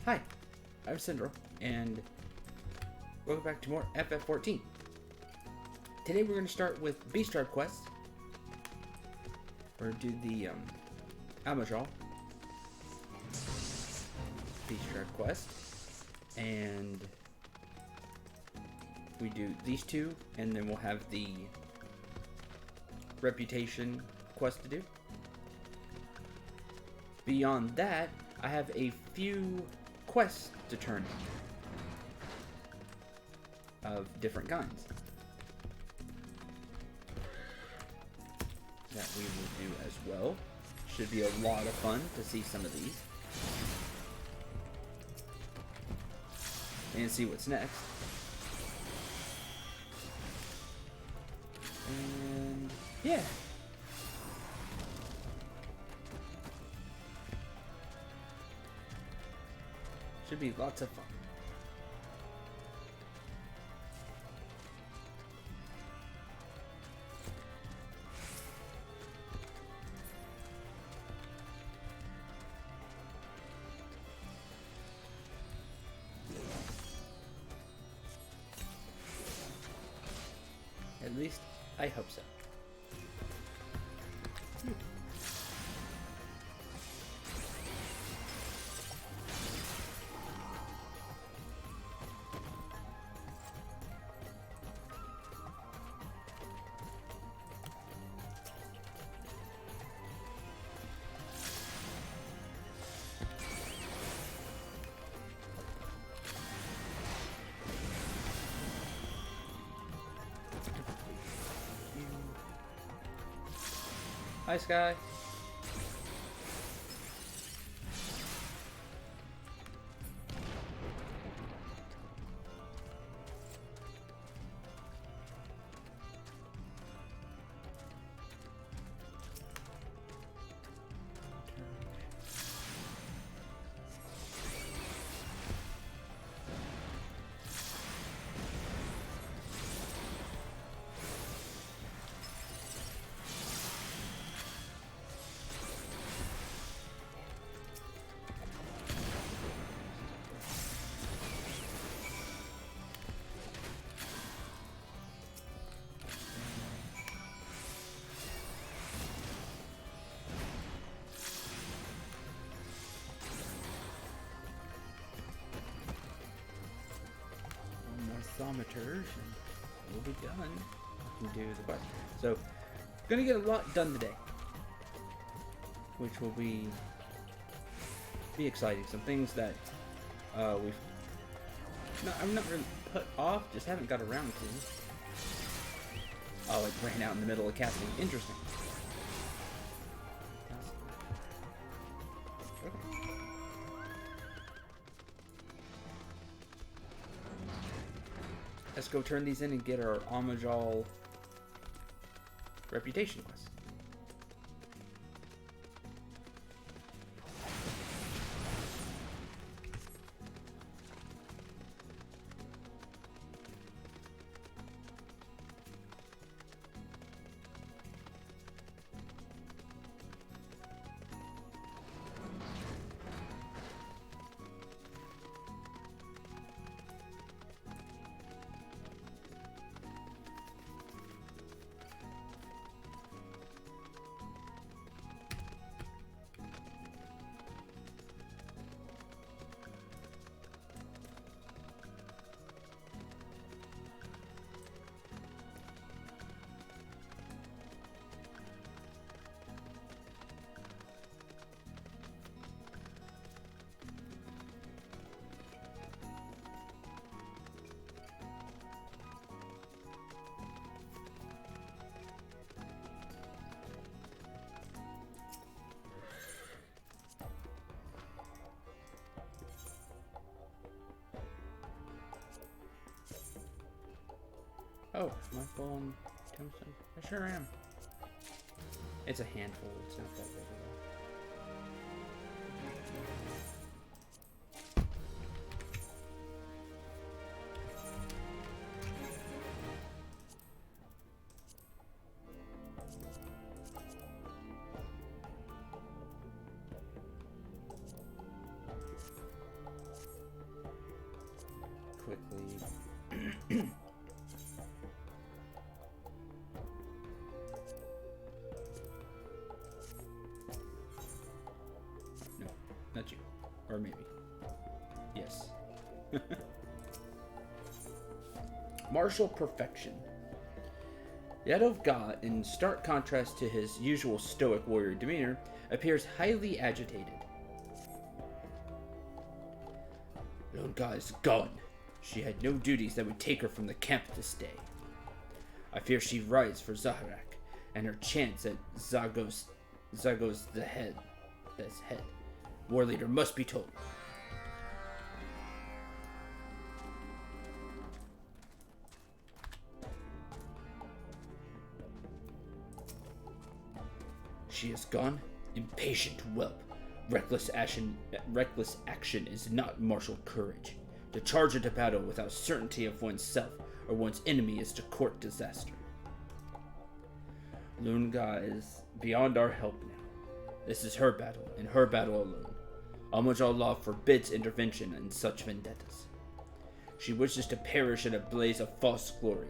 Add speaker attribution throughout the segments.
Speaker 1: Hi, I'm Syndrome, and welcome back to more FF14. Today we're going to start with Beast Tribe quests. We're going to do the Almajal Beast Tribe quest, and we do these two, and then we'll have the Reputation quest to do. Beyond that, I have a few quests to turn in of different kinds that we will do as well. Should be a lot of fun to see some of these and see what's next. And yeah. Should be lots of fun. At least, I hope so. Hi, Sky. Thermometers, and we'll be done. We can do the quest. So, gonna get a lot done today, which will be exciting. Some things that I'm not really put off, just haven't got around to. Oh, it ran out in the middle of casting. Interesting. Okay. Let's go turn these in and get our Almajal Reputation quest. Oh, am I full on tombstone? I sure am. It's a handful, it's not that big of quickly. No, not you. Or maybe. Yes. Martial perfection. Yadov, in stark contrast to his usual stoic warrior demeanor, appears highly agitated. Lunga is gone. She had no duties that would take her from the camp this day. I fear she rides for Zaharak, and her chance at Zagos the head. That's head. War leader must be told. She is gone, impatient whelp. Reckless action is not martial courage. To charge into battle without certainty of oneself or one's enemy is to court disaster. Lunga is beyond our help now. This is her battle, and her battle alone. Almajal law forbids intervention in such vendettas. She wishes to perish in a blaze of false glory,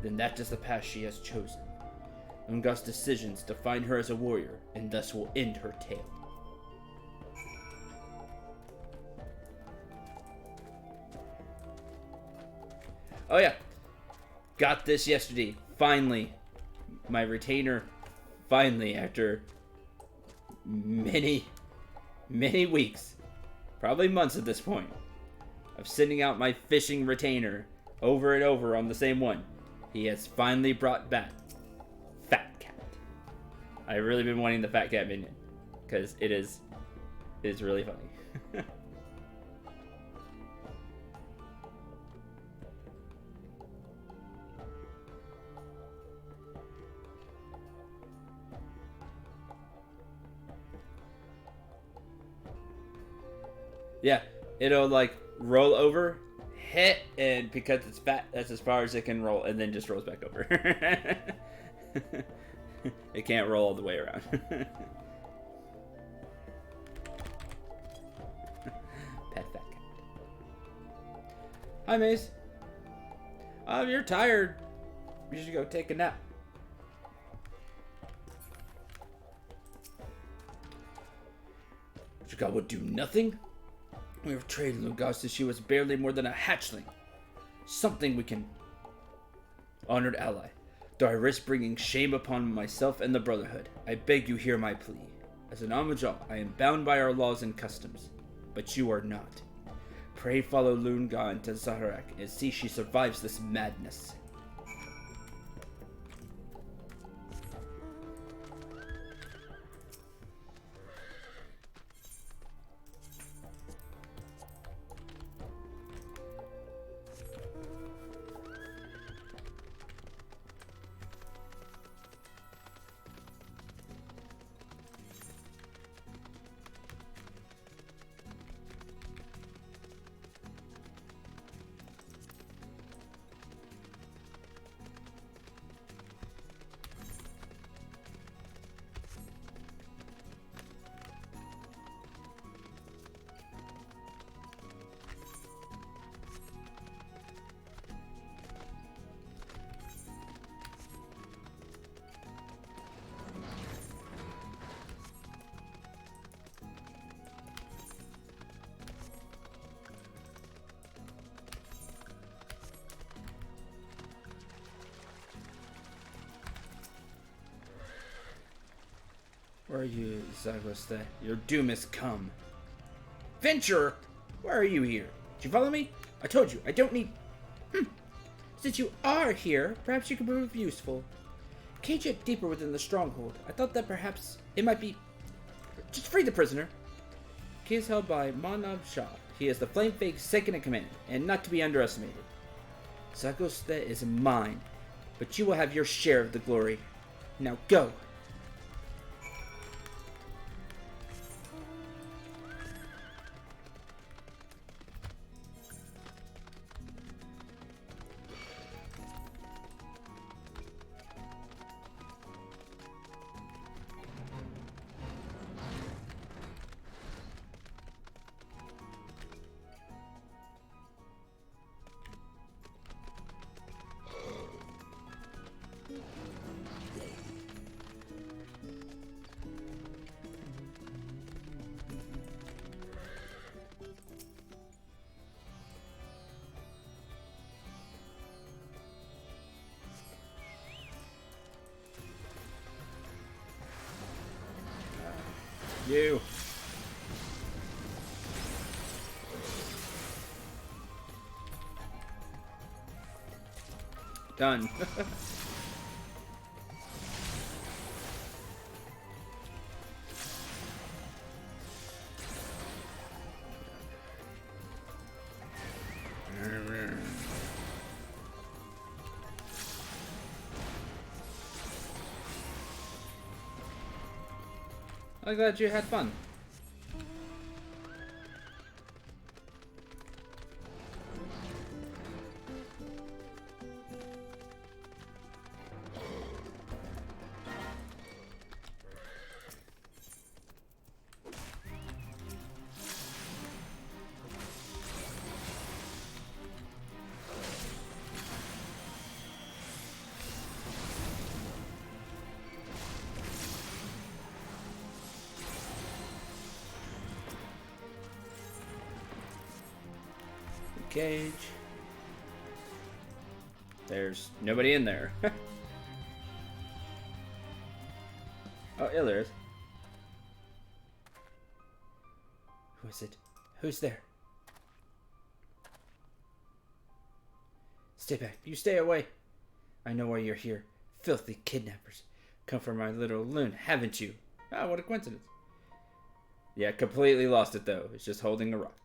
Speaker 1: then that is the path she has chosen. Lunga's decisions define her as a warrior, and thus will end her tale. Oh yeah, got this yesterday. Finally, my retainer. Finally, after many weeks, probably months at this point, of sending out my fishing retainer over and over on the same one, he has finally brought back Fat Cat. I've really been wanting the Fat Cat minion because it is really funny. Yeah, it'll like roll over, hit, and because it's fat, that's as far as it can roll, and then just rolls back over. It can't roll all the way around. Pet Fat Cat. Hi, Maze. Oh, you're tired. You should go take a nap. Chica would do nothing? We have traded Lunga since she was barely more than a hatchling. Something we can... Honored ally, though I risk bringing shame upon myself and the Brotherhood, I beg you hear my plea. As an Amajal, I am bound by our laws and customs, but you are not. Pray follow Lunga into Zaharak and see she survives this madness. Where are you, Zagoste? Your doom has come. Venture! Why are you here? Did you follow me? I told you, I don't need... Since you are here, perhaps you can prove useful. Cage it deeper within the stronghold. I thought that perhaps it might be... Just free the prisoner. He is held by Manav Shah. He is the Flame Fake's second in command, and not to be underestimated. Zagoste is mine, but you will have your share of the glory. Now go! You. Done. I'm glad you had fun. Cage. There's nobody in there. Oh, yeah, there is. Who is it? Who's there? Stay back. You stay away. I know why you're here. Filthy kidnappers. Come for my little loon, haven't you? Ah, what a coincidence. Yeah, completely lost it, though. It's just holding a rock.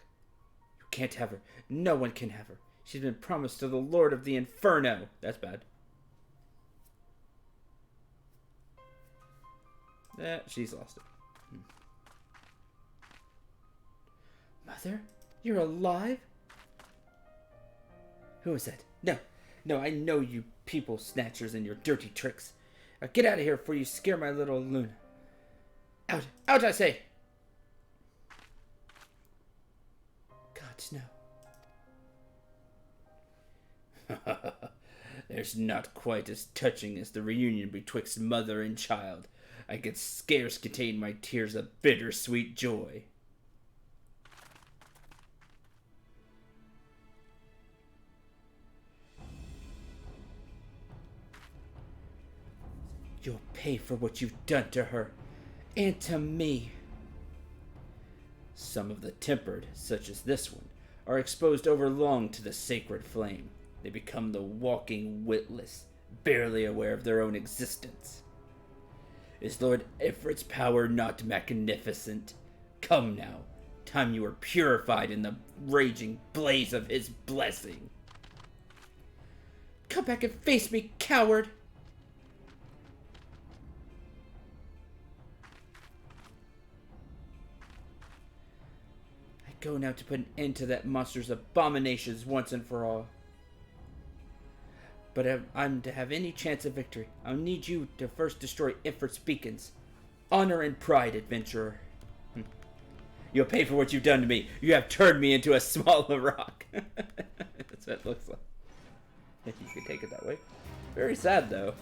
Speaker 1: Can't have her. No one can have her. She's been promised to the Lord of the Inferno. That's bad. She's lost it. Mother? You're alive? Who is that? No, I know you people snatchers and your dirty tricks. Now get out of here before you scare my little Luna. Out, I say! No. There's not quite as touching as the reunion betwixt mother and child. I could scarce contain my tears of bittersweet joy. You'll pay for what you've done to her, and to me. Some of the tempered, such as this one, are exposed overlong to the sacred flame. They become the walking witless, barely aware of their own existence. Is Lord Ifrit's power not magnificent? Come now, time you were purified in the raging blaze of his blessing. Come back and face me, coward! I go now to put an end to that monster's abominations once and for all. But if I'm to have any chance of victory, I'll need you to first destroy Ifrit's beacons. Honor and pride, adventurer. You'll pay for what you've done to me. You have turned me into a smaller rock. That's what it looks like. If you could take it that way. Very sad, though.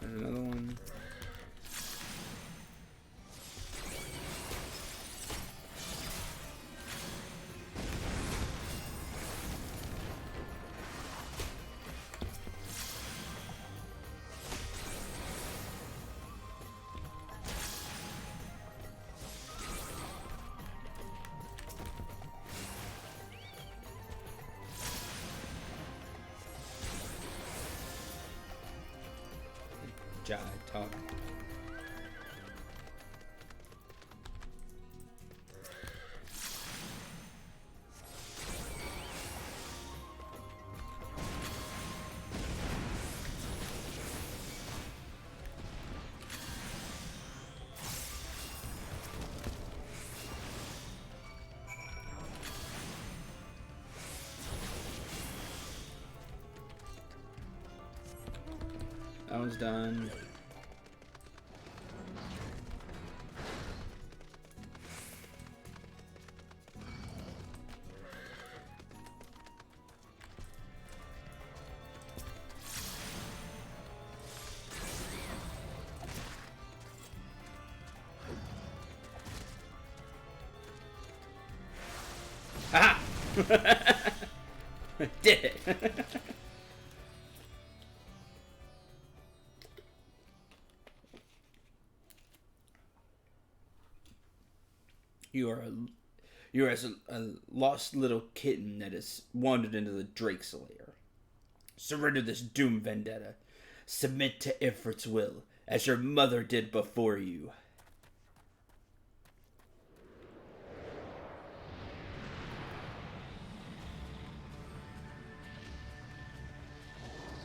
Speaker 1: There's another one. Jive talk. one's done. Aha! Did it! You are as a lost little kitten that has wandered into the Drake's lair. Surrender this doom vendetta. Submit to Ifrit's will, as your mother did before you.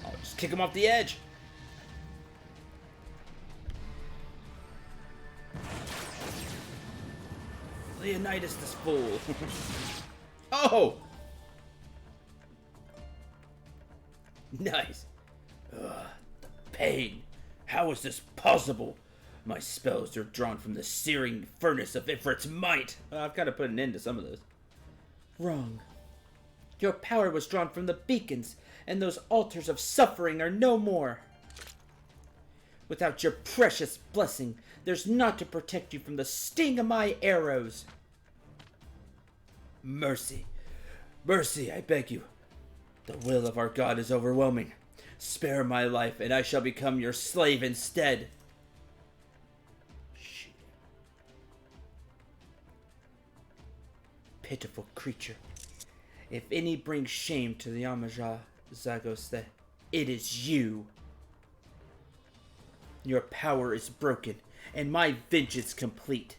Speaker 1: Oh, just kick him off the edge. Leonidas this fool. Oh! Nice. Ugh, the pain. How is this possible? My spells are drawn from the searing furnace of Ifrit's might. I've got to put an end to some of this. Wrong. Your power was drawn from the beacons, and those altars of suffering are no more. Without your precious blessing, there's naught to protect you from the sting of my arrows. Mercy. Mercy, I beg you. The will of our God is overwhelming. Spare my life, and I shall become your slave instead. Shit. Pitiful creature. If any brings shame to the Amaja Zagoste, it is you. Your power is broken, and my vengeance complete.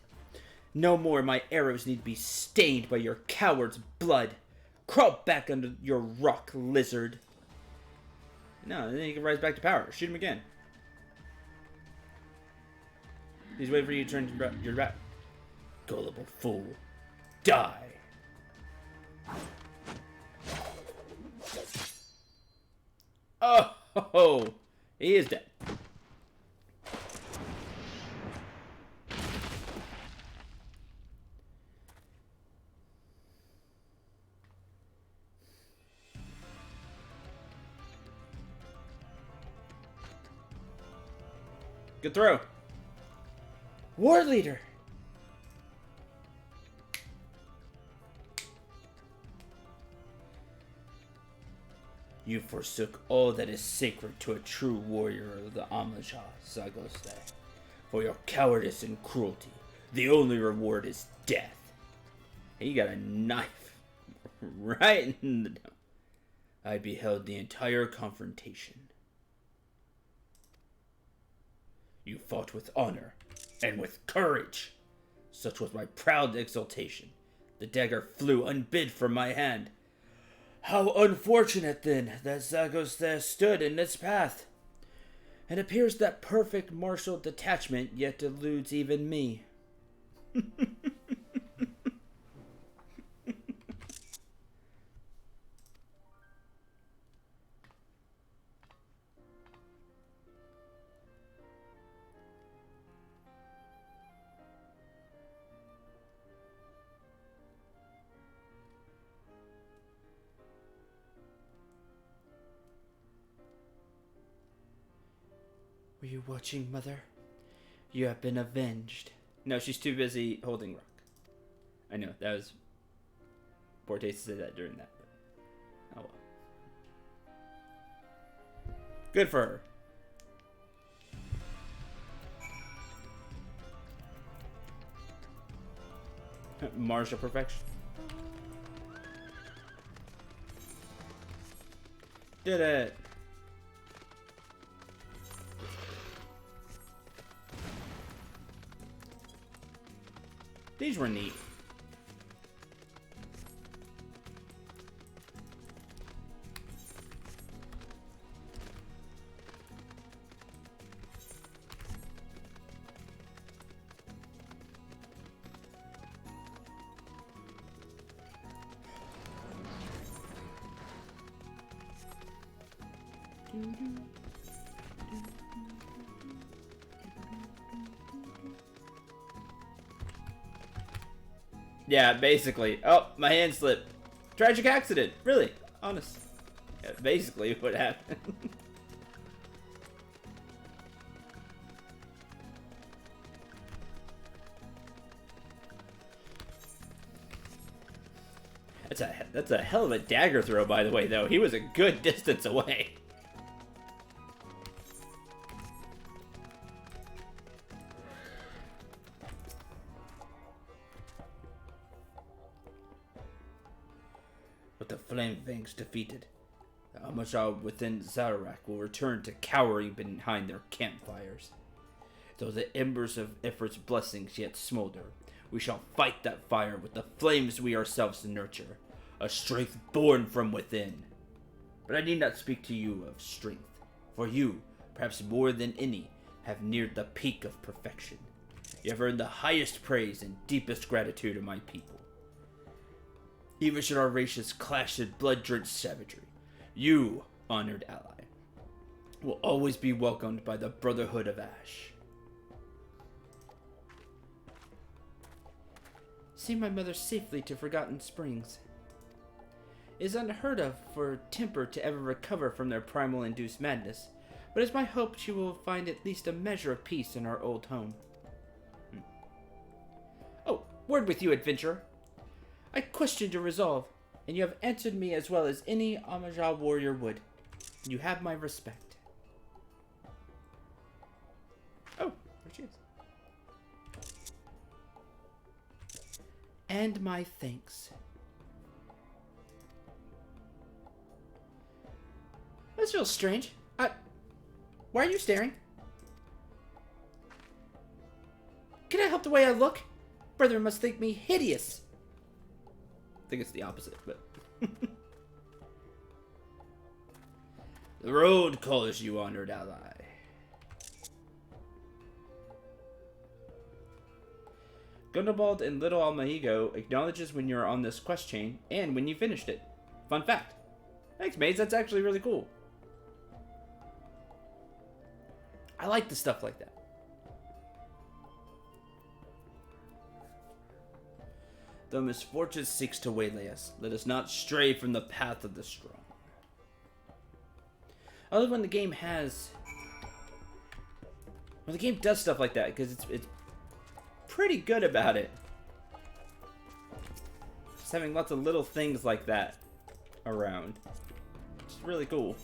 Speaker 1: No more my arrows need be stained by your coward's blood. Crawl back under your rock, lizard. No, then he can rise back to power. Shoot him again. He's waiting for you to turn your back. Gullible fool. Die. Oh, he is dead. Good throw. War leader. You forsook all that is sacred to a true warrior of the Amaja Zagoste. For your cowardice and cruelty, the only reward is death. He got a knife right in the dome. I beheld the entire confrontation. You fought with honor and with courage. Such was my proud exultation. The dagger flew unbid from my hand. How unfortunate, then, that Zagoste stood in its path. It appears that perfect martial detachment yet eludes even me. Were you watching, Mother? You have been avenged. No, she's too busy holding Rock. I know, that was poor taste to say that during that. But, oh well. Good for her. Martial perfection. Did it. These were neat. Yeah, basically. Oh, my hand slipped. Tragic accident. Really? Honest. Yeah, basically what happened. That's a hell of a dagger throw, by the way, though. He was a good distance away. With the Flame Fangs defeated, the Amajal within Zarak will return to cowering behind their campfires. Though the embers of Ifrit's blessings yet smolder, we shall fight that fire with the flames we ourselves nurture, a strength born from within. But I need not speak to you of strength, for you, perhaps more than any, have neared the peak of perfection. You have earned the highest praise and deepest gratitude of my people. Even should our races clash in blood-drenched savagery, you, honored ally, will always be welcomed by the Brotherhood of Ash. See my mother safely to Forgotten Springs. It is unheard of for temper to ever recover from their primal-induced madness, but it's my hope she will find at least a measure of peace in our old home. Oh, word with you, adventurer. I questioned your resolve, and you have answered me as well as any Amajal warrior would. You have my respect. Oh, there she is. And my thanks. That's real strange. Why are you staring? Can I help the way I look? Brother must think me hideous. I think it's the opposite, but... The road calls you, honored ally. Gundobald and Little Almahigo acknowledges when you're on this quest chain and when you finished it. Fun fact. Thanks, mates. That's actually really cool. I like the stuff like that. Though misfortune seeks to waylay us, let us not stray from the path of the strong. I love when the game has... When the game does stuff like that, because it's pretty good about it. Just having lots of little things like that around. It's really cool.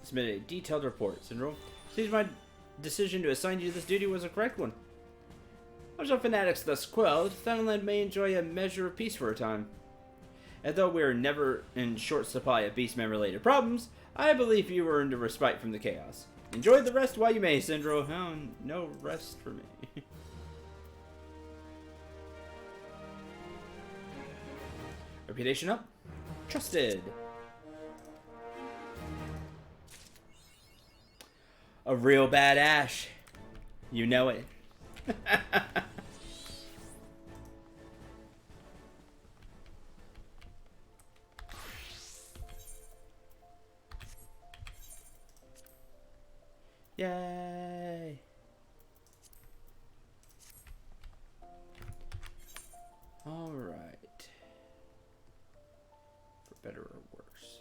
Speaker 1: Submit a detailed report. Syndrome. Seems my decision to assign you this duty was a correct one. As our fanatics thus quelled, Thunderland may enjoy a measure of peace for a time. And though we are never in short supply of Beastman-related problems, I believe you earned a respite from the chaos. Enjoy the rest while you may, Syndro. Oh, no rest for me. Reputation up. Trusted. A real bad Ash. You know it. Yay. All right. For better or worse.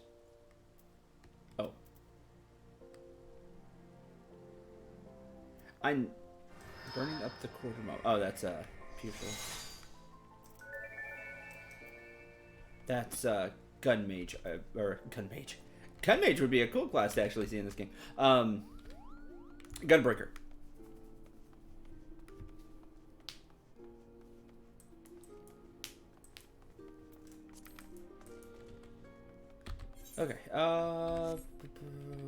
Speaker 1: Oh. I'm burning up the quarter mile. Oh, that's beautiful. That's gun Gunmage would be a cool class to actually see in this game. Gunbreaker. Okay,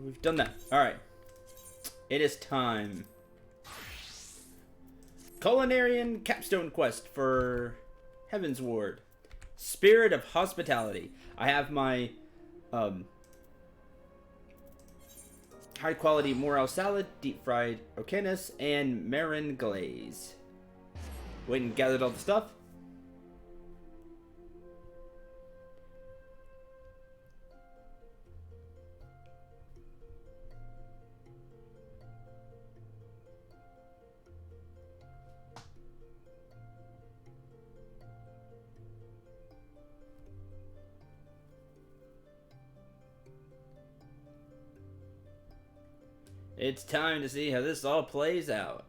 Speaker 1: we've done that. Alright. It is time. Culinarian Capstone Quest for Heaven's Ward. Spirit of Hospitality. I have my, high quality morel salad, deep fried ocanas, and marin glaze. Wait and gathered all the stuff. It's time to see how this all plays out.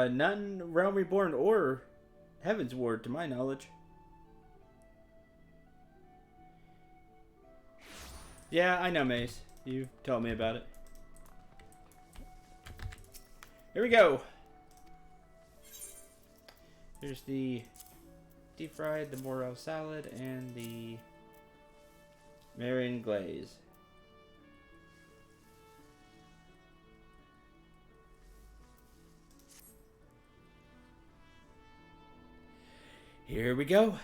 Speaker 1: None Realm Reborn or Heaven's Ward, to my knowledge. Yeah, I know, Mace. You told me about it. Here we go. Here's the deep fried, the morel salad, and the marin glaze. Here we go.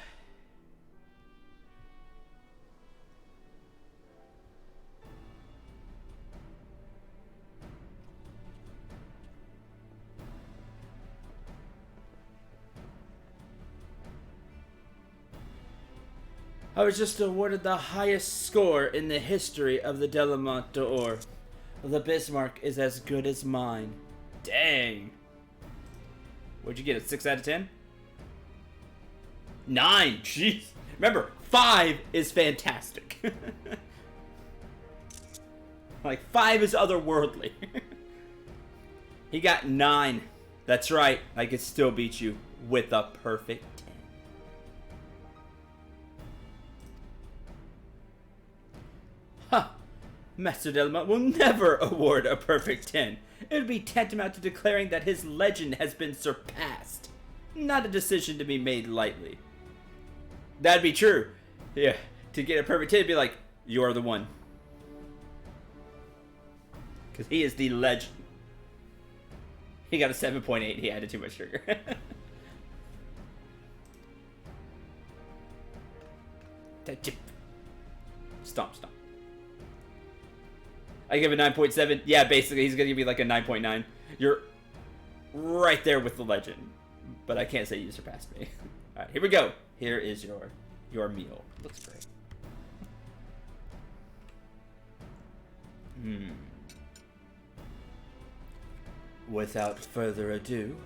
Speaker 1: I was just awarded the highest score in the history of the Delamont d'Or. The Bismarck is as good as mine. Dang. What'd you get, a 6 out of 10? 9! Jeez. Remember, 5 is fantastic. Like, 5 is otherworldly. He got 9. That's right. I could still beat you with a perfect 10. Huh. Master Delamont will never award a perfect 10. It would be tantamount to declaring that his legend has been surpassed. Not a decision to be made lightly. That'd be true. Yeah. To get a perfect 10, it'd be like, you're the one. Because he is the legend. He got a 7.8. He added too much sugar. Stomp, stomp. I give it 9.7. Yeah, basically, he's going to give me like a 9.9. You're right there with the legend. But I can't say you surpassed me. Alright, here we go. Here is your meal. Looks great. Without further ado,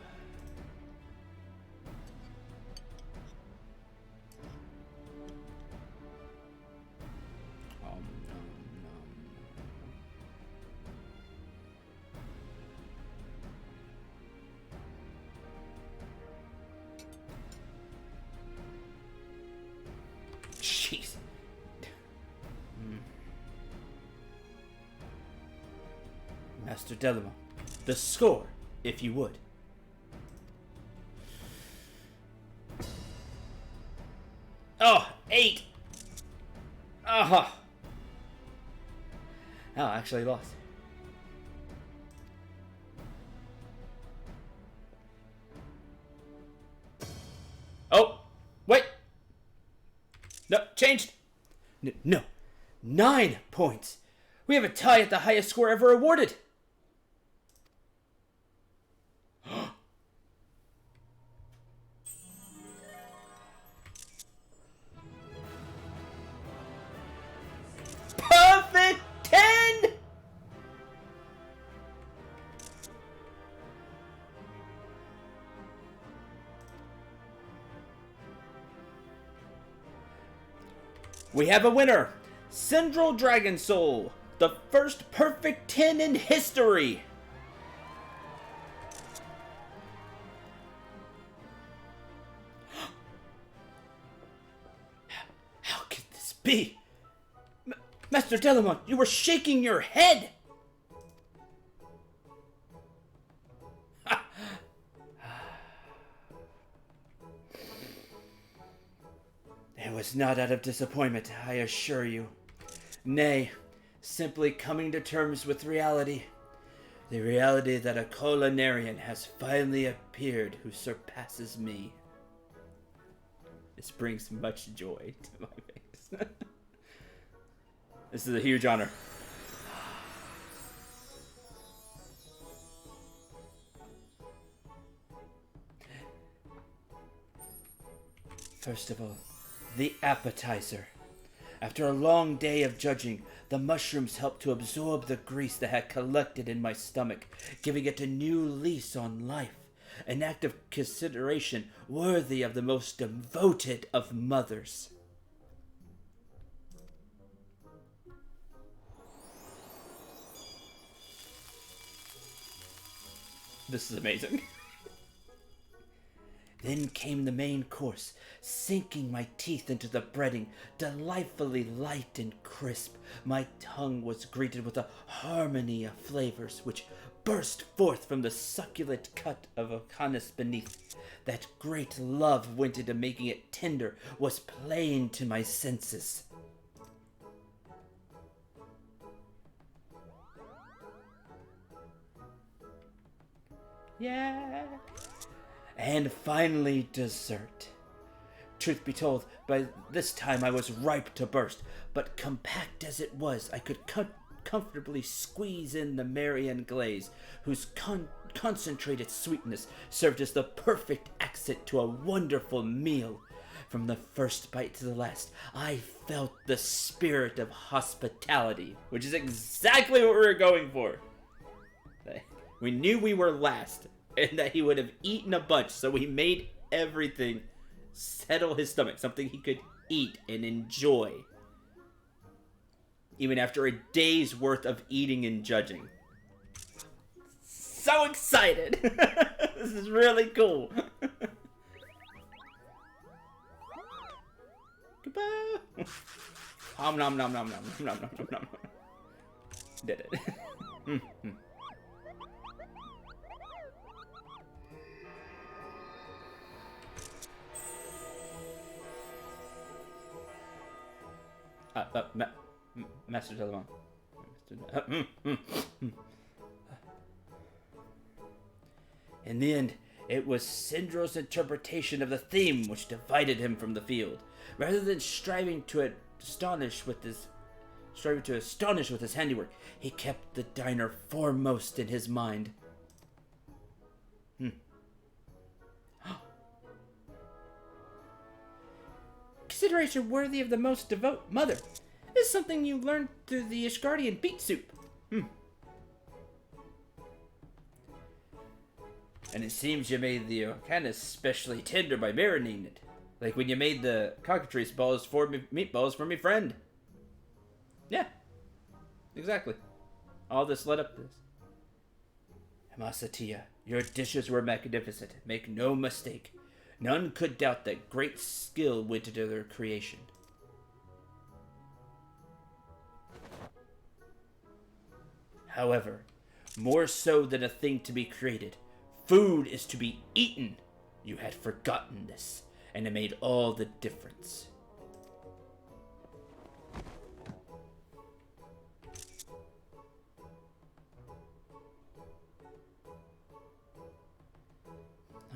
Speaker 1: jeez. Master Delamont, the score, if you would. Oh, 8. Oh, I actually lost. Oh, wait. No, changed. No. 9 points. We have a tie at the highest score ever awarded. We have a winner! Central Dragon Soul, the first perfect 10 in history! How could this be? Master Delamont, you were shaking your head! It was not out of disappointment, I assure you. Nay, simply coming to terms with reality. The reality that a culinarian has finally appeared who surpasses me. This brings much joy to my face. This is a huge honor. First of all, the appetizer. After a long day of judging, the mushrooms helped to absorb the grease that had collected in my stomach, giving it a new lease on life. An act of consideration worthy of the most devoted of mothers. This is amazing. Then came the main course, sinking my teeth into the breading, delightfully light and crisp. My tongue was greeted with a harmony of flavors which burst forth from the succulent cut of a canis beneath. That great love went into making it tender was plain to my senses. Yeah. And finally, dessert. Truth be told, by this time I was ripe to burst, but compact as it was, I could comfortably squeeze in the Marian glaze, whose concentrated sweetness served as the perfect accent to a wonderful meal. From the first bite to the last, I felt the spirit of hospitality, which is exactly what we were going for. We knew we were last, and that he would have eaten a bunch, so we made everything settle his stomach, something he could eat and enjoy. Even after a day's worth of eating and judging. So excited! This is really cool. Goodbye! Nom nom nom nom nom nom nom nom nom. Did it. Master Delamont. In the end, it was Syndro's interpretation of the theme which divided him from the field. Rather than striving to astonish with his handiwork, he kept the diner foremost in his mind. Consideration worthy of the most devout mother. This is something you learned through the Ishgardian beet soup. And it seems you made the Orcanis specially tender by marinating it. Like when you made the cockatrice meatballs for me friend. Yeah. Exactly. All this led up to this. Hamasatia, your dishes were magnificent. Make no mistake. None could doubt that great skill went into their creation. However, more so than a thing to be created, food is to be eaten. You had forgotten this, and it made all the difference.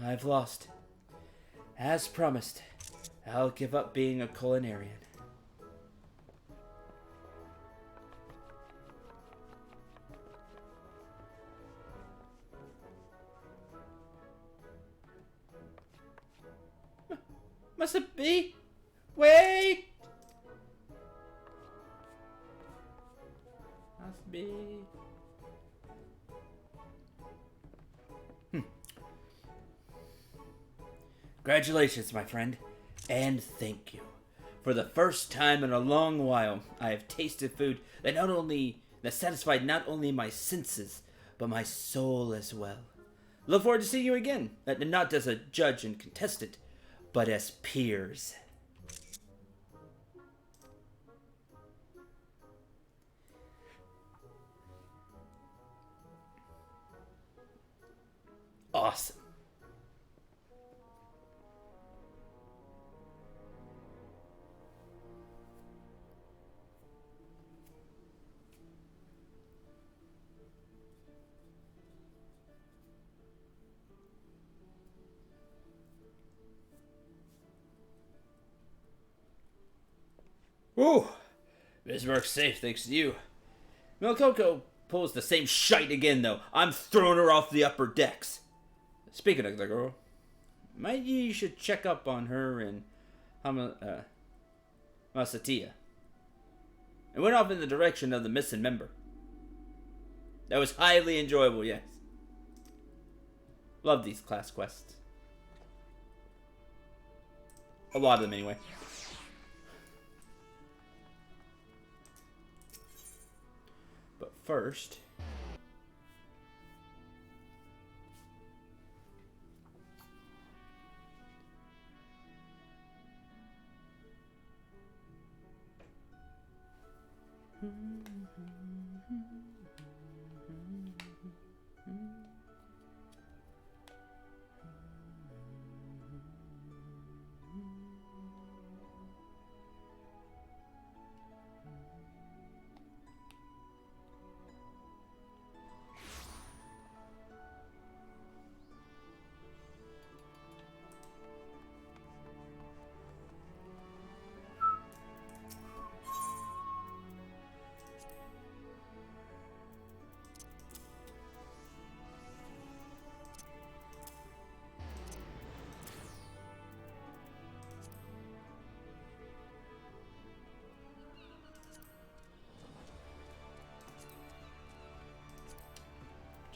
Speaker 1: I've lost. As promised, I'll give up being a culinarian. Must it be? Wait! Must be... Congratulations, my friend, and thank you For the first time in a long while, I have tasted food that satisfied not only my senses, but my soul as well. Look forward to seeing you again, not as a judge and contestant, but as peers. Awesome. Whew. Bismarck's safe thanks to you. Milkoko pulls the same shite again, though. I'm throwing her off the upper decks. Speaking of the girl, maybe you should check up on her and Masatia. It went off in the direction of the missing member. That was highly enjoyable, yes. Love these class quests. A lot of them, anyway. But first...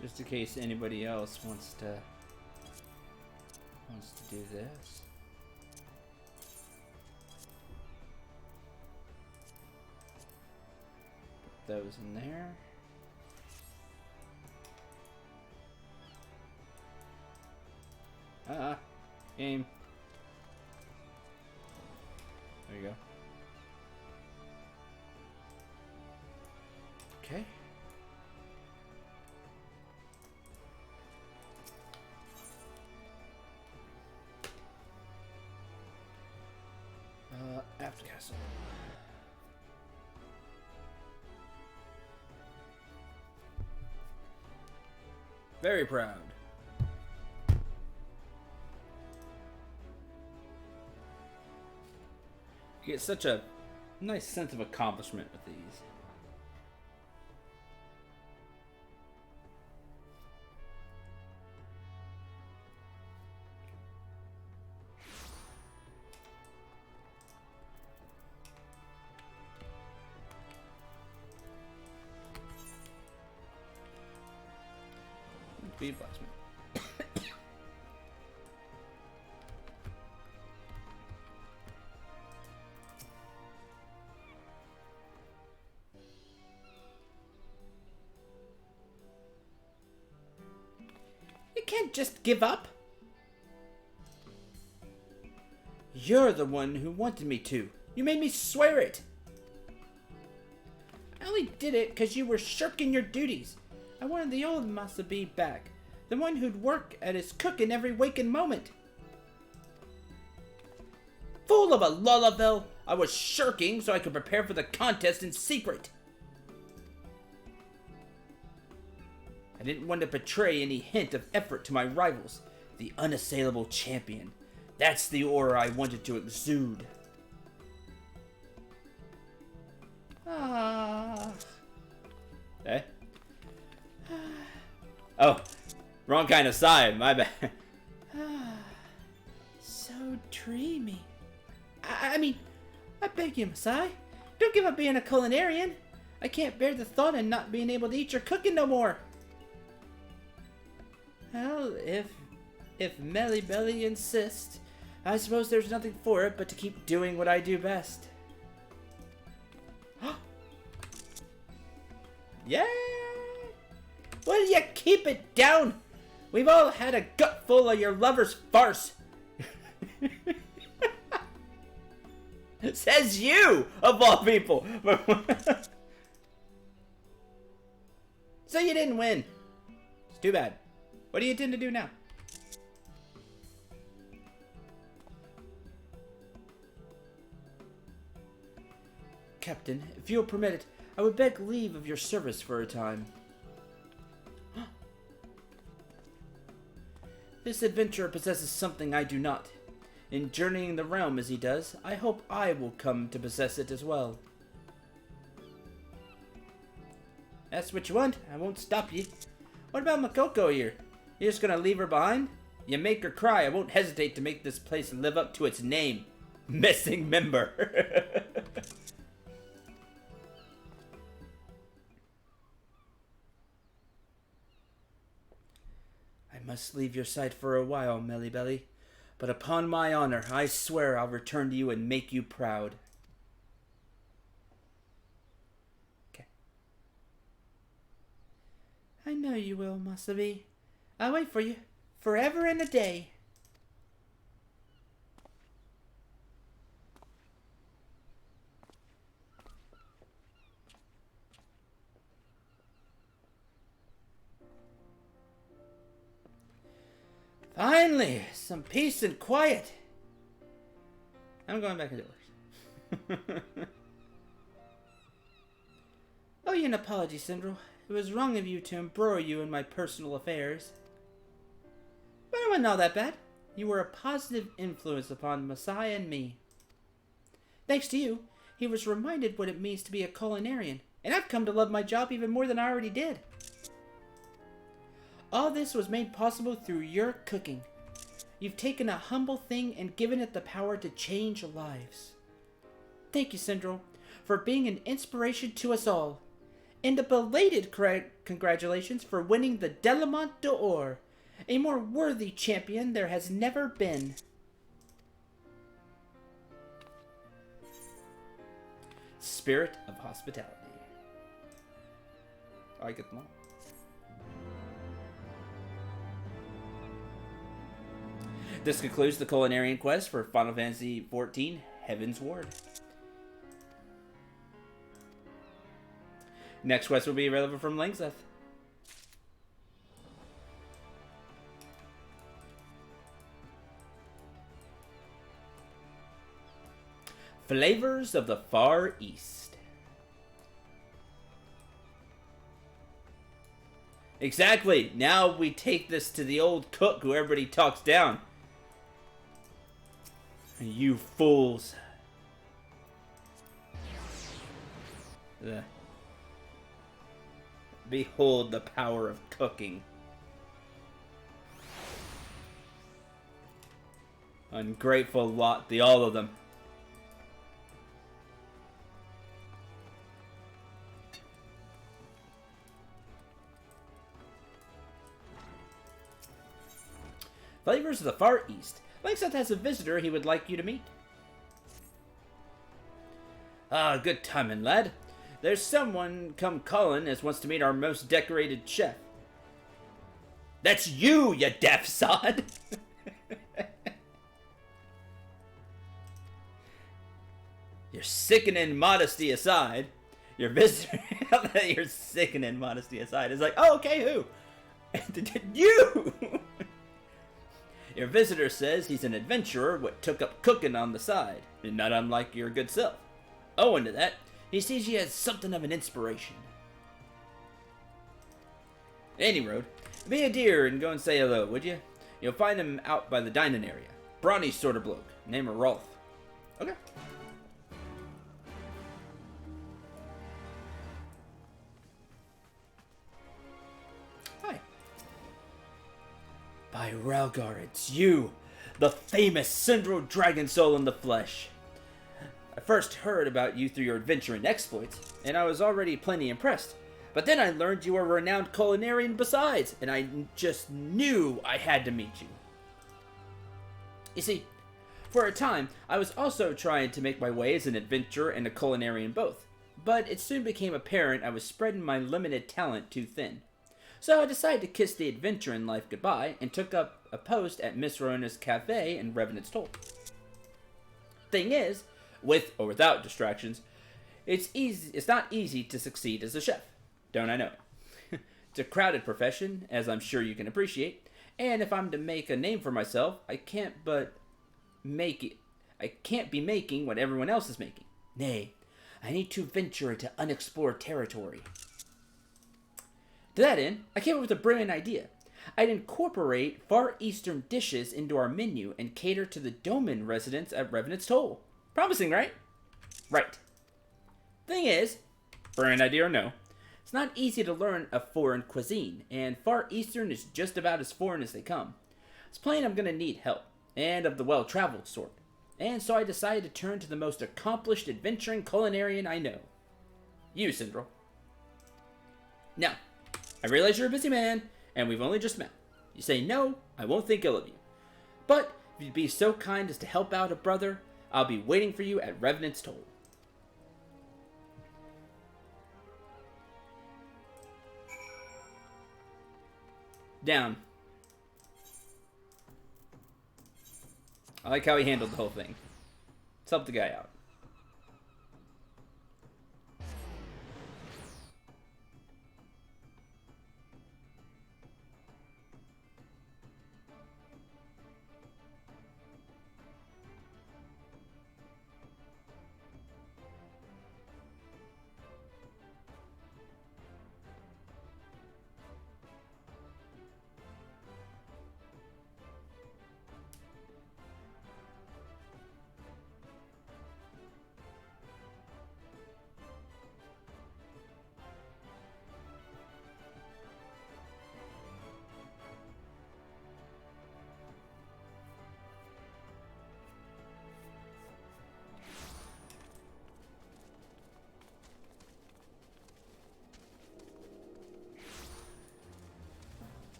Speaker 1: just in case anybody else wants to do this. Put those in there. Game. There you go. Okay. After castle. Very proud. You get such a nice sense of accomplishment with these. Bead blacksmith. You can't just give up. You're the one who wanted me to. You made me swear it. I only did it because you were shirking your duties. I wanted the old Masabi back. The one who'd work at his cooking every waking moment. Fool of a lullaby! I was shirking so I could prepare for the contest in secret. I didn't want to betray any hint of effort to my rivals, the unassailable champion. That's the aura I wanted to exude. Eh? Oh, wrong kind of sigh, my bad. So dreamy. I mean, I beg you, Masai, don't give up being a culinarian. I can't bear the thought of not being able to eat your cooking no more. Well, if Melly Belly insists, I suppose there's nothing for it but to keep doing what I do best. Yay! Will you keep it down? We've all had a gut full of your lover's farce. Says you, of all people. So you didn't win. It's too bad. What do you intend to do now? Captain, if you'll permit it, I would beg leave of your service for a time. This adventurer possesses something I do not. In journeying the realm as he does, I hope I will come to possess it as well. That's what you want. I won't stop you. What about Makoko here? You're just gonna leave her behind? You make her cry. I won't hesitate to make this place live up to its name. Missing member. I must leave your sight for a while, Mellibelly. But upon my honor, I swear I'll return to you and make you proud. Okay. I know you will, Masabi. I'll wait for you, forever and a day. Finally, some peace and quiet. I'm going back indoors. Oh, an apology, Syndrome. It was wrong of you to embroil you in my personal affairs. But it wasn't all that bad. You were a positive influence upon Messiah and me. Thanks to you, he was reminded what it means to be a culinarian, and I've come to love my job even more than I already did. All this was made possible through your cooking. You've taken a humble thing and given it the power to change lives. Thank you, Syndrome, for being an inspiration to us all. And a belated congratulations for winning the Delamont d'Or. A more worthy champion there has never been. Spirit of hospitality. Oh, I get them all. This concludes the culinarian quest for Final Fantasy XIV, Heaven's Ward. Next quest will be relevant from Langseth. Flavors of the Far East. Exactly. Now we take this to the old cook who everybody talks down. You fools. Ugh. Behold the power of cooking. Ungrateful lot, the all of them. Flavors of the Far East. Langseth has a visitor he would like you to meet. Ah, good timing, lad. There's someone come calling as wants to meet our most decorated chef. That's you, you deaf sod! Your sickening modesty aside, your visitor... Your sickening modesty aside is like, oh, okay, who? You! Your visitor says he's an adventurer what took up cooking on the side, and not unlike your good self. Owing to that, he sees you as something of an inspiration. Any road, be a dear and go and say hello, would you? You'll find him out by the dining area. Brawny sort of bloke, name of Rolf. Okay. By Ralgar, it's you, the famous Syndro Dragon Soul in the flesh. I first heard about you through your adventure and exploits, and I was already plenty impressed. But then I learned you were a renowned culinarian besides, and I just knew I had to meet you. You see, For a time, I was also trying to make my way as an adventurer and a culinarian both, but it soon became apparent I was spreading my limited talent too thin. So I decided to kiss the adventure in life goodbye and took up a post at Miss Rona's cafe in Revenant's Toll. Thing is, with or without distractions, it's not easy to succeed as a chef. Don't I know it? It's a crowded profession, as I'm sure you can appreciate, and if I'm to make a name for myself, I can't be making what everyone else is making. Nay, I need to venture into unexplored territory. To that end, I came up with a brilliant idea. I'd incorporate Far Eastern dishes into our menu and cater to the Doma residents at Revenant's Toll. Promising, right? Right. Thing is, brilliant idea or no, it's not easy to learn a foreign cuisine, and Far Eastern is just about as foreign as they come. It's plain I'm going to need help, and of the well-traveled sort. And so I decided to turn to the most accomplished adventuring culinarian I know. You, Syndrome. Now, I realize you're a busy man, and we've only just met. You say no, I won't think ill of you. But if you'd be so kind as to help out a brother, I'll be waiting for you at Revenant's Toll. Down. I like how he handled the whole thing. Let's help the guy out.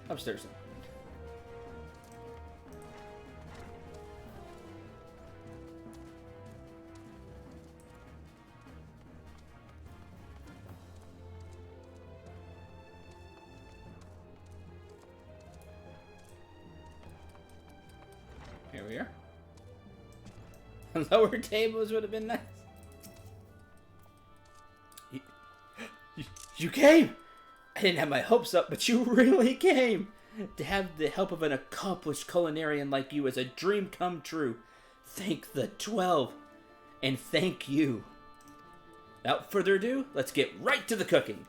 Speaker 1: Upstairs. Here we are. Lower tables would have been nice. You came! I didn't have my hopes up, but you really came! To have the help of an accomplished culinarian like you is a dream come true. Thank the 12. And thank you. Without further ado, let's get right to the cooking.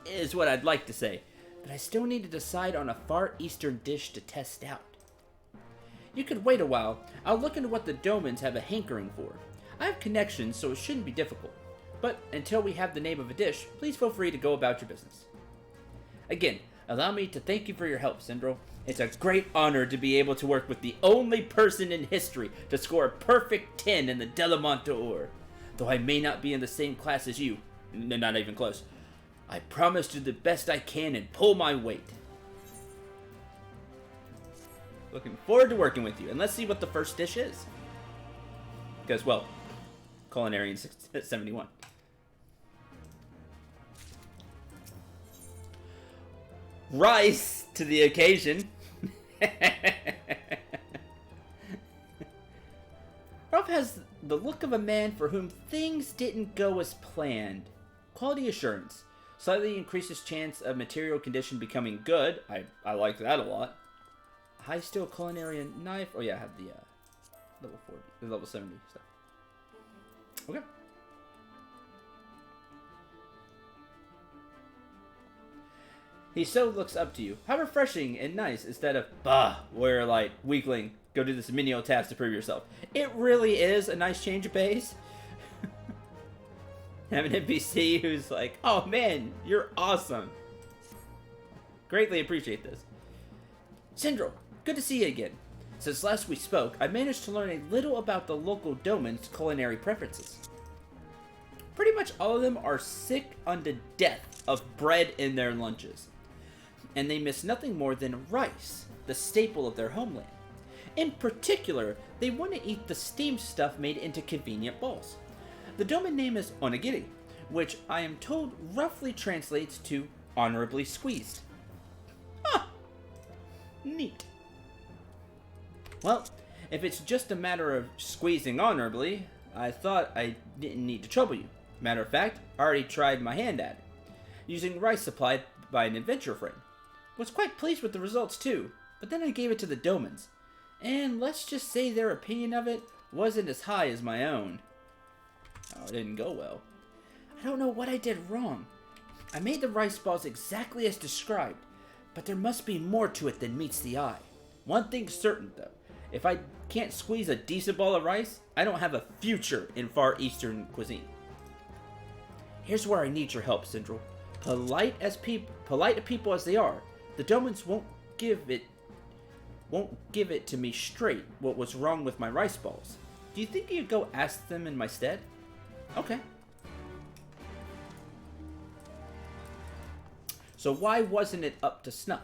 Speaker 1: Is what I'd like to say, but I still need to decide on a Far Eastern dish to test out. You could wait a while. I'll look into what the Domans have a hankering for. I have connections, so it shouldn't be difficult. But until we have the name of a dish, please feel free to go about your business. Again, allow me to thank you for your help, Syndrome. It's a great honor to be able to work with the only person in history to score a perfect 10 in the Delamont d'Or. Though I may not be in the same class as you, not even close, I promise to do the best I can and pull my weight. Looking forward to working with you, and let's see what the first dish is. Because, well, Culinarian 71. Rice to the occasion. Ralph has the look of a man for whom things didn't go as planned. Quality assurance. Slightly increases chance of material condition becoming good. I like that a lot. High steel culinary knife. Oh yeah, I have the level 40, the level 70 stuff. Okay. He so looks up to you. How refreshing and nice instead of, bah, warrior light, weakling, go do this menial task to prove yourself. It really is a nice change of pace. Have an NPC who's like, oh man, you're awesome. Greatly appreciate this. Syndrome, good to see you again. Since last we spoke, I managed to learn a little about the local Doman's culinary preferences. Pretty much all of them are sick unto death of bread in their lunches. And they miss nothing more than rice, the staple of their homeland. In particular, they want to eat the steamed stuff made into convenient balls. The Doma name is onigiri, which I am told roughly translates to honorably squeezed. Huh. Neat. Well, if it's just a matter of squeezing honorably, I thought I didn't need to trouble you. Matter of fact, I already tried my hand at it, using rice supplied by an adventure friend. Was quite pleased with the results too, but then I gave it to the Domans, and let's just say their opinion of it wasn't as high as my own. Oh, it didn't go well. I don't know what I did wrong. I made the rice balls exactly as described, but there must be more to it than meets the eye. One thing's certain though, if I can't squeeze a decent ball of rice, I don't have a future in Far Eastern cuisine. Here's where I need your help, Syndrome. Polite to people as they are, the Domans won't give it to me straight what was wrong with my rice balls. Do you think you could go ask them in my stead? Okay. So why wasn't it up to snuff?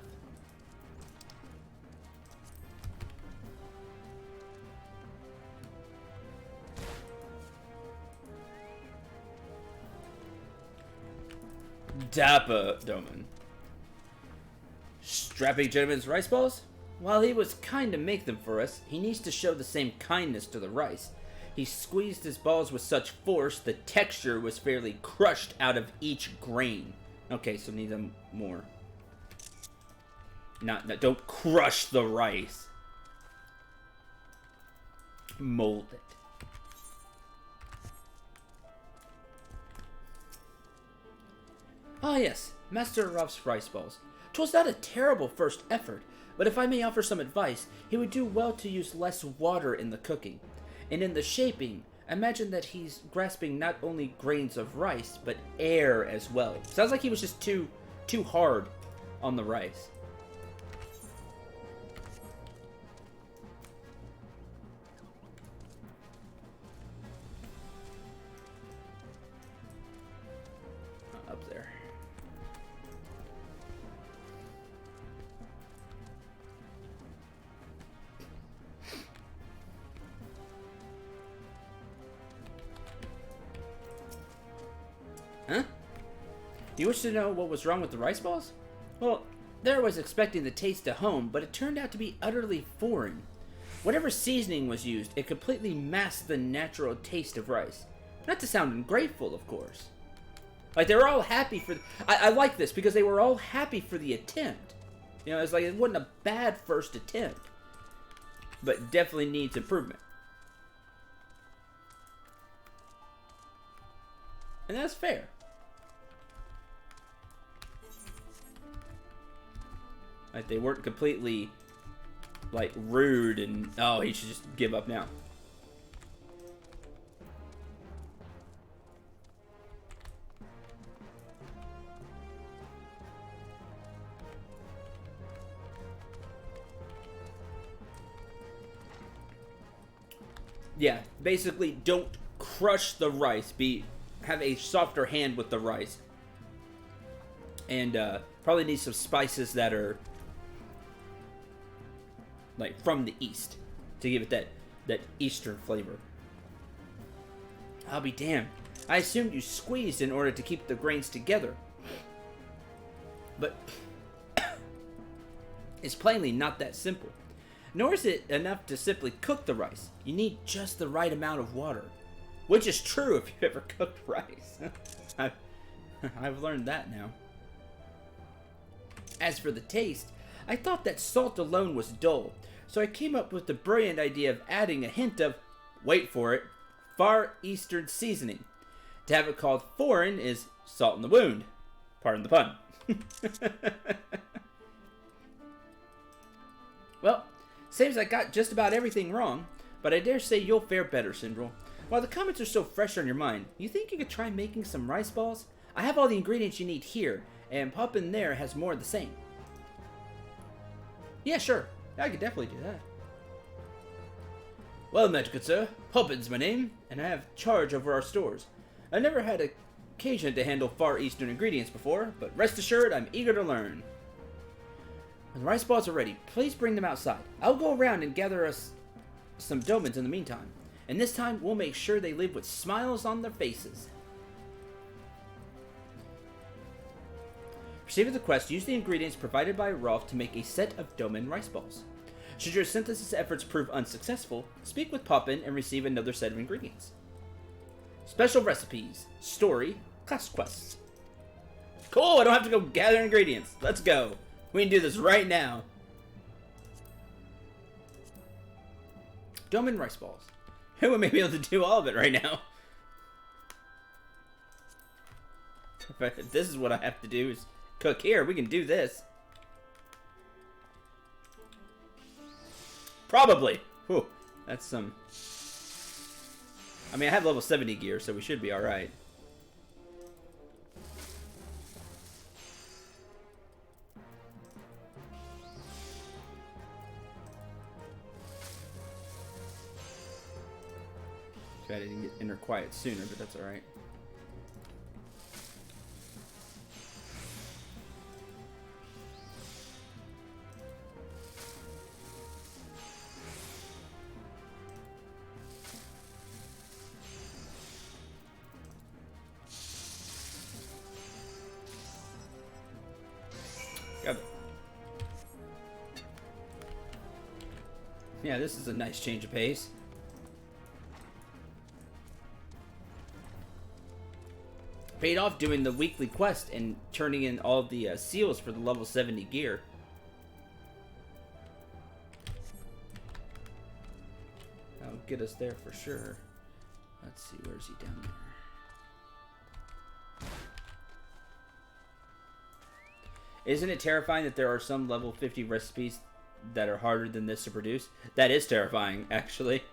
Speaker 1: Dapper Doman. Strapping gentleman's rice balls? While he was kind to make them for us, he needs to show the same kindness to the rice. He squeezed his balls with such force, the texture was fairly crushed out of each grain. Okay, so need them more. Don't crush the rice. Mold it. Ah yes, Master Ruff's rice balls. 'Twas not a terrible first effort, but if I may offer some advice, he would do well to use less water in the cooking. And in the shaping, imagine that he's grasping not only grains of rice, but air as well. Sounds like he was just too hard on the rice. Up there. Huh? You wish to know what was wrong with the rice balls? Well, there I was expecting the taste to home, but it turned out to be utterly foreign. Whatever seasoning was used, it completely masked the natural taste of rice. Not to sound ungrateful, of course. Like, they were all happy for... I like this, because they were all happy for the attempt. You know, it's like, it wasn't a bad first attempt. But definitely needs improvement. And that's fair. Like, they weren't completely, like, rude and, oh, he should just give up now. Yeah, basically, don't crush the rice. Have a softer hand with the rice. And, probably need some spices that are... like from the east to give it that eastern flavor. I'll be damned. I assumed you squeezed in order to keep the grains together. But it's plainly not that simple. Nor is it enough to simply cook the rice. You need just the right amount of water. Which is true if you've ever cooked rice. I've learned that now. As for the taste, I thought that salt alone was dull, so I came up with the brilliant idea of adding a hint of, wait for it, Far Eastern seasoning. To have it called foreign is salt in the wound. Pardon the pun. Well, seems I got just about everything wrong, but I dare say you'll fare better, Syndrome. While the comments are so fresh on your mind, you think you could try making some rice balls? I have all the ingredients you need here, and Pop in there has more of the same. Yeah, sure. I could definitely do that. Well met, good sir. Poppin's my name, and I have charge over our stores. I never had occasion to handle Far Eastern ingredients before, but rest assured I'm eager to learn. When the rice balls are ready, please bring them outside. I'll go around and gather us some domans in the meantime. And this time, we'll make sure they leave with smiles on their faces. Receiving the quest, use the ingredients provided by Rolf to make a set of doman rice balls. Should your synthesis efforts prove unsuccessful, speak with Poppin and receive another set of ingredients. Special recipes, story, class quests. Cool, I don't have to go gather ingredients. Let's go. We can do this right now. Doman rice balls. Who may be able to do all of it right now? If this is what I have to do is cook here, we can do this. Probably. Whew, that's some... I mean, I have level 70 gear, so we should be alright. I didn't get inner quiet sooner, but that's alright. Got it. Yeah, this is a nice change of pace. Paid off doing the weekly quest and turning in all the seals for the level 70 gear. That'll get us there for sure. Let's see, where's he down there? Isn't it terrifying that there are some level 50 recipes that are harder than this to produce? That is terrifying, actually.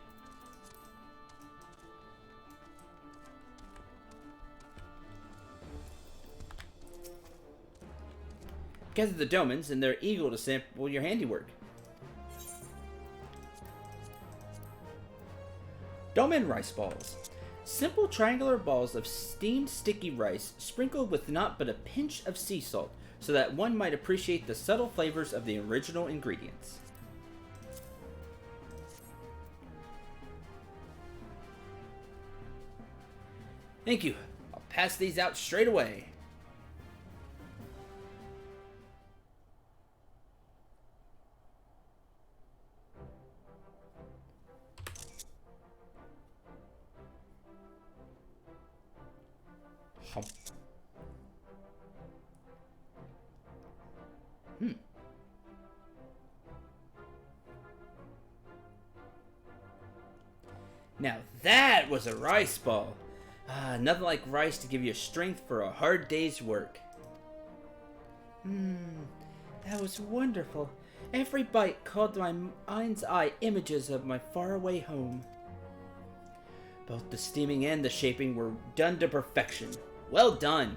Speaker 1: Gather the domans, and they're eager to sample your handiwork. Doman rice balls. Simple triangular balls of steamed sticky rice sprinkled with not but a pinch of sea salt, so that one might appreciate the subtle flavors of the original ingredients. Thank you. I'll pass these out straight away. Now that was a rice ball. Nothing like rice to give you strength for a hard day's work. That was wonderful. Every bite called to my mind's eye images of my faraway home. Both the steaming and the shaping were done to perfection. Well done.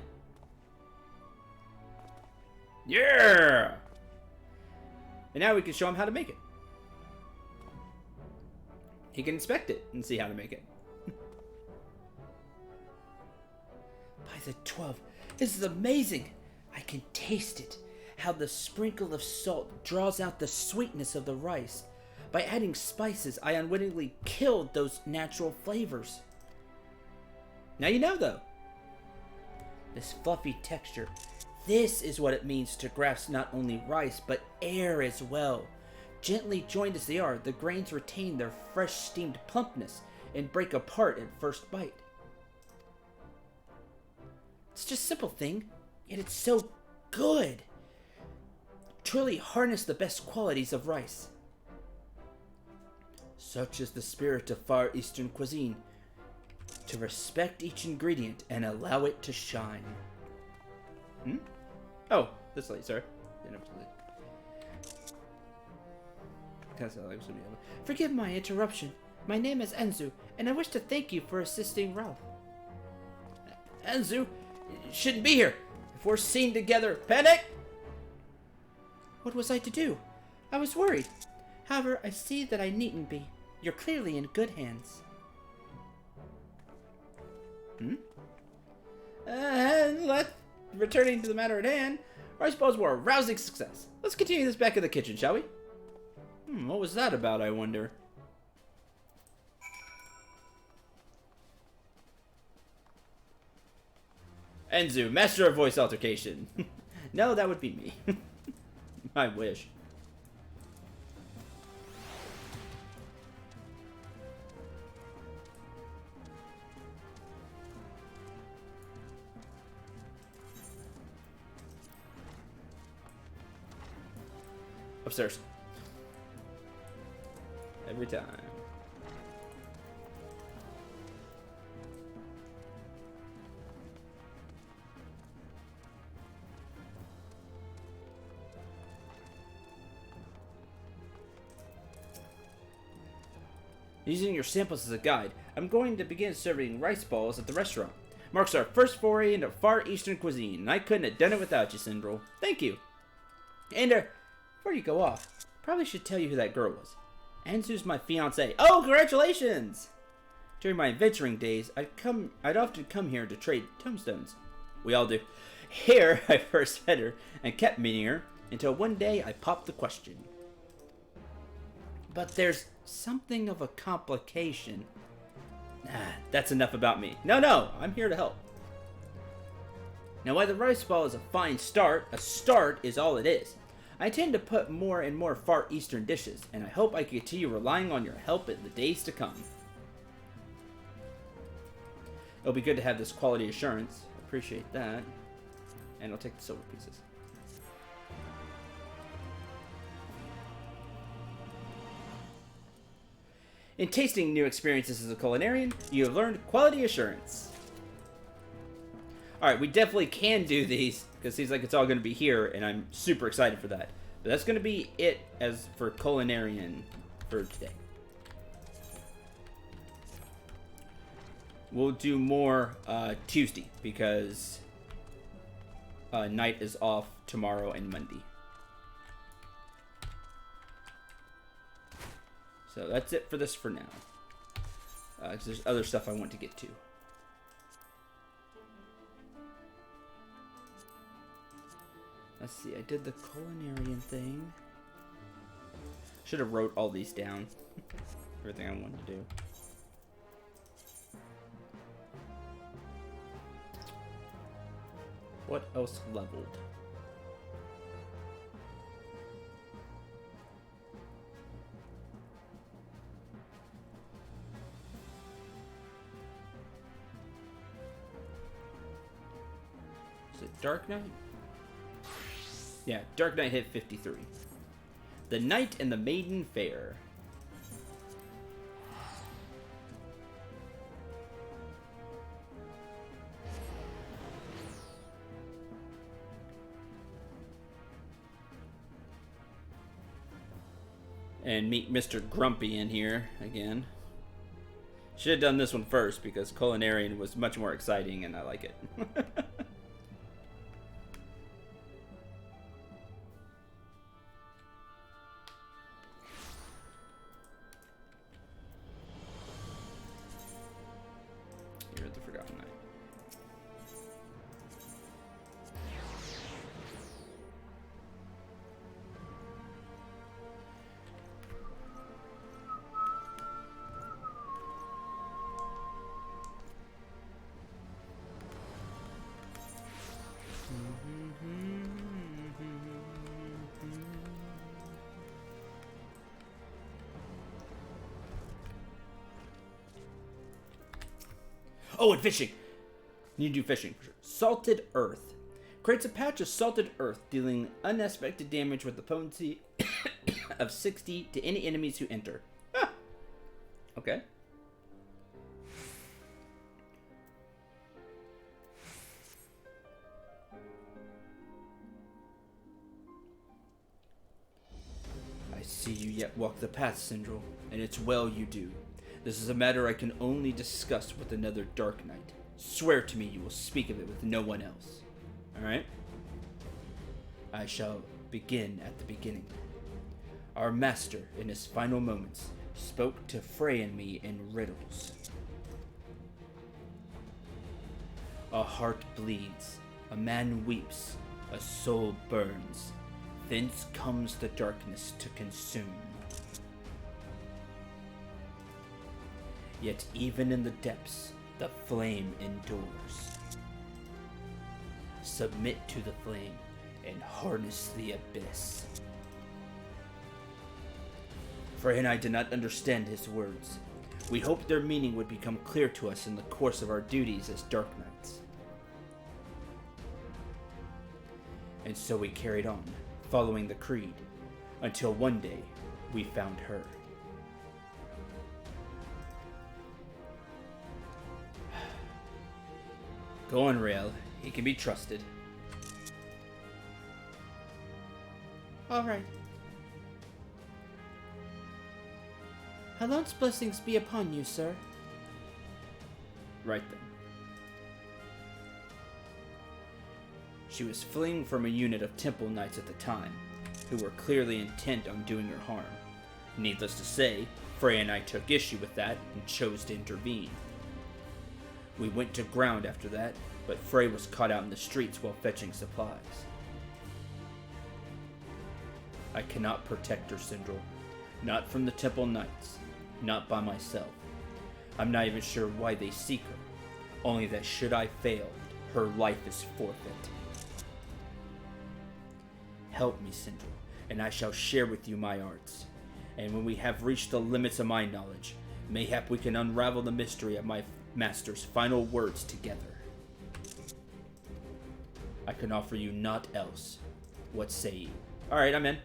Speaker 1: Yeah! And now we can show him how to make it. He can inspect it and see how to make it. By the 12, this is amazing. I can taste it. How the sprinkle of salt draws out the sweetness of the rice. By adding spices, I unwittingly killed those natural flavors. Now you know, though. This fluffy texture. This is what it means to grasp not only rice, but air as well. Gently joined as they are, the grains retain their fresh steamed plumpness and break apart at first bite. It's just a simple thing, yet it's so good. Truly harness the best qualities of rice. Such is the spirit of Far Eastern cuisine, to respect each ingredient and allow it to shine. Oh, this late, sorry. Forgive my interruption. My name is Enzu, and I wish to thank you for assisting Ralph. Enzu, shouldn't be here. If we're seen together, panic! What was I to do? I was worried. However, I see that I needn't be. You're clearly in good hands. Returning to the matter at hand, rice balls were a rousing success. Let's continue this back in the kitchen, shall we? What was that about, I wonder? Enzu, master of voice altercation. No, that would be me. I wish. Upstairs. Every time. Using your samples as a guide, I'm going to begin serving rice balls at the restaurant. Marks our first foray into Far Eastern cuisine, and I couldn't have done it without you, Syndrel. Thank you. And, before you go off, probably should tell you who that girl was. Anzu's my fiancée. Oh, congratulations! During my adventuring days, I'd often come here to trade tombstones. We all do. Here, I first met her and kept meeting her until one day I popped the question. But there's something of a complication. Nah, that's enough about me. No, I'm here to help. Now, while the rice ball is a fine start, a start is all it is. I intend to put more and more Far Eastern dishes, and I hope I can continue relying on your help in the days to come. It'll be good to have this quality assurance. Appreciate that. And I'll take the silver pieces. In tasting new experiences as a culinarian, you have learned quality assurance. Alright, we definitely can do these, because it seems like it's all going to be here, and I'm super excited for that. But that's going to be it as for culinarian for today. We'll do more Tuesday, because night is off tomorrow and Monday. So that's it for this for now. Because there's other stuff I want to get to. Let's see, I did the culinarian thing. Should have wrote all these down. Everything I wanted to do. What else leveled? Is it Dark Knight? Yeah, Dark Knight hit 53. The Knight and the Maiden Fair. And meet Mr. Grumpy in here again. Should have done this one first because Culinarian was much more exciting and I like it. You're the Forgotten Knight. Oh, and fishing! You do fishing for sure. Salted Earth. Creates a patch of salted earth, dealing unexpected damage with the potency of 60 to any enemies who enter. Ah. Okay. I see you yet walk the path, Syndrel, and it's well you do. This is a matter I can only discuss with another Dark Knight. Swear to me you will speak of it with no one else. Alright? I shall begin at the beginning. Our master, in his final moments, spoke to Frey and me in riddles. A heart bleeds, a man weeps, a soul burns. Thence comes the darkness to consume. Yet even in the depths, the flame endures. Submit to the flame and harness the abyss. Frey and I did not understand his words. We hoped their meaning would become clear to us in the course of our duties as Dark Knights. And so we carried on, following the creed, until one day we found her. Go on, Rael. He can be trusted.
Speaker 2: All right. Halon's blessings be upon you, sir.
Speaker 1: Right then. She was fleeing from a unit of temple knights at the time, who were clearly intent on doing her harm. Needless to say, Frey and I took issue with that and chose to intervene. We went to ground after that, but Frey was caught out in the streets while fetching supplies. I cannot protect her, Sindral. Not from the temple knights. Not by myself. I'm not even sure why they seek her. Only that should I fail, her life is forfeit. Help me, Sindral, and I shall share with you my arts. And when we have reached the limits of my knowledge, mayhap we can unravel the mystery of my master's final words together. I can offer you naught else. What say ye? Alright, I'm in.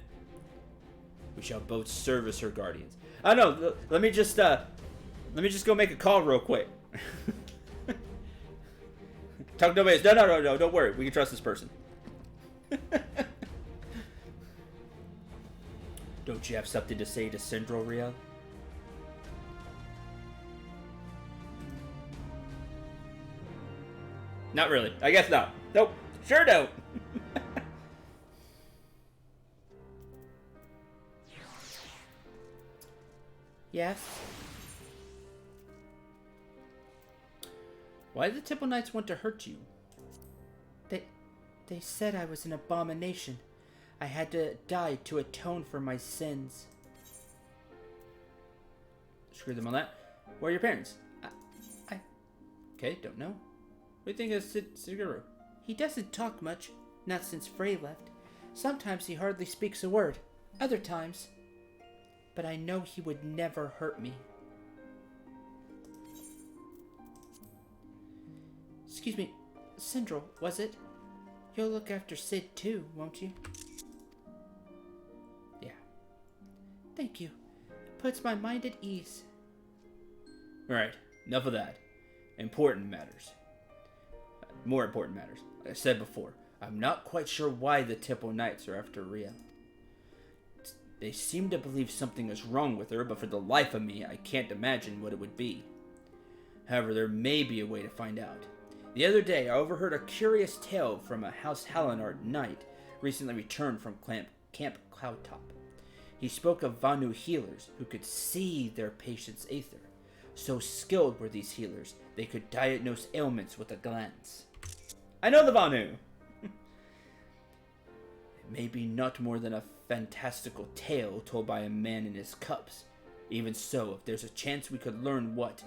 Speaker 1: We shall both serve as her guardians. I know, let me just go make a call real quick. Talk to nobody. No, don't worry. We can trust this person. Don't you have something to say to Sindral, Riel? Not really. I guess not. Nope. Sure don't.
Speaker 2: Yes?
Speaker 1: Why did the Temple Knights want to hurt you?
Speaker 2: They said I was an abomination. I had to die to atone for my sins.
Speaker 1: Screw them on that. Where are your parents? Okay, don't know. What do you think of Siguru?
Speaker 2: He doesn't talk much. Not since Frey left. Sometimes he hardly speaks a word. Other times. But I know he would never hurt me. Excuse me, Sindral, was it? You'll look after Sid too, won't you?
Speaker 1: Yeah.
Speaker 2: Thank you. It puts my mind at ease.
Speaker 1: Alright, enough of that. Important matters. More important matters. Like I said before, I'm not quite sure why the Temple Knights are after Riel. They seem to believe something is wrong with her, but for the life of me, I can't imagine what it would be. However, there may be a way to find out. The other day, I overheard a curious tale from a House Hallinard knight recently returned from Camp Cloudtop. He spoke of Vanu healers who could see their patient's aether. So skilled were these healers, they could diagnose ailments with a glance. I know the Vanu! It may be not more than a fantastical tale told by a man in his cups. Even so, if there's a chance we could learn what,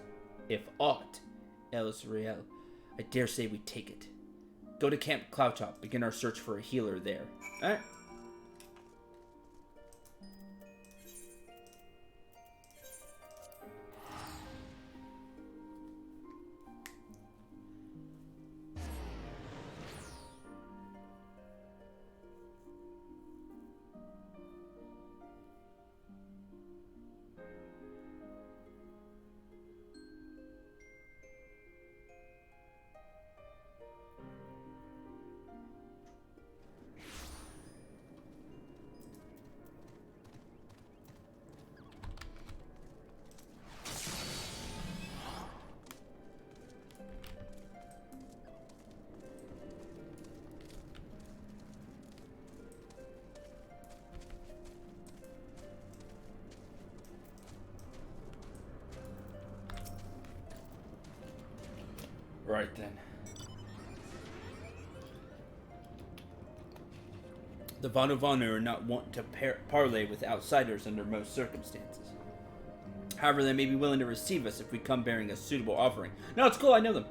Speaker 1: if aught, else Riel, I dare say we take it. Go to Camp Cloudtop, begin our search for a healer there. Alright? Alright then. The Vanuvanu are not wont to parley with outsiders under most circumstances. However, they may be willing to receive us if we come bearing a suitable offering. No, it's cool, I know them.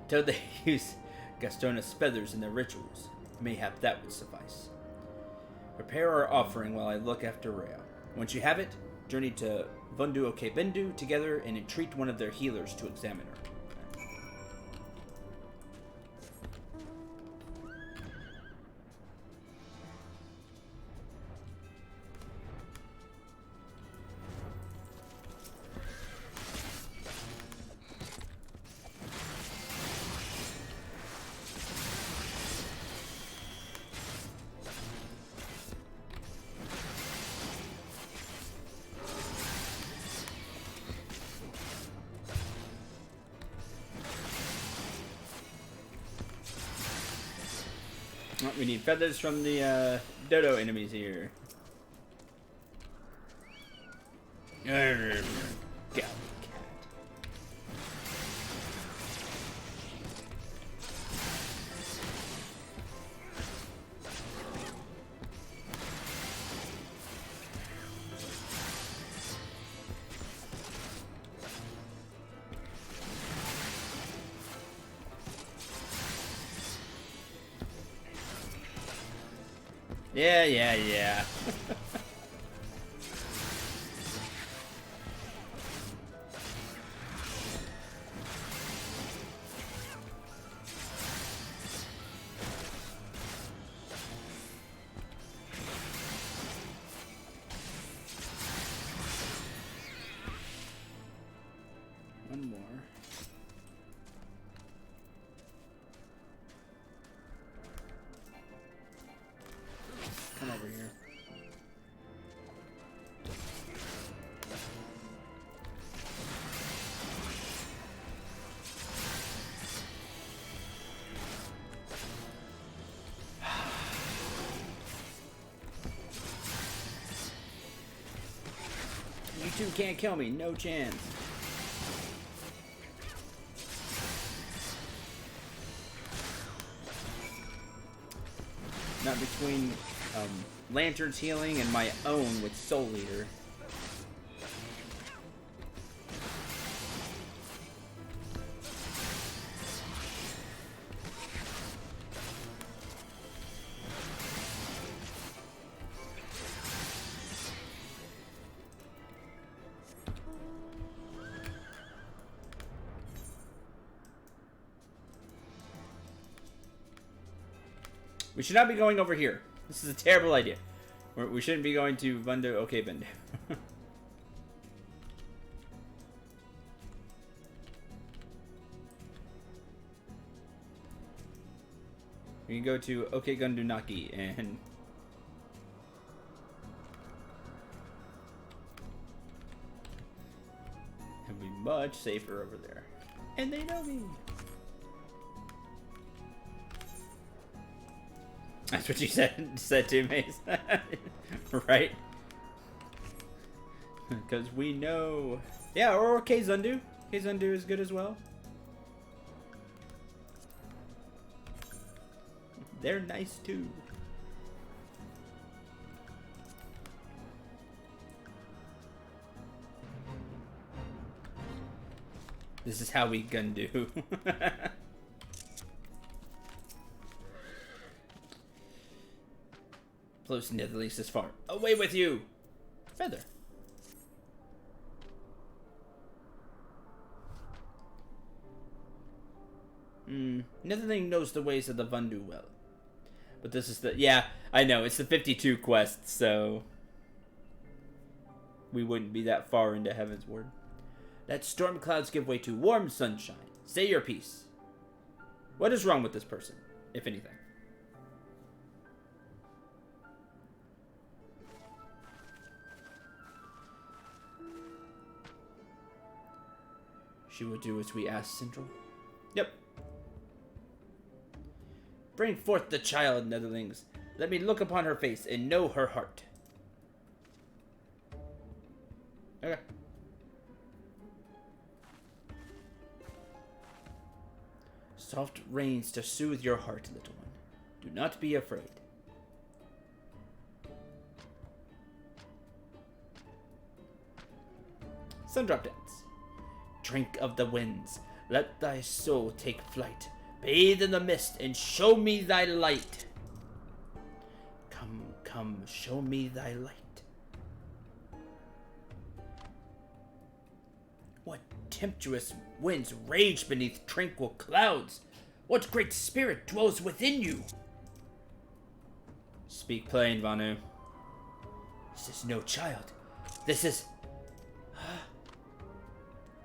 Speaker 1: Told they use Gastona's feathers in their rituals. Mayhap that would suffice. Prepare our offering while I look after Rhea. Once you have it, journey to Vundu Okebendu together and entreat one of their healers to examine her. Oh, we need feathers from the dodo enemies here. Galley cat. Yeah. One more. Come over here. You two can't kill me, no chance. Not between Lantern's healing and my own with Soul Eater. We should not be going over here. This is a terrible idea. We shouldn't be going to Vundu Okebendu. We can go to Okegundunaki and... it'll be much safer over there. And they know me! That's what you said to Mace. Right? Because we know. Yeah, or Kzundu. Kzundu is good as well. They're nice too. This is how we Gundu. Close to the least as far. Away with you! Feather. Netherling knows the ways of the Vundu well. But this is the... yeah, I know. It's the 52 quest, so... we wouldn't be that far into Heaven's Word. Let storm clouds give way to warm sunshine. Say your piece. What is wrong with this person, if anything? She will do as we ask, Central. Yep. Bring forth the child, Netherlings. Let me look upon her face and know her heart. Okay. Soft rains to soothe your heart, little one. Do not be afraid. Sundrop Dance. Drink of the winds, let thy soul take flight. Bathe in the mist and show me thy light. Come, come, show me thy light. What tempestuous winds rage beneath tranquil clouds? What great spirit dwells within you? Speak plain, Vanu. This is no child. This is...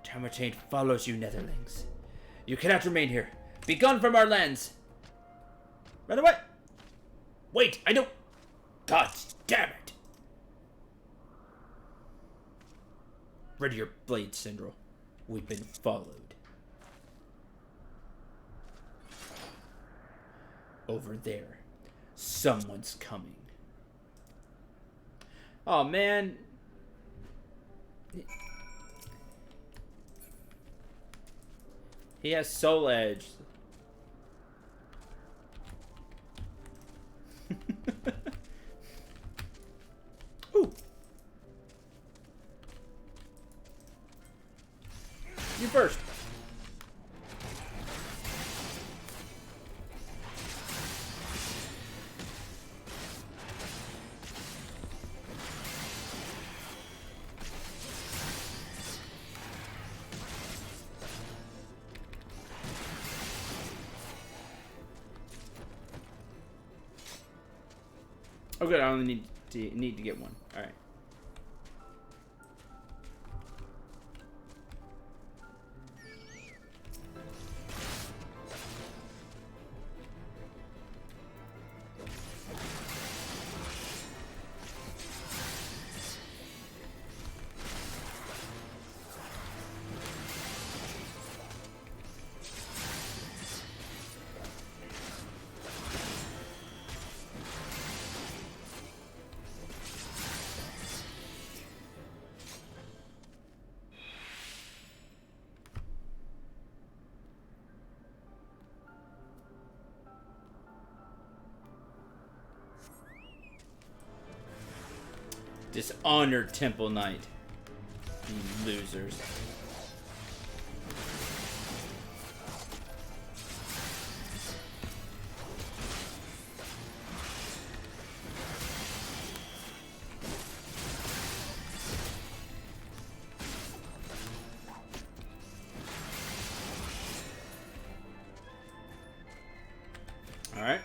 Speaker 1: Tamertane follows you, Netherlings. You cannot remain here. Be gone from our lands. Run away. Wait, I don't... God damn it. Ready your blade, Syndrel. We've been followed. Over there. Someone's coming. Oh, man. He has Soul Edge. Ooh. You first. Oh good, I only need to get one. All right. Dishonored Temple Knight. You losers. All right.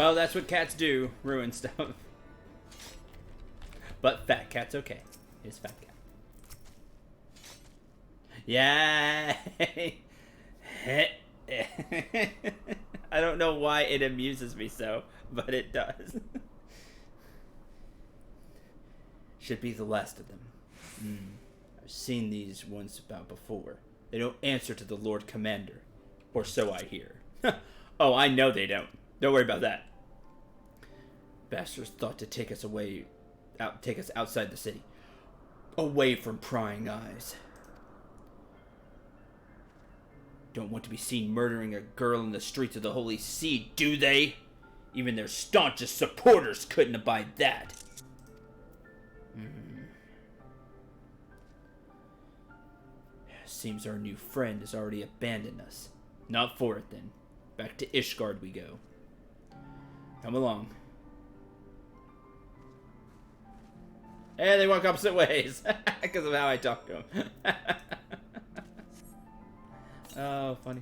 Speaker 1: Oh, that's what cats do. Ruin stuff. But fat cat's okay. It's fat cat. Yeah. I don't know why it amuses me so, but it does. Should be the last of them. I've seen these once about before. They don't answer to the Lord Commander. Or so I hear. Oh, I know they don't. Don't worry about that. Bastards thought to take us outside the city. Away from prying eyes. Don't want to be seen murdering a girl in the streets of the Holy See, do they? Even their staunchest supporters couldn't abide that. Seems our new friend has already abandoned us. Not for it, then. Back to Ishgard we go. Come along. Hey, they walk opposite ways. Because of how I talk to them. Oh, funny.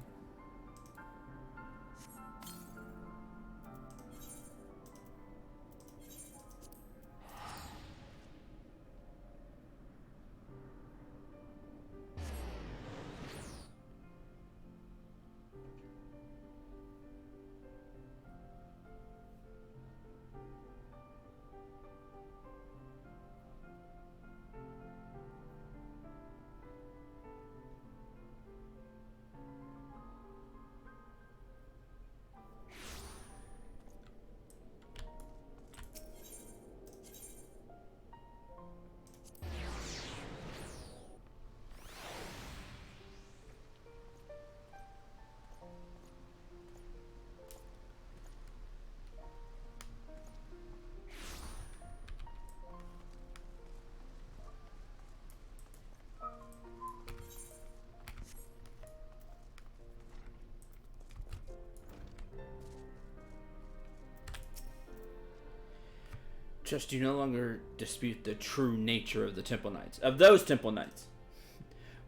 Speaker 1: Trust you no longer dispute the true nature of the Temple Knights. Of those Temple Knights.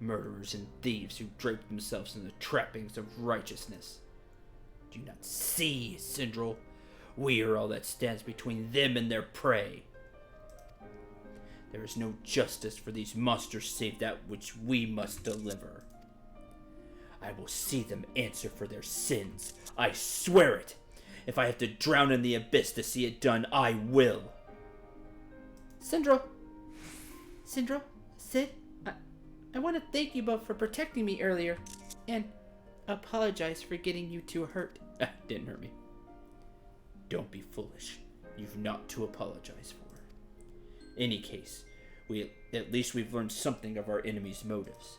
Speaker 1: Murderers and thieves who drape themselves in the trappings of righteousness. Do you not see, Sindral? We are all that stands between them and their prey. There is no justice for these monsters save that which we must deliver. I will see them answer for their sins. I swear it. If I have to drown in the abyss to see it done, I will.
Speaker 2: Sindral, Sid, I want to thank you both for protecting me earlier, and apologize for getting you two hurt.
Speaker 1: Didn't hurt me. Don't be foolish. You've not to apologize for. Any case, at least we've learned something of our enemy's motives.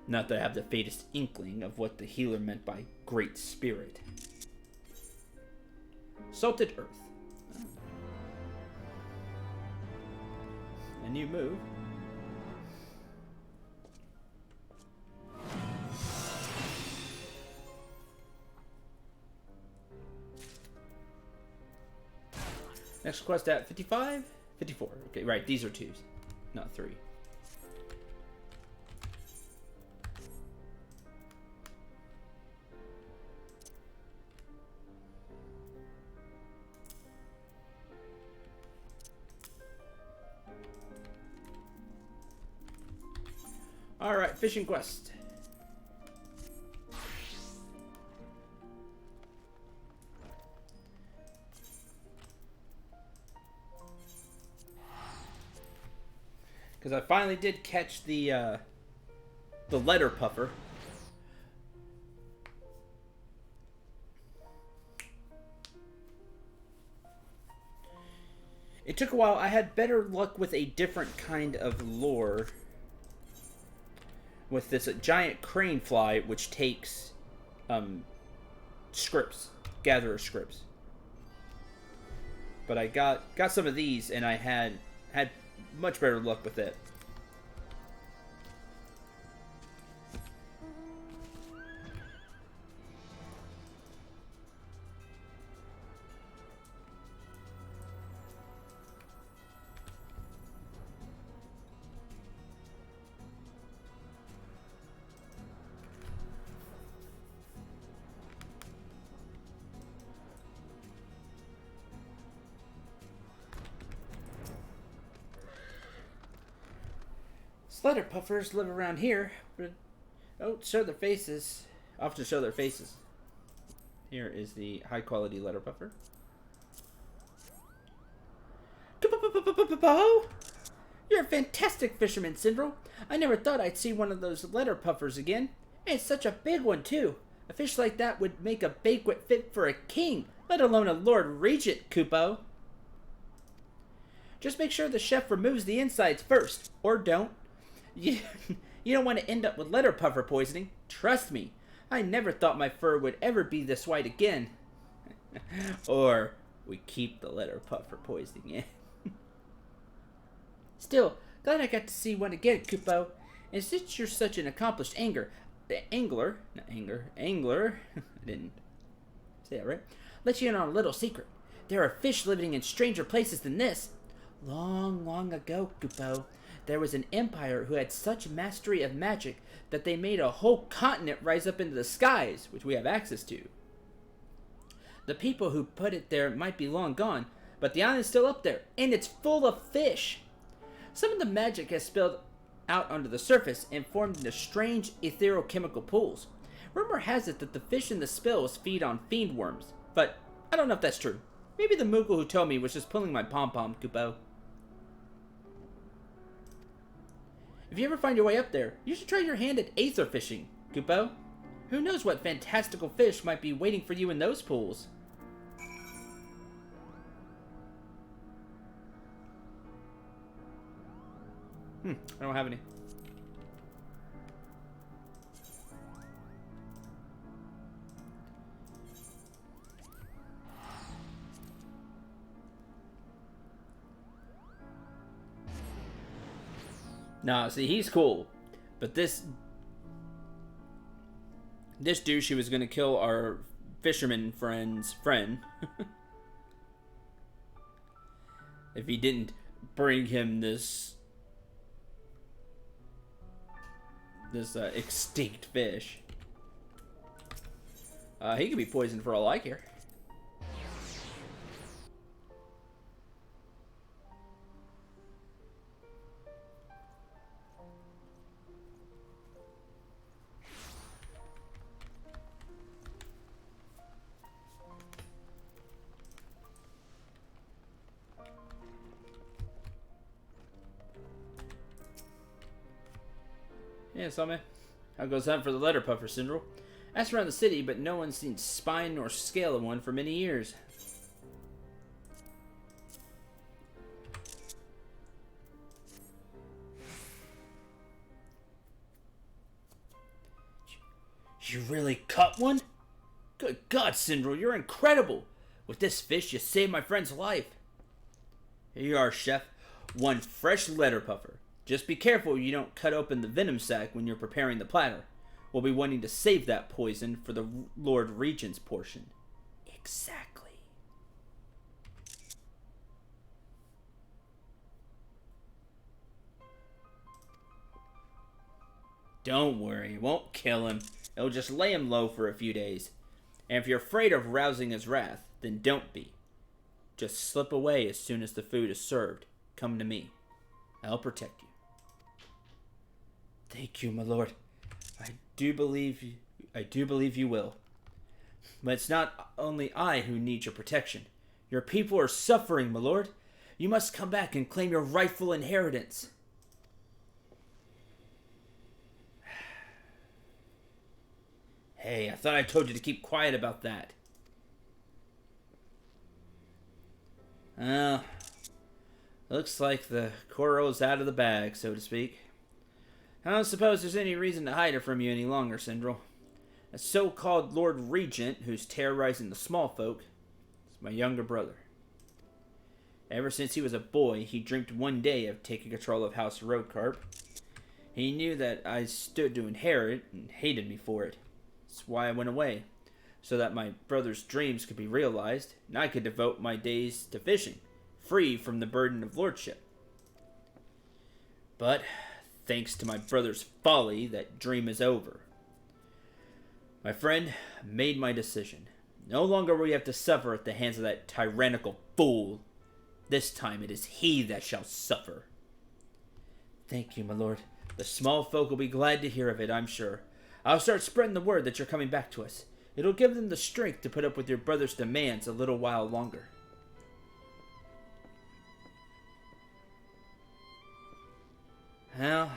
Speaker 1: Not that I have the faintest inkling of what the healer meant by Great Spirit. Salted Earth. A new move. Next quest at 55? 54. Okay, right. These are 2s, not 3. Alright, fishing quest. Because I finally did catch the letter puffer. It took a while. I had better luck with a different kind of lure. With this giant crane fly, which takes scripts, gatherer scripts. But I got some of these, and I had much better luck with it.
Speaker 2: Letter puffers live around here, but don't show their faces.
Speaker 1: Often show their faces. Here is the high quality letter puffer.
Speaker 2: You're a fantastic fisherman, Sindral. I never thought I'd see one of those letter puffers again. And it's such a big one, too. A fish like that would make a banquet fit for a king, let alone a Lord Regent, Kupo. Just make sure the chef removes the insides first, or don't. You don't want to end up with letter puffer poisoning. Trust me, I never thought my fur would ever be this white again.
Speaker 1: Or we keep the letter puffer poisoning in.
Speaker 2: Still, glad I got to see one again, Kupo. And since you're such an accomplished angler, I didn't say that right. Let you in on a little secret. There are fish living in stranger places than this. Long, long ago, Kupo, there was an empire who had such mastery of magic that they made a whole continent rise up into the skies, which we have access to. The people who put it there might be long gone, but the island's still up there, and it's full of fish. Some of the magic has spilled out onto the surface and formed into strange ethereal chemical pools. Rumor has it that the fish in the spills feed on fiend worms, but I don't know if that's true. Maybe the Moogle who told me was just pulling my pom-pom, Kupo. If you ever find your way up there, you should try your hand at aether fishing, Kupo. Who knows what fantastical fish might be waiting for you in those pools?
Speaker 1: I don't have any. Nah, see, he's cool. But this douche who was gonna kill our fisherman friend's friend
Speaker 2: if he didn't bring him this extinct fish. He could be poisoned for all I care. Yeah, Sawman. How goes that for the letter puffer, Syndrome? Asked around the city, but no one's seen spine nor scale of one for many years. You really caught one? Good God, Syndrome, you're incredible! With this fish, you saved my friend's life. Here you are, Chef. One fresh letter puffer. Just be careful you don't cut open the venom sac when you're preparing the platter. We'll be wanting to save that poison for the Lord Regent's portion. Exactly. Don't worry, it won't kill him. It'll just lay him low for a few days. And if you're afraid of rousing his wrath, then don't be. Just slip away as soon as the food is served. Come to me. I'll protect you. Thank you, my lord. I do believe you will. But it's not only I who need your protection. Your people are suffering, my lord. You must come back and claim your rightful inheritance. Hey, I thought I told you to keep quiet about that. Looks like the Koro's out of the bag, so to speak. I don't suppose there's any reason to hide it from you any longer, Syndrome. A so-called Lord Regent who's terrorizing the small folk is my younger brother. Ever since he was a boy, he dreamed one day of taking control of House Roadcarp. He knew that I stood to inherit and hated me for it. That's why I went away, so that my brother's dreams could be realized and I could devote my days to fishing, free from the burden of lordship. But thanks to my brother's folly, that dream is over. My friend, I made my decision. No longer will you have to suffer at the hands of that tyrannical fool. This time it is he that shall suffer. Thank you, my lord. The small folk will be glad to hear of it, I'm sure. I'll start spreading the word that you're coming back to us. It'll give them the strength to put up with your brother's demands a little while longer. Well,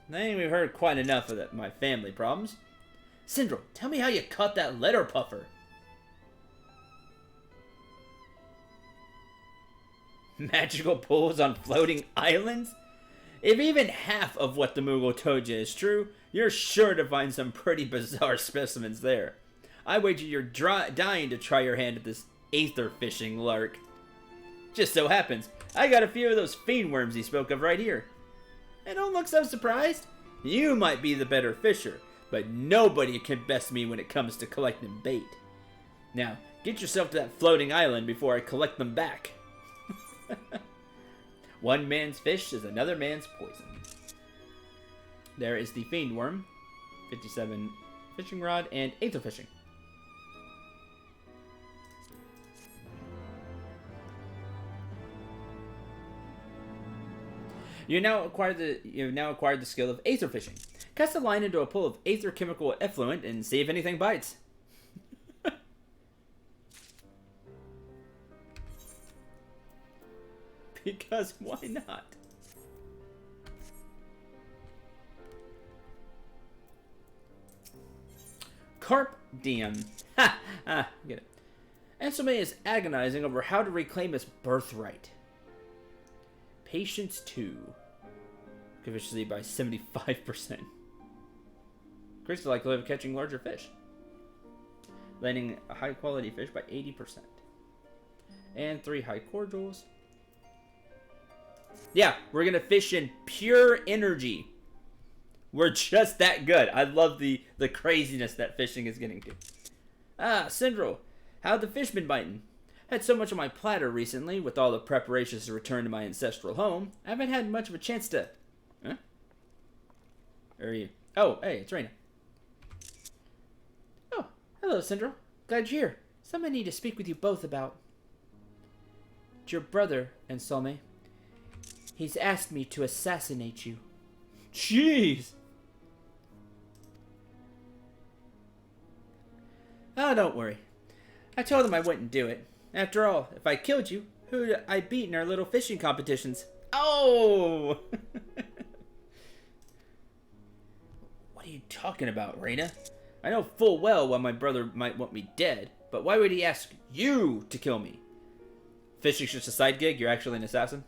Speaker 2: I think we've heard quite enough of my family problems. Syndrome, tell me how you caught that letter puffer. Magical pools on floating islands? If even half of what the Moogle told you is true, you're sure to find some pretty bizarre specimens there. I wager you're dying to try your hand at this aether fishing lark. Just so happens, I got a few of those fiend worms he spoke of right here. And don't look so surprised. You might be the better fisher, but nobody can best me when it comes to collecting bait. Now, get yourself to that floating island before I collect them back. One man's fish is another man's poison. There is the fiend worm, 57 fishing rod, and aether fishing. You've now acquired the skill of aether fishing. Cast a line into a pool of aether chemical effluent and see if anything bites. Because why not? Carp DM. Get it. Ansome is agonizing over how to reclaim his birthright. Patience 2. Efficiency by 75%. Increase the likelihood of catching larger fish. Landing a high quality fish by 80%. And 3 high cordials. Yeah, we're going to fish in pure energy. We're just that good. I love the craziness that fishing is getting to. Ah, Syndrome, how'd the fish been biting? Had so much on my platter recently with all the preparations to return to my ancestral home, I haven't had much of a chance to... Huh? Where are you? Oh, hey, it's Raina. Oh, hello, Syndrome. Glad you're here. Something I need to speak with you both about. It's your brother, Ensolme. He's asked me to assassinate you. Jeez! Oh, don't worry. I told him I wouldn't do it. After all, if I killed you, who'd I beat in our little fishing competitions? Oh! What are you talking about, Raina? I know full well why my brother might want me dead, but why would he ask you to kill me? Fishing's just a side gig? You're actually an assassin?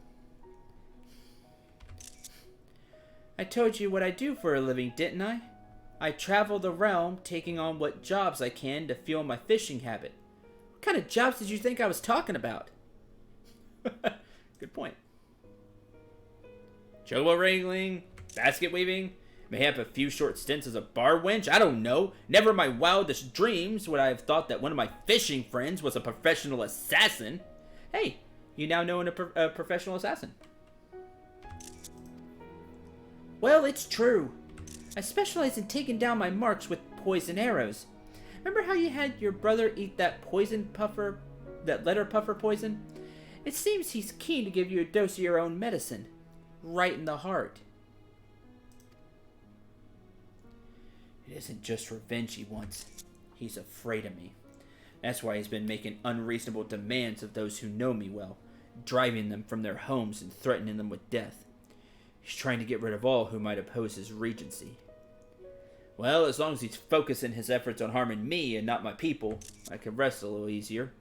Speaker 2: I told you what I do for a living, didn't I? I travel the realm, taking on what jobs I can to fuel my fishing habit. What kind of jobs did you think I was talking about? Good point. Chobo wrangling, basket weaving, mayhap a few short stints as a bar wench, I don't know. Never in my wildest dreams would I have thought that one of my fishing friends was a professional assassin. Hey, you now know a professional assassin. Well, it's true. I specialize in taking down my marks with poison arrows. Remember how you had your brother eat that poison puffer, that letter puffer poison? It seems he's keen to give you a dose of your own medicine. Right in the heart. It isn't just revenge he wants. He's afraid of me. That's why he's been making unreasonable demands of those who know me well, driving them from their homes and threatening them with death. He's trying to get rid of all who might oppose his regency. Well, as long as he's focusing his efforts on harming me and not my people, I can rest a little easier.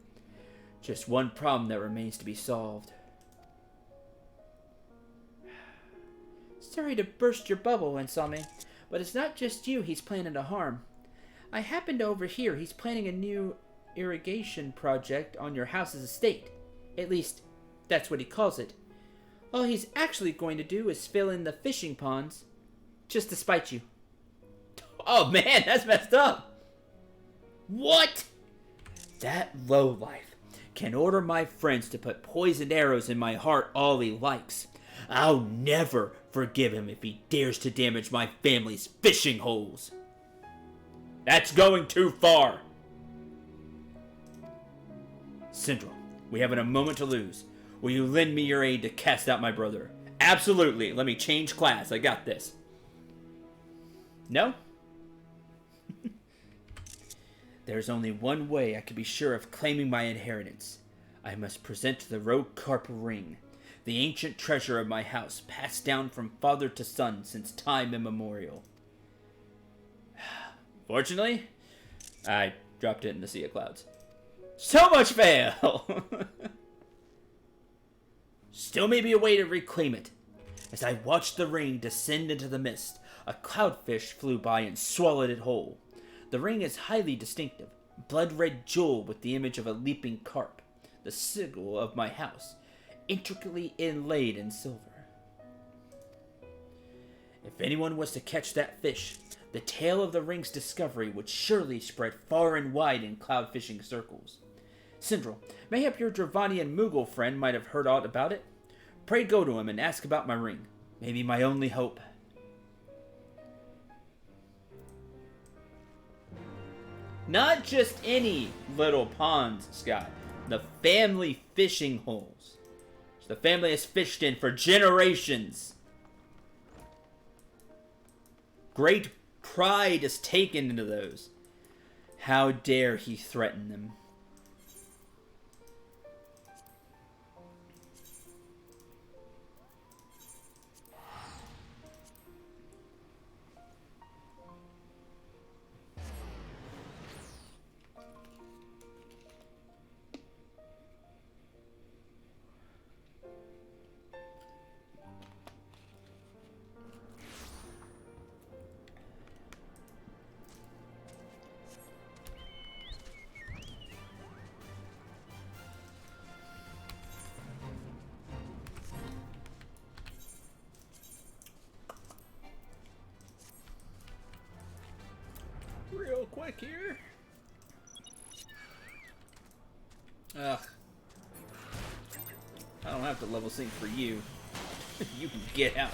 Speaker 2: Just one problem that remains to be solved. Sorry to burst your bubble, Ensolme, but it's not just you he's planning to harm. I happened to overhear he's planning a new irrigation project on your house's estate. At least, that's what he calls it. All he's actually going to do is fill in the fishing ponds, just to spite you. Oh man, that's messed up! What? That lowlife can order my friends to put poisoned arrows in my heart all he likes. I'll never forgive him if he dares to damage my family's fishing holes. That's going too far! Syndrome, we haven't a moment to lose. Will you lend me your aid to cast out my brother? Absolutely. Let me change class. I got this. No? There's only one way I can be sure of claiming my inheritance. I must present the rogue carp ring, the ancient treasure of my house, passed down from father to son since time immemorial. Fortunately, I dropped it in the sea of clouds. So much fail! Still may be a way to reclaim it. As I watched the ring descend into the mist, a cloudfish flew by and swallowed it whole. The ring is highly distinctive, blood-red jewel with the image of a leaping carp, the sigil of my house, intricately inlaid in silver. If anyone was to catch that fish, the tale of the ring's discovery would surely spread far and wide in cloud fishing circles. Syndrome, mayhap your Dravanian Moogle friend might have heard aught about it. Pray go to him and ask about my ring. Maybe my only hope. Not just any little ponds, Scott. The family fishing holes. The family has fished in for generations. Great pride is taken into those. How dare he threaten them? Real quick here. Ugh,
Speaker 1: I don't have to level sync for you. You can get out.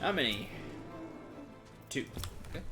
Speaker 1: How many? 2. Okay.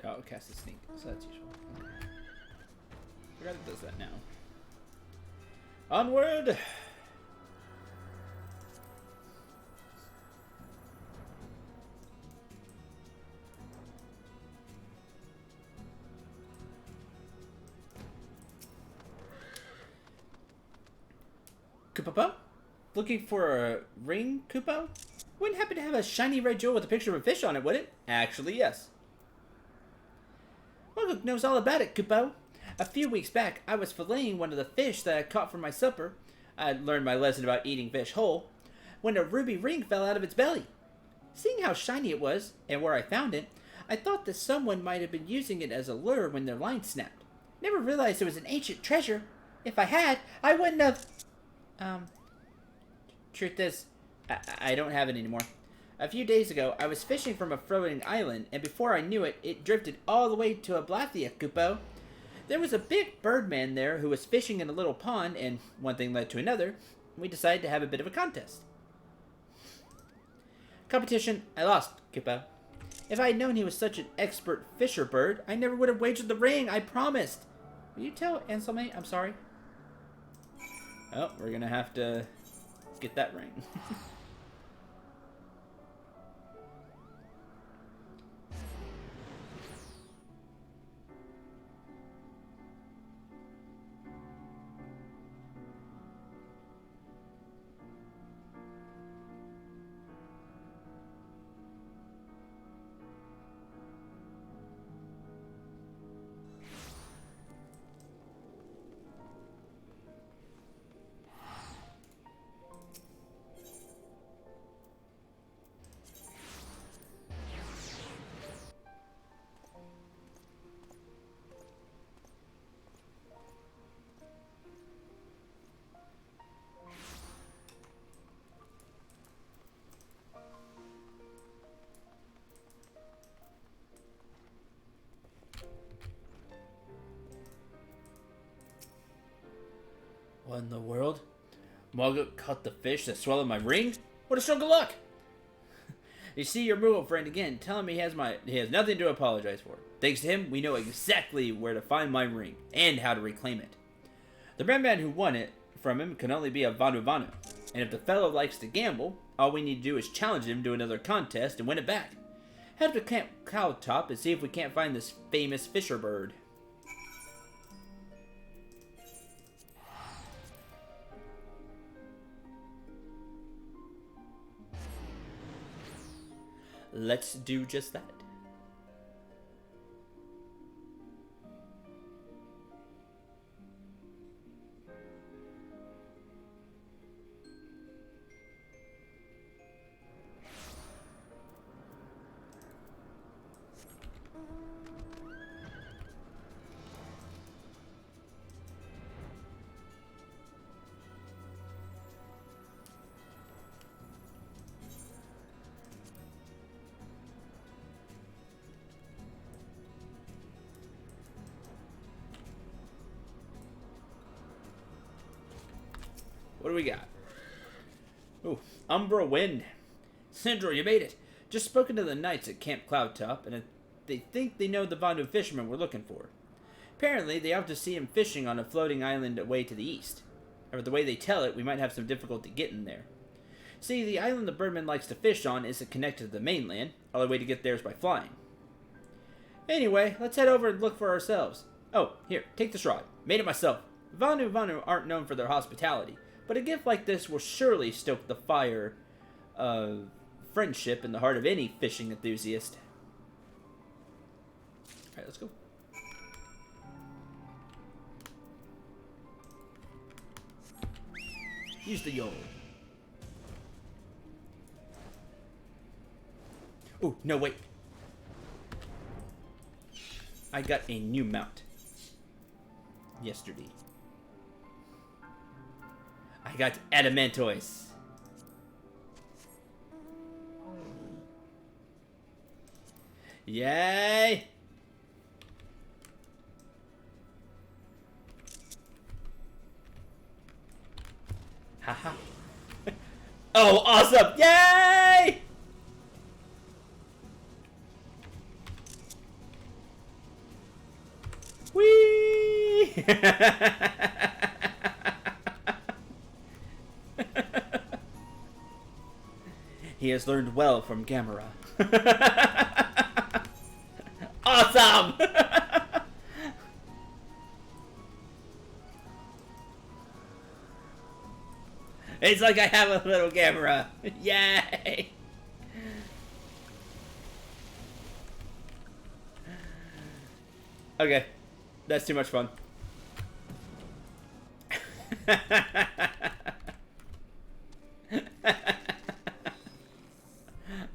Speaker 1: Oh, cast a sneak, so that's useful. Okay. Forgot it does that now. Onward! Koopa? Looking for a ring, Koopa? Wouldn't happen to have a shiny red jewel with a picture of a fish on it, would it? Actually, yes. Muguk knows all about it, Koopa. A few weeks back, I was filleting one of the fish that I caught for my supper. I had learned my lesson about eating fish whole, when a ruby ring fell out of its belly. Seeing how shiny it was, and where I found it, I thought that someone might have been using it as a lure when their line snapped. Never realized it was an ancient treasure. If I had, I wouldn't have... Truth is, I don't have it anymore. A few days ago, I was fishing from a floating island, and before I knew it, it drifted all the way to Ablathia, Kupo. There was a big birdman there who was fishing in a little pond, and one thing led to another. We decided to have a bit of a contest. Competition, I lost, Kupo. If I had known he was such an expert fisher bird, I never would have wagered the ring, I promised. Will you tell Anselme I'm sorry? Oh, we're gonna have to get that ring. What in the world? Muguk caught the fish that swallowed my ring? What a stroke of luck! You see your Moogle friend again, tell him he has nothing to apologize for. Thanks to him, we know exactly where to find my ring, and how to reclaim it. The man who won it from him can only be a Vanu Vanu, and if the fellow likes to gamble, all we need to do is challenge him to another contest and win it back. Head to Camp Cloudtop and see if we can't find this famous fisher bird. Let's do just that. What do we got? Ooh, Umbra Wind. Sindra, you made it. Just spoken to the knights at Camp Cloudtop, and they think they know the Vandu fisherman we're looking for. Apparently, they ought to see him fishing on a floating island away to the east. Or the way they tell it, we might have some difficulty getting there. See, the island the birdman likes to fish on isn't connected to the mainland. All the way to get there is by flying.
Speaker 2: Anyway, let's head over and look for ourselves. Oh, here, take this rod. Made it myself. Vanu aren't known for their hospitality, but a gift like this will surely stoke the fire of friendship in the heart of any fishing enthusiast. Alright, let's go. Use the yole. Oh, no, wait. I got a new mount yesterday. I got Adamantoise. Yay! Haha. Oh, awesome! Yay! Whee! He has learned well from Gamera. Awesome! It's like I have a little Gamera. Yay! Okay, that's too much fun.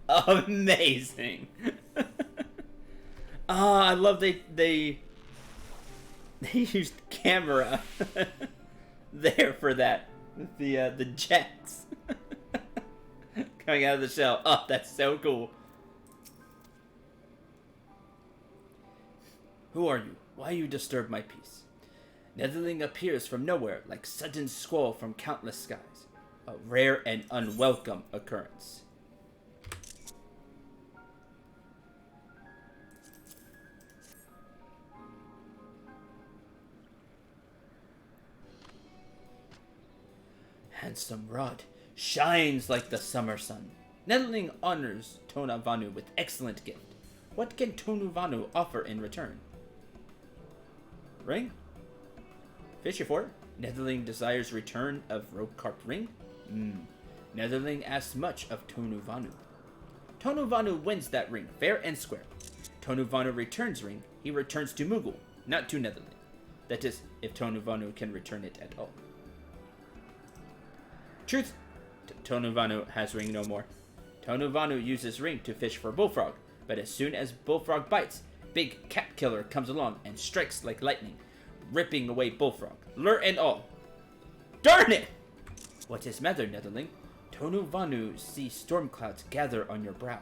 Speaker 2: Amazing. Oh, I love they used camera there for that. The jets coming out of the shell. Oh, that's so cool. Who are you? Why you disturb my peace? Netherling appears from nowhere like sudden squall from countless skies. A rare and unwelcome occurrence. Handsome rod shines like the summer sun. Netherling honors Tonavanu with excellent gift. What can Tonuvanu offer in return? Ring? Fishy for it. Netherling desires return of rope carp ring? Netherling asks much of Tonuvanu. Tonuvanu wins that ring, fair and square. Tonuvanu returns ring, he returns to Moogle, not to Netherling. That is, if Tonuvanu can return it at all. Truth, Tonuvanu has ring no more. Tonuvanu uses ring to fish for bullfrog, but as soon as bullfrog bites, big cat killer comes along and strikes like lightning, ripping away bullfrog, lure and all. Darn it! What is matter, Netherling? Tonuvanu sees storm clouds gather on your brow,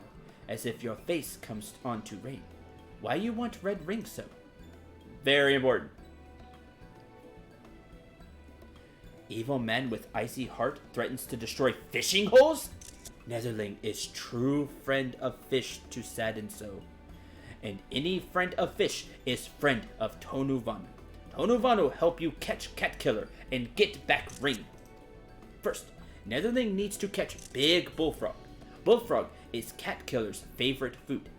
Speaker 2: as if your face comes on to rain. Why you want red ring so? Very important. Evil man with icy heart threatens to destroy fishing holes? Netherling is true friend of fish to sadden so. And any friend of fish is friend of Tonuvanu. Tonuvanu help you catch cat killer and get back ring. First, Netherling needs to catch big bullfrog. Bullfrog is cat killer's favorite food.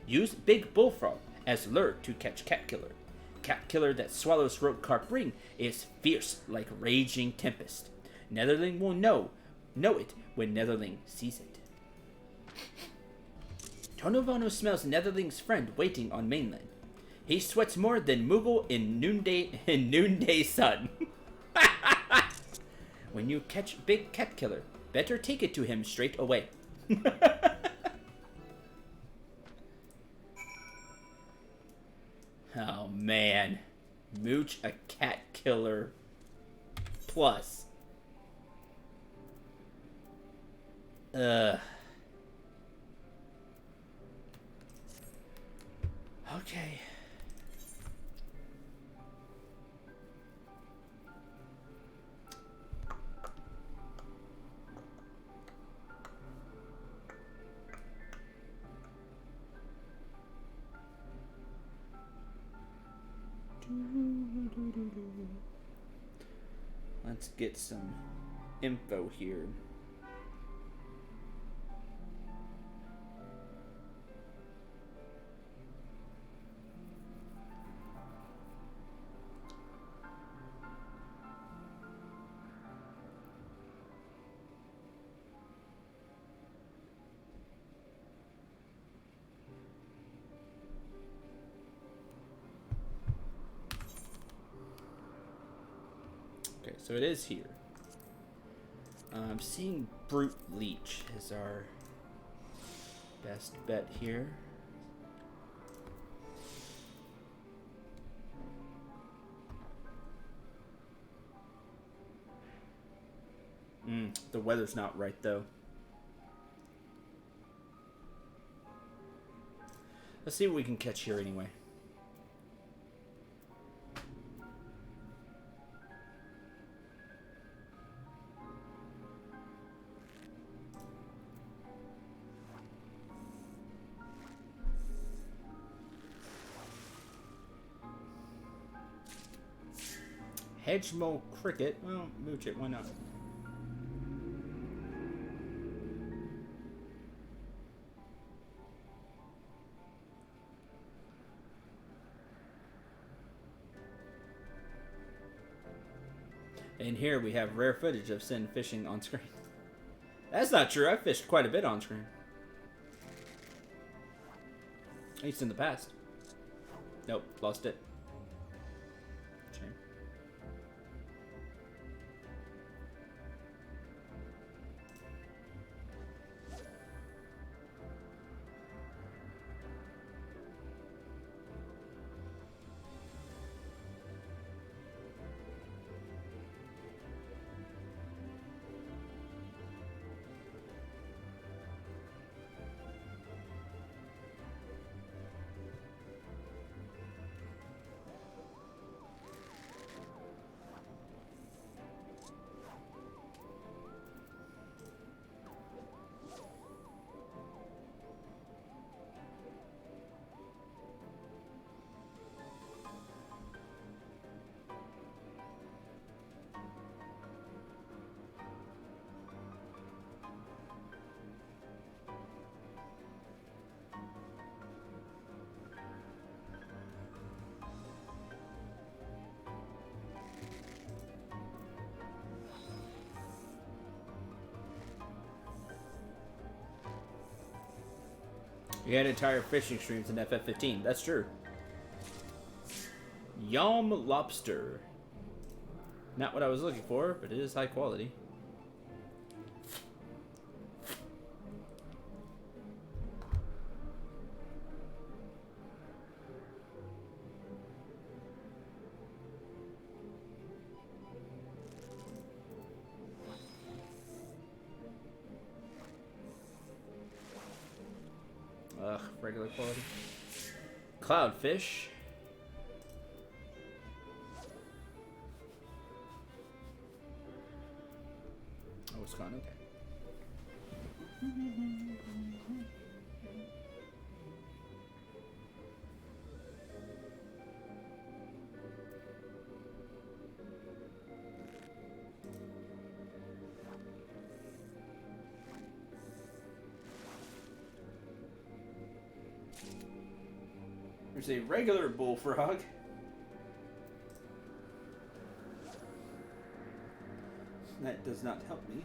Speaker 2: Use big bullfrog as lure to catch cat killer. Cat killer that swallows rope carp ring is fierce like raging tempest. Netherling will know it when Netherling sees it. Tonuvanu smells Netherling's friend waiting on mainland. He sweats more than Moogle in noonday sun. When you catch big cat killer, better take it to him straight away. Oh man, Mooch a cat killer plus. Okay. Let's get some info here. so it is here. I'm seeing Brute Leech is our best bet here. The weather's not right, though. Let's see what we can catch here anyway. Hedgemole Cricket. Well, mooch it. Why not? And here we have rare footage of Sin fishing on screen. That's not true. I've fished quite a bit on screen. At least in the past. Nope, lost it. Shame. We had entire fishing streams in FF15. That's true. Yom lobster. Not what I was looking for, but it is high quality. Ugh, regular quality. Cloudfish. Oh, it's gone, okay. There's a regular bullfrog. That does not help me.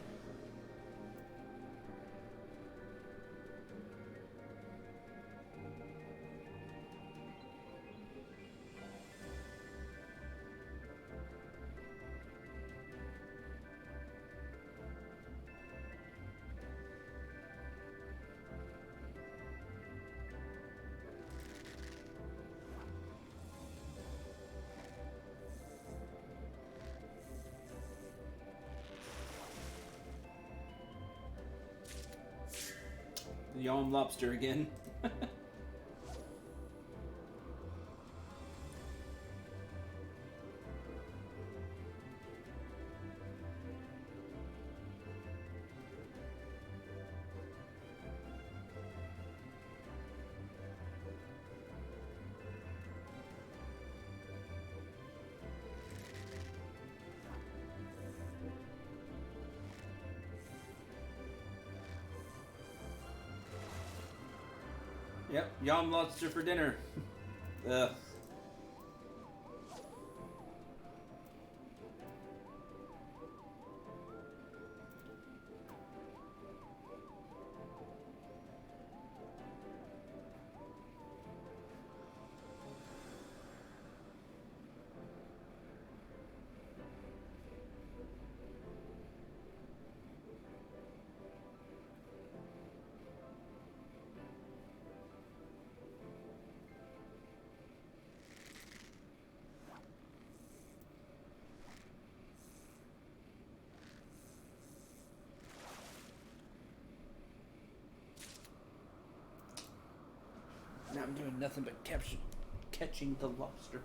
Speaker 2: The Yom lobster again. Yep, Yom lobster for dinner. Ugh. I'm doing nothing but catching the lobster.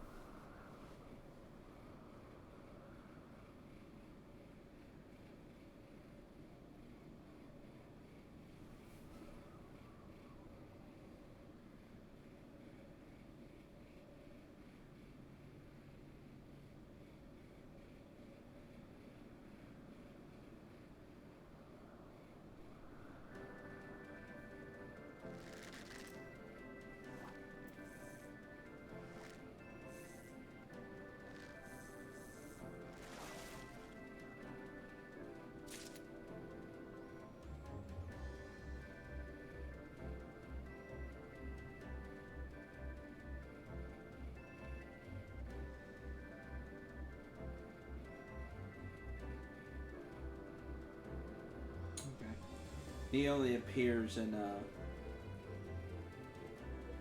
Speaker 1: He only appears in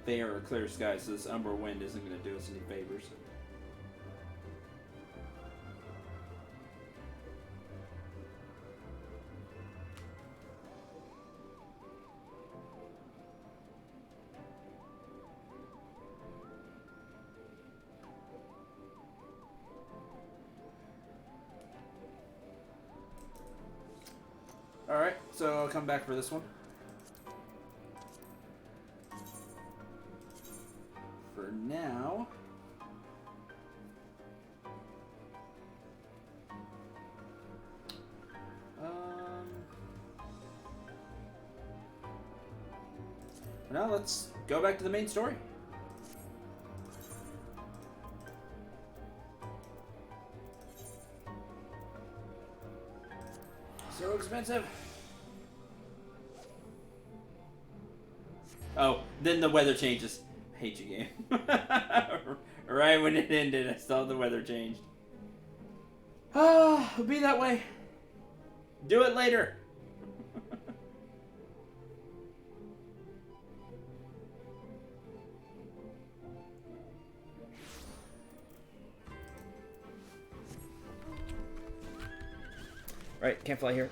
Speaker 1: fair or clear skies, so this umber wind isn't going to do us any favors. Alright, so I'll come back for this one. For now... for now, let's go back to the main story. So expensive. Oh, then the weather changes. I hate you, game. Right when it ended, I saw the weather changed. Ah, it'll be that way. Do it later.
Speaker 2: Right, can't fly here.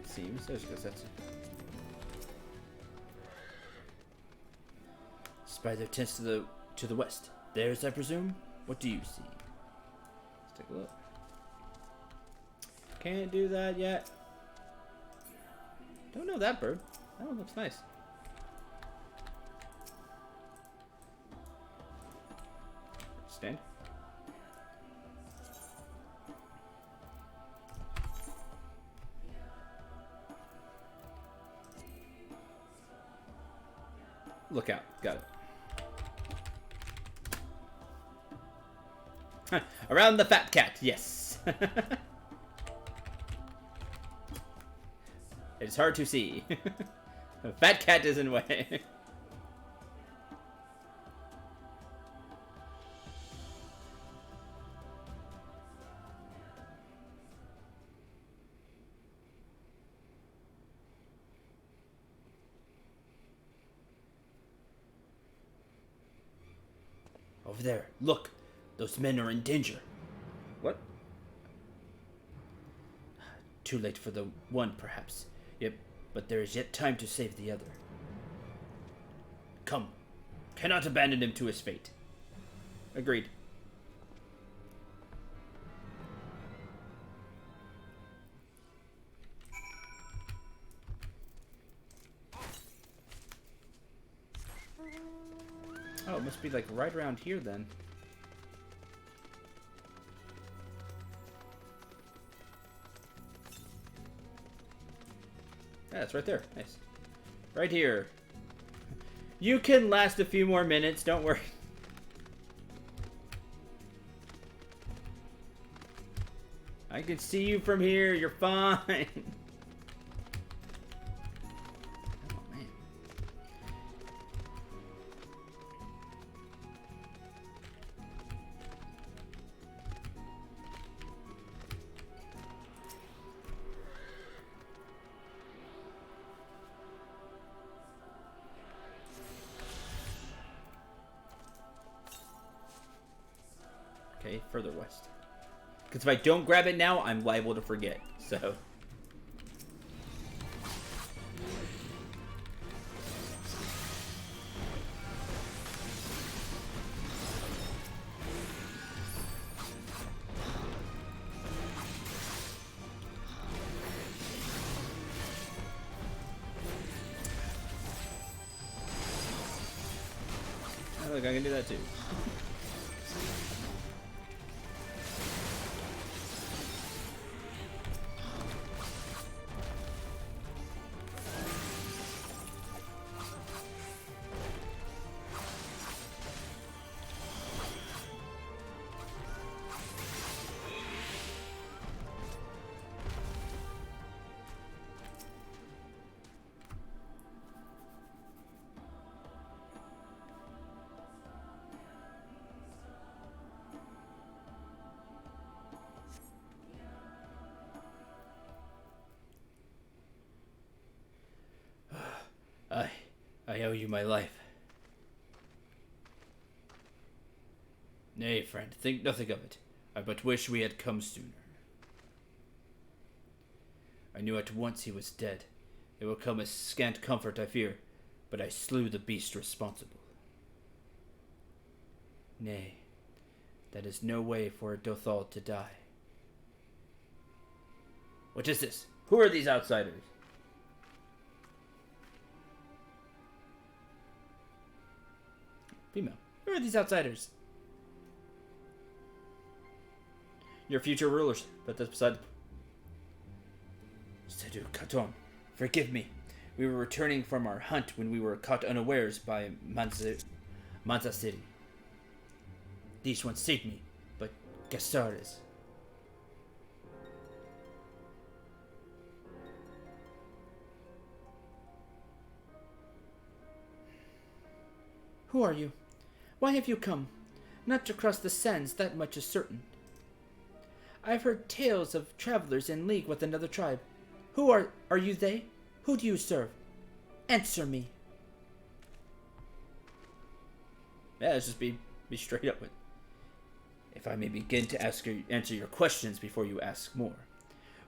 Speaker 2: Seems. There's Gazette. Spider tends to the west. There's, I presume. What do you see? Let's take a look. Can't do that yet. Don't know that bird. That one looks nice. Stand. Look out. Got it. Around the fat cat. Yes. It's hard to see. The fat cat is in the way. Over there, look. Those men are in danger.
Speaker 1: What?
Speaker 2: Too late for the one, perhaps. Yep, but there is yet time to save the other. Come. Cannot abandon him to his fate.
Speaker 1: Agreed. Oh, it must be like right around here then. Yeah, it's right there. Nice. Right here. You can last a few more minutes, don't worry. I can see you from here, you're fine. Oh, man. Okay, further west. Because if I don't grab it now, I'm liable to forget. So. Oh, look, I can do that too. I owe you my life. Nay, friend, think nothing of it. I but wish we had come sooner. I knew at once he was dead. It will come as scant comfort, I fear, but I slew the beast responsible. Nay, that is no way for a Dothal to die. What is this? Who are these outsiders? Female. Who are these outsiders? Your future rulers, but that's beside the Sedu Katon, forgive me. We were returning from our hunt when we were caught unawares by Manza City. These ones saved me, but Gastares.
Speaker 2: Who are you? Why have you come? Not to cross the sands, that much is certain. I've heard tales of travelers in league with another tribe. Who are you they? Who do you serve? Answer me.
Speaker 1: Yeah, let's just be straight up with. If I may begin to answer your questions before you ask more.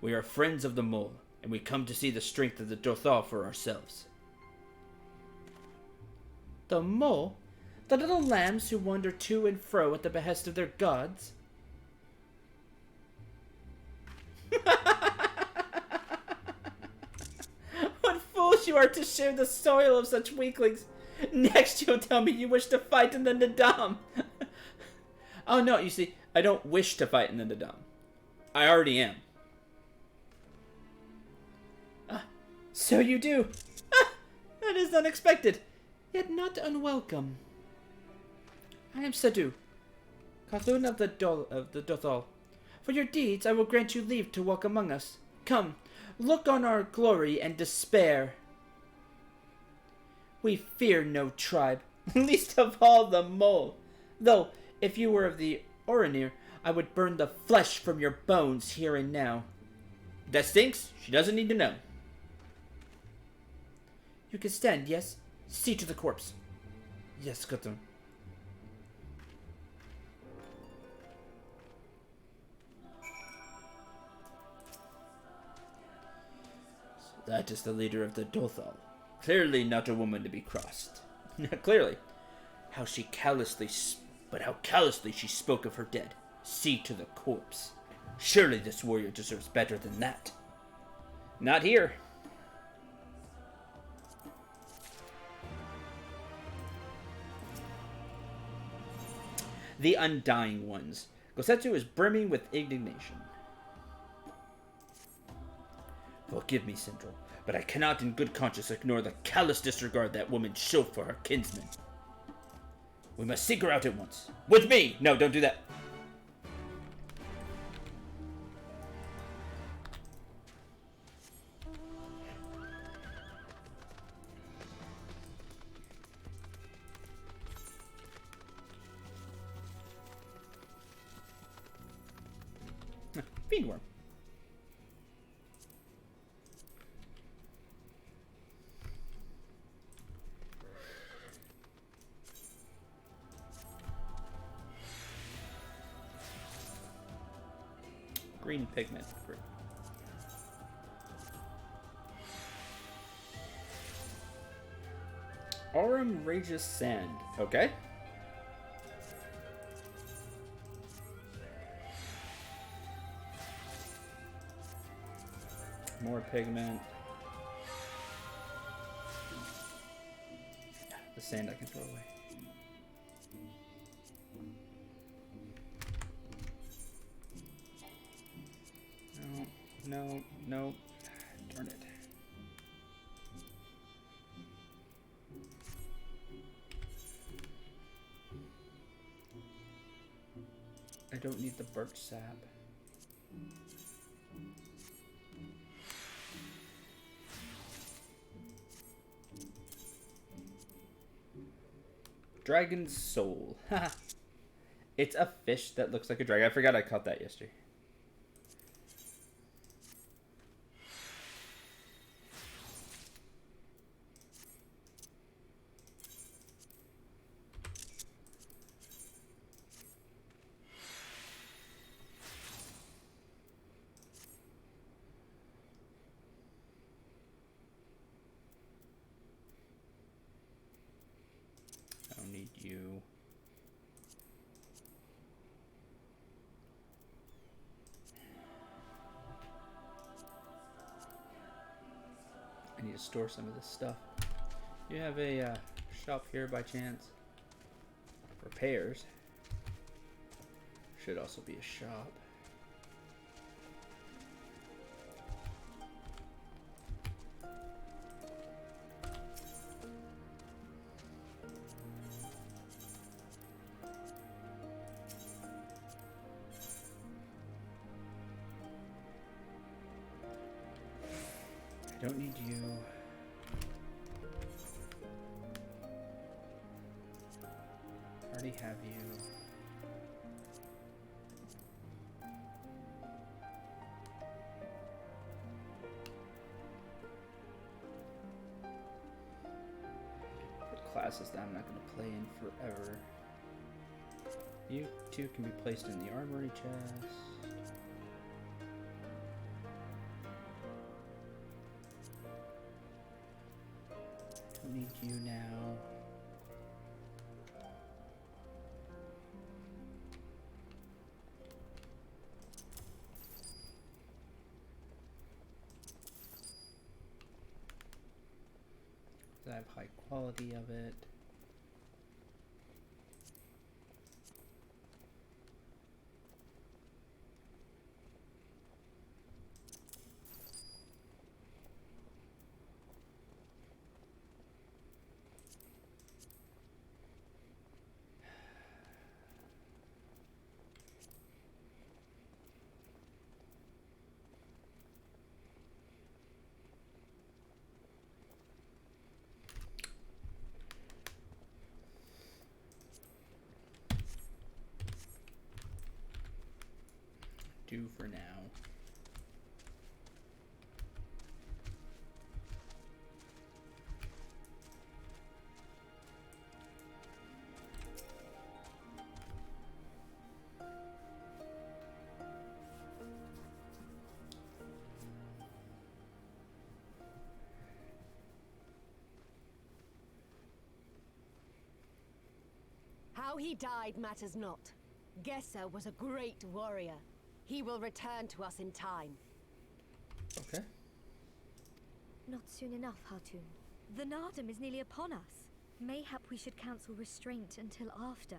Speaker 1: We are friends of the mole, and we come to see the strength of the Dothal for ourselves.
Speaker 2: The mole? The little lambs who wander to and fro at the behest of their gods? What fools you are to share the soil of such weaklings! Next you'll tell me you wish to fight in the Nadam!
Speaker 1: Oh no, you see, I don't wish to fight in the Nadam. I already am.
Speaker 2: So you do! That is unexpected, yet not unwelcome. I am Sadu, Kathun of the Dothal. For your deeds, I will grant you leave to walk among us. Come, look on our glory and despair. We fear no tribe, least of all the mole. Though, if you were of the Oranir, I would burn the flesh from your bones here and now.
Speaker 1: That stinks. She doesn't need to know.
Speaker 2: You can stand, yes? See to the corpse. Yes, Kathun. That is the leader of the Dothal. Clearly not a woman to be crossed. Clearly. How callously she spoke of her dead. See to the corpse. Surely this warrior deserves better than that. Not here. The Undying Ones. Gosetsu is brimming with indignation. Forgive me, Sindral, but I cannot in good conscience ignore the callous disregard that woman showed for her kinsman. We must seek her out at once. With me! No, don't do that. Fiendworm. Green pigment. Great. Aurum Rageous Sand. Okay. More pigment. The sand I can throw away. No. Darn it. I don't need the birch sap. Dragon's Soul. It's a fish that looks like a dragon. I forgot I caught that yesterday. Need you. I need to store some of this stuff. You have a shop here by chance? Repairs. Should also be a shop. I don't need you. I already have you. For classes that I'm not going to play in forever. You two can be placed in the armory chest. Need you now. I have high quality of it. Do for now.
Speaker 3: How he died matters not. Gesser was a great warrior. He will return to us in time.
Speaker 1: Okay.
Speaker 4: Not soon enough, Hartun. The Nardum is nearly upon us. Mayhap we should counsel restraint until after.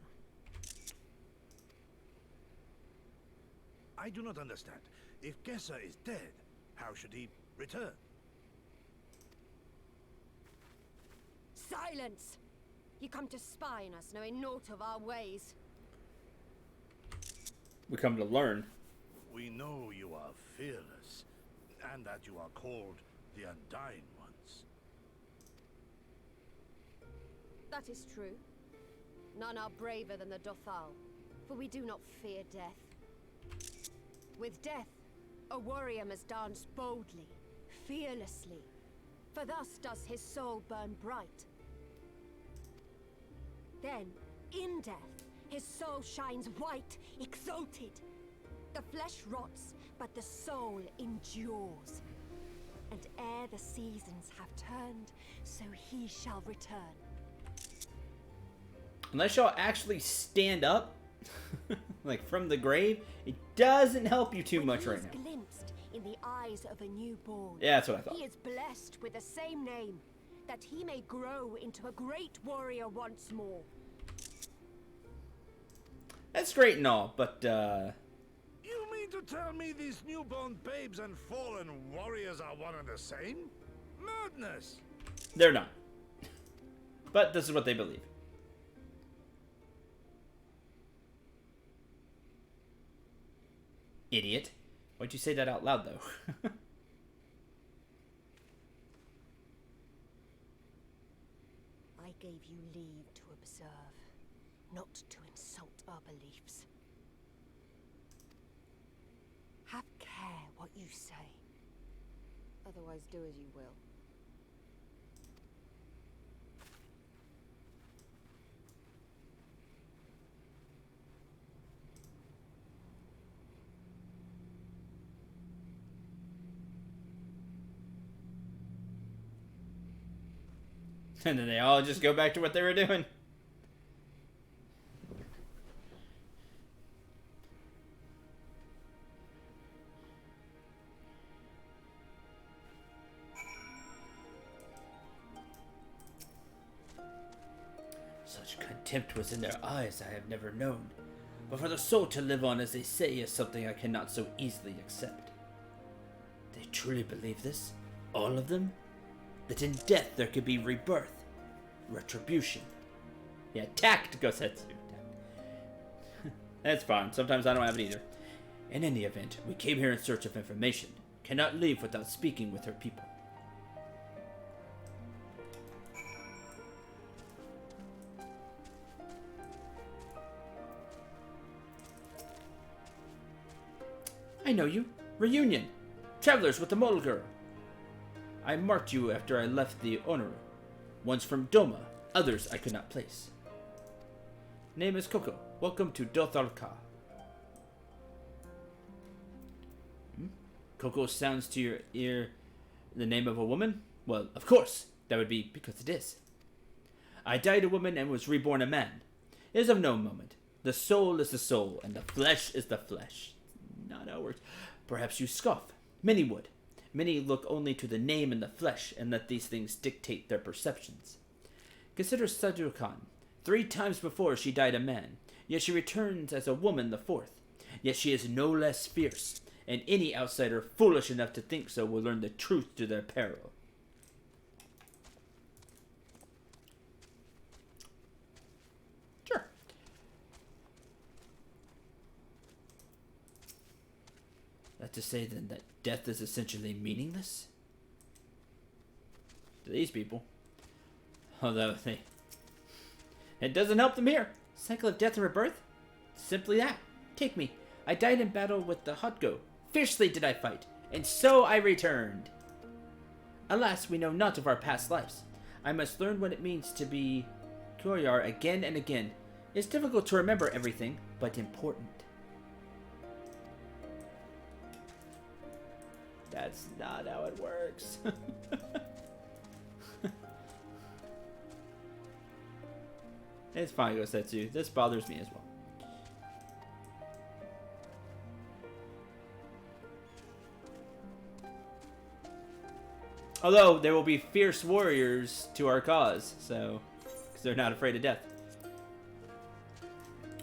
Speaker 5: I do not understand. If Gesser is dead, how should he return?
Speaker 3: Silence! You come to spy on us, knowing naught of our ways.
Speaker 1: We come to learn.
Speaker 5: We know you are fearless, and that you are called the Undying Ones.
Speaker 3: That is true. None are braver than the Dothal, for we do not fear death. With death, a warrior must dance boldly, fearlessly, for thus does his soul burn bright. Then, in death, his soul shines white, exalted. The flesh rots, but the soul endures. And ere the seasons have turned, so he shall return.
Speaker 1: Unless y'all actually stand up, like from the grave, it doesn't help you too much right now.
Speaker 3: Glimpsed in the eyes of a newborn.
Speaker 1: Yeah, that's what I thought.
Speaker 3: He is blessed with the same name, that he may grow into a great warrior once more.
Speaker 1: That's great and all, but
Speaker 5: You mean to tell me these newborn babes and fallen warriors are one and the same? Madness!
Speaker 1: they're not. But this is what they believe. Idiot. Why'd you say that out loud, though?
Speaker 3: I gave you leave to observe, not to insult our beliefs. Have care what you say. Otherwise, do as you will.
Speaker 1: And then they all just go back to what they were doing. Such contempt was in their eyes I have never known. But for the soul to live on as they say is something I cannot so easily accept. They truly believe this? All of them? That in death there could be rebirth, retribution. Yeah, tact, Gosetsu. That's fine. Sometimes I don't have it either. In any event, we came here in search of information. Cannot leave without speaking with her people. I know you. Reunion. Travelers with the mole girl. I marked you after I left the Onoru. One's from Doma, others I could not place. Name is Coco. Welcome to Dothalka. Coco sounds to your ear the name of a woman? Well, of course. That would be because it is. I died a woman and was reborn a man. It is of no moment. The soul is the soul, and the flesh is the flesh. Not ours. Perhaps you scoff. Many would. Many look only to the name and the flesh, and let these things dictate their perceptions. Consider Sadurkan. 3 times before she died a man, yet she returns as a woman the 4th. Yet she is no less fierce, and any outsider foolish enough to think so will learn the truth to their peril. Sure. That to say then that death is essentially meaningless? To these people. Although it doesn't help them here. Cycle of death and rebirth? Simply that. Take me. I died in battle with the Hotgo. Fiercely did I fight, and so I returned. Alas, we know not of our past lives. I must learn what it means to be Koryar again and again. It's difficult to remember everything, but important. That's not how it works.
Speaker 2: It's fine, Gosetsu. This bothers me as well. Although, there will be fierce warriors to our cause, so... Because they're not afraid of death.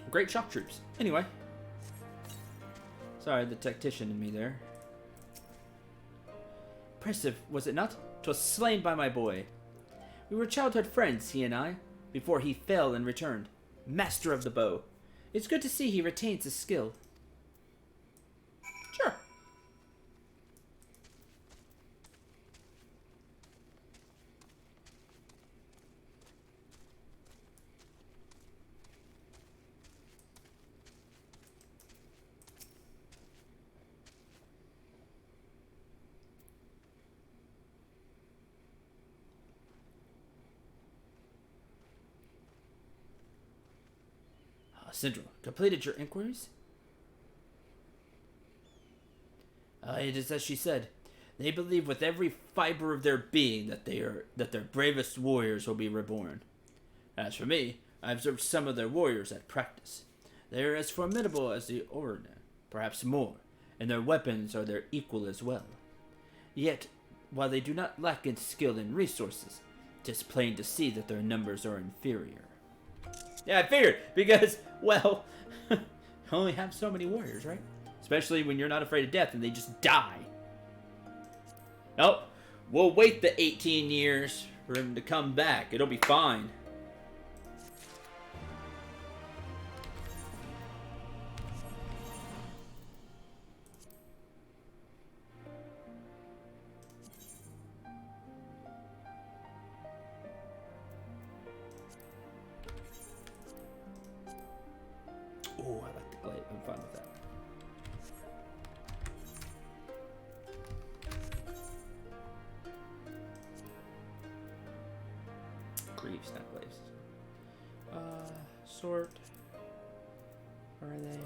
Speaker 2: Great shock troops. Anyway. Sorry, the tactician in me there. Impressive, was it not? 'Twas slain by my boy. We were childhood friends, he and I, before he fell and returned. Master of the bow. It's good to see he retains his skill. Sure. Syndrome, completed your inquiries? It is as she said. They believe with every fiber of their being that their bravest warriors will be reborn. As for me, I observed some of their warriors at practice. They are as formidable as the Order, perhaps more, and their weapons are their equal as well. Yet, while they do not lack in skill and resources, 'tis plain to see that their numbers are inferior. Yeah, I figured, because, well, you only have so many warriors, right? Especially when you're not afraid of death and they just die. Nope, we'll wait the 18 years for him to come back. It'll be fine. Oh, I like the glade. I'm fine with that. Greaves, not glaives. Sort. Where are they?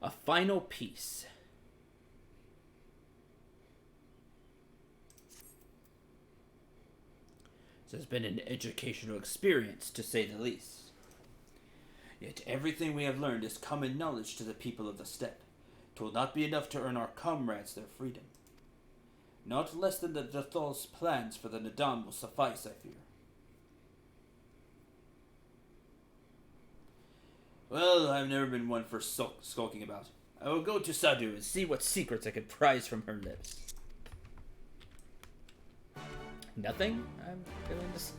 Speaker 2: A final piece. This has been an educational experience, to say the least. Yet everything we have learned is common knowledge to the people of the steppe. 'Twill not be enough to earn our comrades their freedom. Not less than the Dathal's plans for the Nadam will suffice, I fear. Well, I've never been one for skulking about. I will go to Sadu and see what secrets I could prise from her lips. Nothing? I'm feeling this.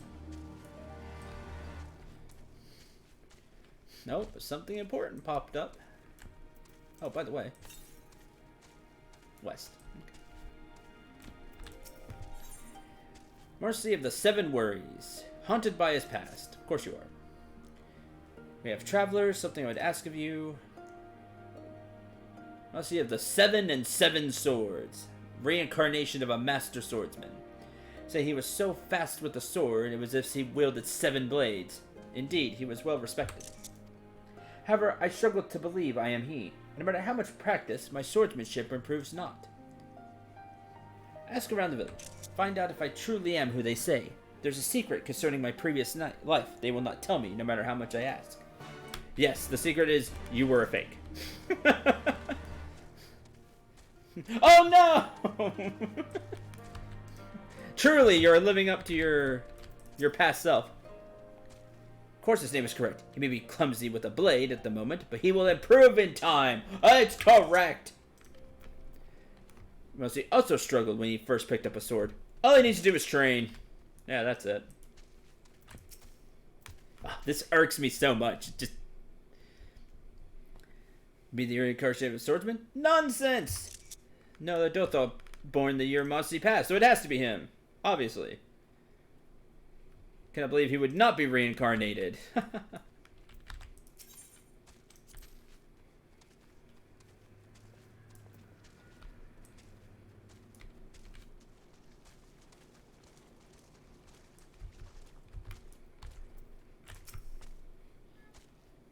Speaker 2: Nope, something important popped up. Oh, by the way. West. Okay. Mercy of the Seven Worries. Haunted by his past. Of course you are. We have Travelers, something I would ask of you. Mercy of the Seven and Seven Swords. Reincarnation of a master swordsman. Say he was so fast with the sword, it was as if he wielded 7 blades. Indeed, he was well respected. However, I struggle to believe I am he. No matter how much practice, my swordsmanship improves not. Ask around the village. Find out if I truly am who they say. There's a secret concerning my previous life they will not tell me, no matter how much I ask. Yes, the secret is you were a fake. Oh no! Truly, you're living up to your past self. Of course his name is correct. He may be clumsy with a blade at the moment, but he will improve in time. It's correct. Mostly also struggled when he first picked up a sword. All he needs to do is train. Yeah, that's it. Oh, this irks me so much. Just be the reincarnation of a swordsman? Nonsense! No, the Dothal born the year Mossy passed, so it has to be him. Obviously. Cannot believe he would not be reincarnated. I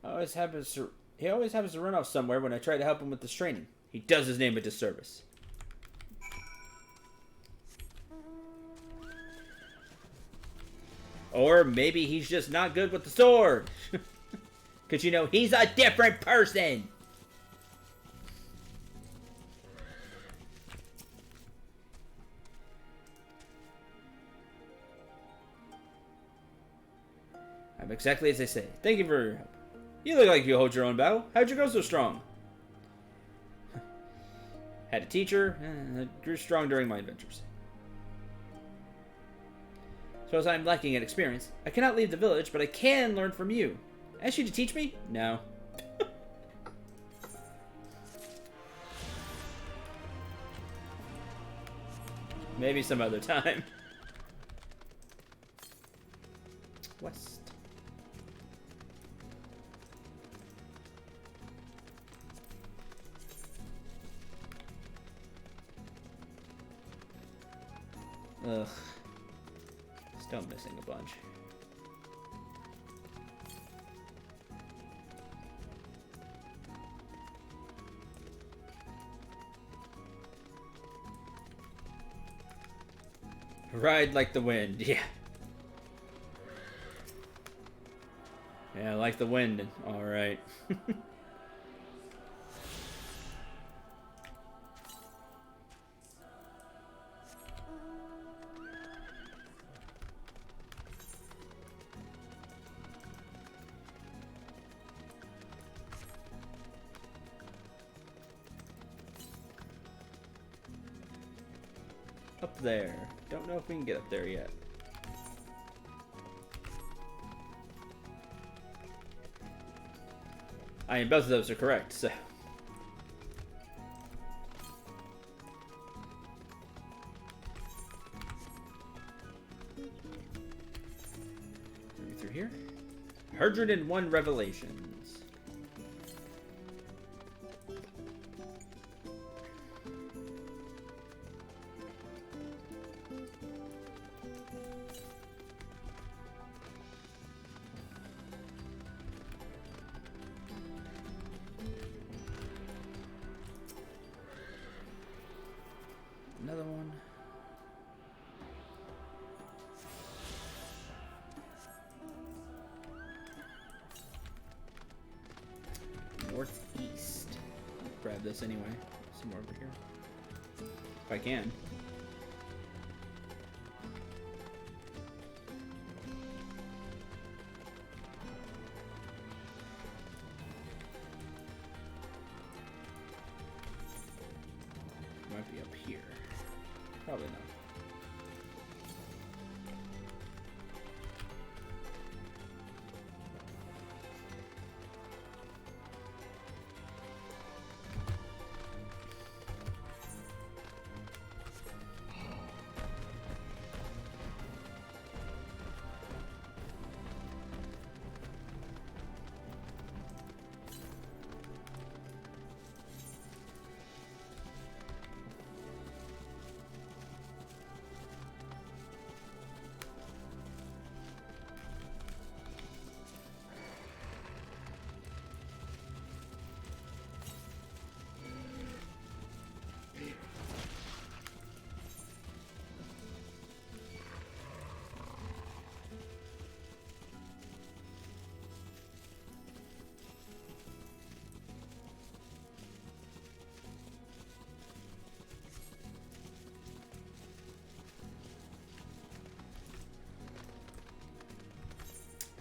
Speaker 2: always happens to He always happens to run off somewhere when I try to help him with this training. He does his name a disservice. Or maybe he's just not good with the sword. Because, you know, he's a different person. I'm exactly as they say. Thank you for your help. You look like you hold your own battle. How'd you go so strong? Had a teacher, grew strong during my adventures. So as I'm lacking in experience, I cannot leave the village, but I can learn from you. Ask you to teach me? No. Maybe some other time. West. Ugh. Still missing a bunch. Ride like the wind, yeah. Yeah, like the wind. Alright. Up there. Don't know if we can get up there yet. I mean, both of those are correct, so. Maybe through here. 101 revelations. Another one. Northeast. Grab this anyway. Some more over here. If I can. Might be up here. Probably not.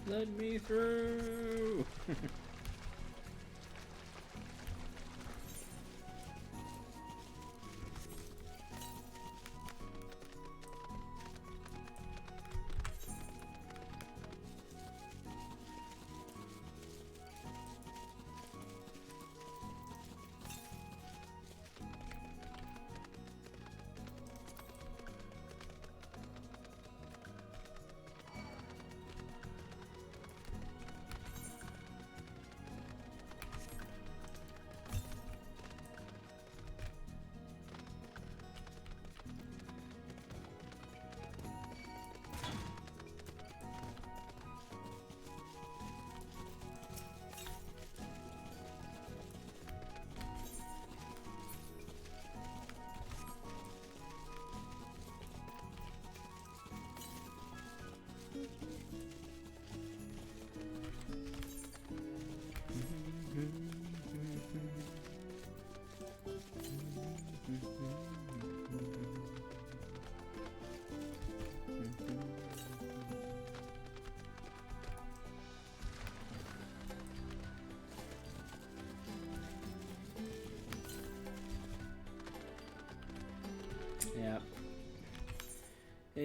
Speaker 2: Let me through!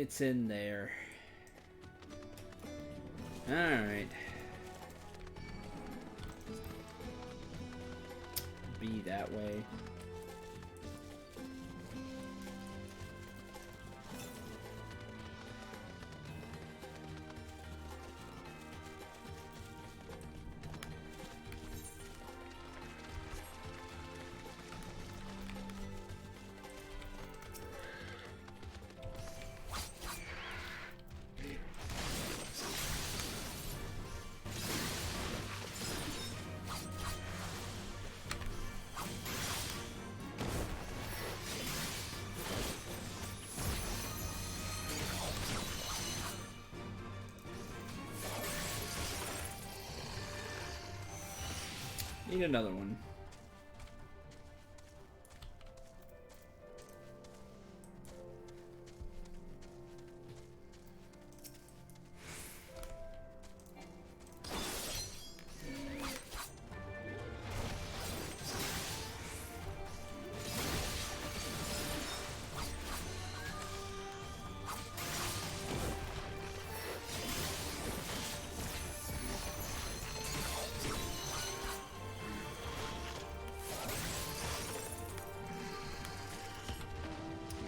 Speaker 2: It's in there. Alright. Be that way. Need another one.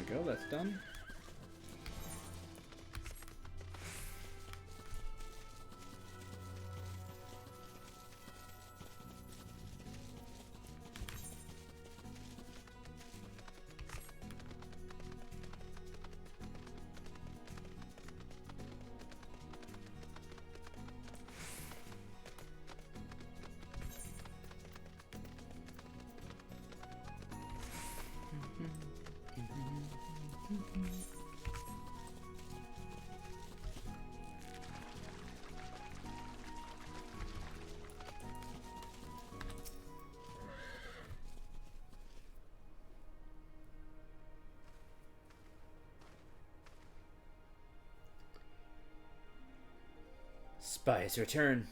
Speaker 2: Go, that's done. Spies return,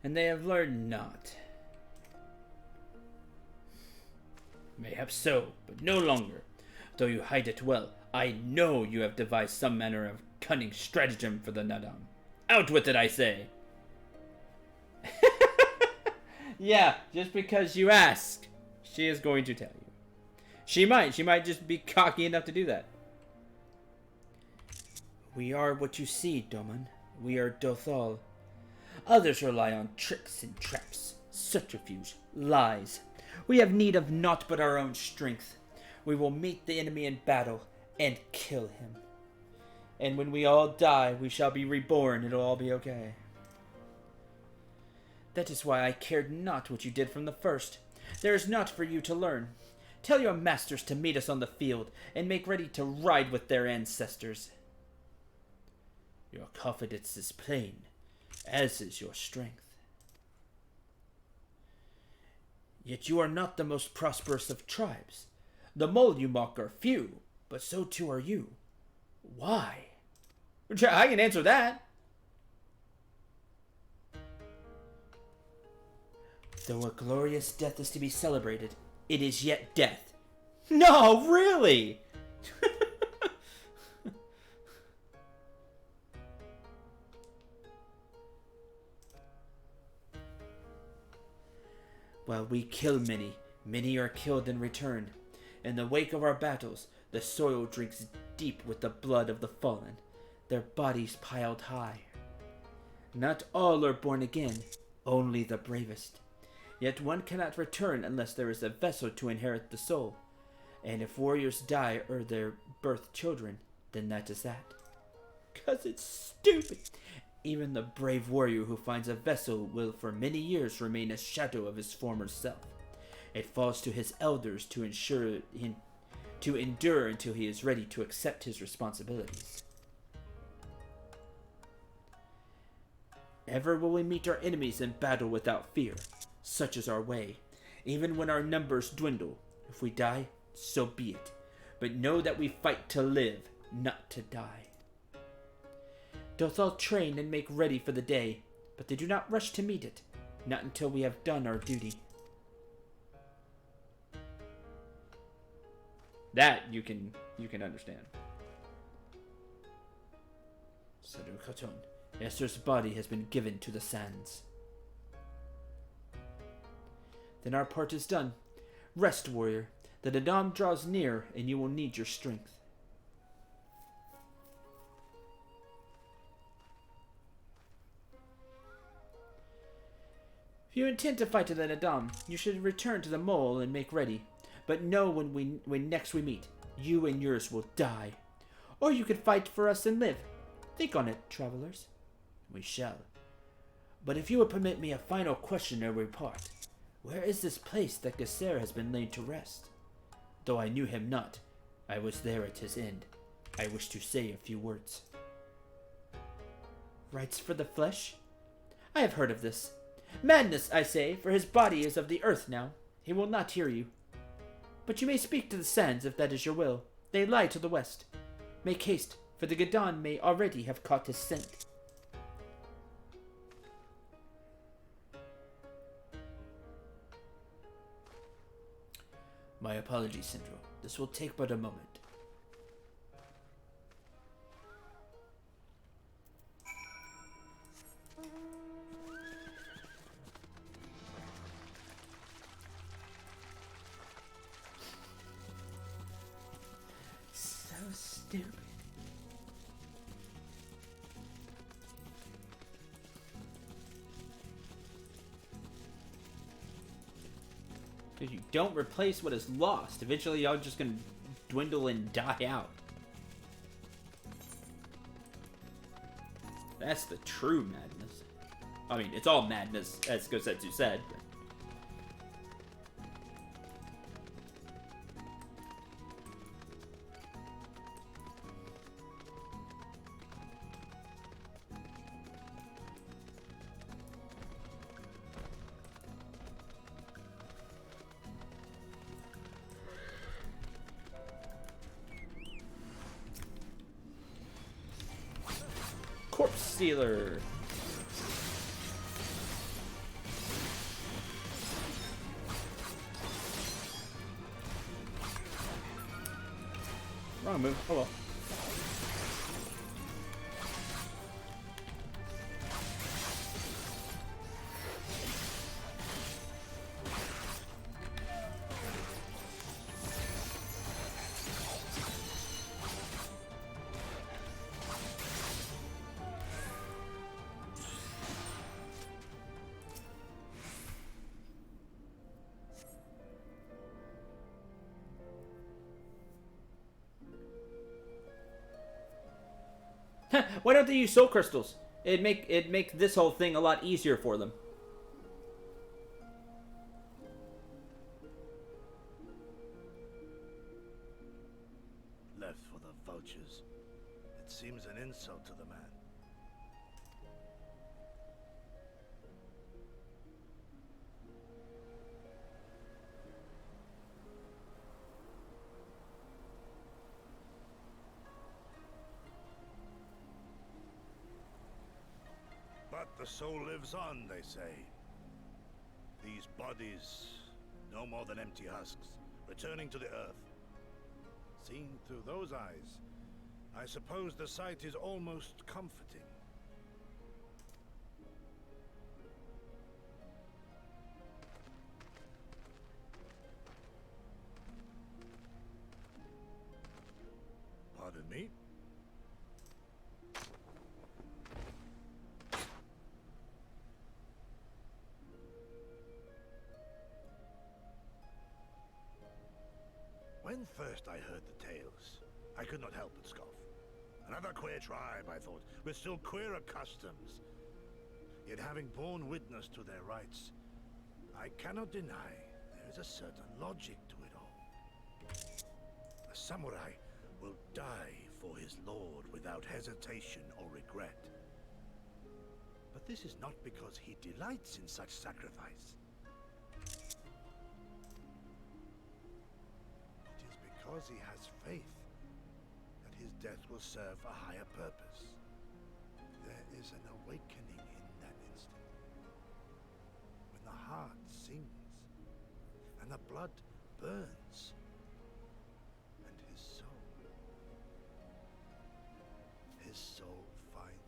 Speaker 2: and they have learned naught. Mayhap so, but no longer. Though you hide it well, I know you have devised some manner of cunning stratagem for the Nadam. Out with it, I say! Yeah, just because you ask, she is going to tell you. She might just be cocky enough to do that. We are what you see, Doman. We are Dothal. Others rely on tricks and traps, subterfuge, lies. We have need of naught but our own strength. We will meet the enemy in battle and kill him. And when we all die, we shall be reborn. It'll all be okay. That is why I cared not what you did from the first. There is naught for you to learn. Tell your masters to meet us on the field and make ready to ride with their ancestors. Your confidence is plain, as is your strength. Yet you are not the most prosperous of tribes. The mole you mock are few, but so too are you. Why? I can answer that. Though a glorious death is to be celebrated, it is yet death. No, really? While we kill many, many are killed in return. In the wake of our battles, the soil drinks deep with the blood of the fallen, their bodies piled high. Not all are born again, only the bravest. Yet one cannot return unless there is a vessel to inherit the soul. And if warriors die or their birth children, then that is that. 'Cause it's stupid. Even the brave warrior who finds a vessel will for many years remain a shadow of his former self. It falls to his elders to endure until he is ready to accept his responsibilities. Ever will we meet our enemies in battle without fear. Such is our way. Even when our numbers dwindle, if we die, so be it. But know that we fight to live, not to die. Dothal train and make ready for the day, but they do not rush to meet it, not until we have done our duty. That you can understand. Sadukaton, Esther's body has been given to the sands. Then our part is done. Rest, warrior. The Nadam draws near, and you will need your strength. If you intend to fight to the Nadam, you should return to the mole and make ready. But know when next we meet, you and yours will die. Or you could fight for us and live. Think on it, travelers. We shall. But if you would permit me a final question ere we part, where is this place that Gesser has been laid to rest? Though I knew him not, I was there at his end. I wish to say a few words. Rites for the flesh? I have heard of this. Madness, I say, for his body is of the earth now. He will not hear you. But you may speak to the sands if that is your will. They lie to the west. Make haste, for the Gadon may already have caught his scent. My apologies, Sindro. This will take but a moment. So stupid. If you don't replace what is lost, eventually y'all just gonna dwindle and die out. That's the true madness. I mean, it's all madness, as Gosetsu said. But... Corpse Stealer. Wrong move. Oh well. Why don't they use soul crystals? It'd make this whole thing a lot easier for them.
Speaker 5: Left for the vultures. It seems an insult to the man. But the soul lives on, they say. These bodies, no more than empty husks, returning to the earth. Seen through those eyes, I suppose the sight is almost comforting. Pardon me? When first I heard the tales, I could not help but scoff. Another queer tribe, I thought, with still queerer customs. Yet having borne witness to their rites, I cannot deny there is a certain logic to it all. A samurai will die for his lord without hesitation or regret. But this is not because he delights in such sacrifice. Because he has faith that his death will serve a higher purpose. There is an awakening in that instant. When the heart sings and the blood burns and his soul finds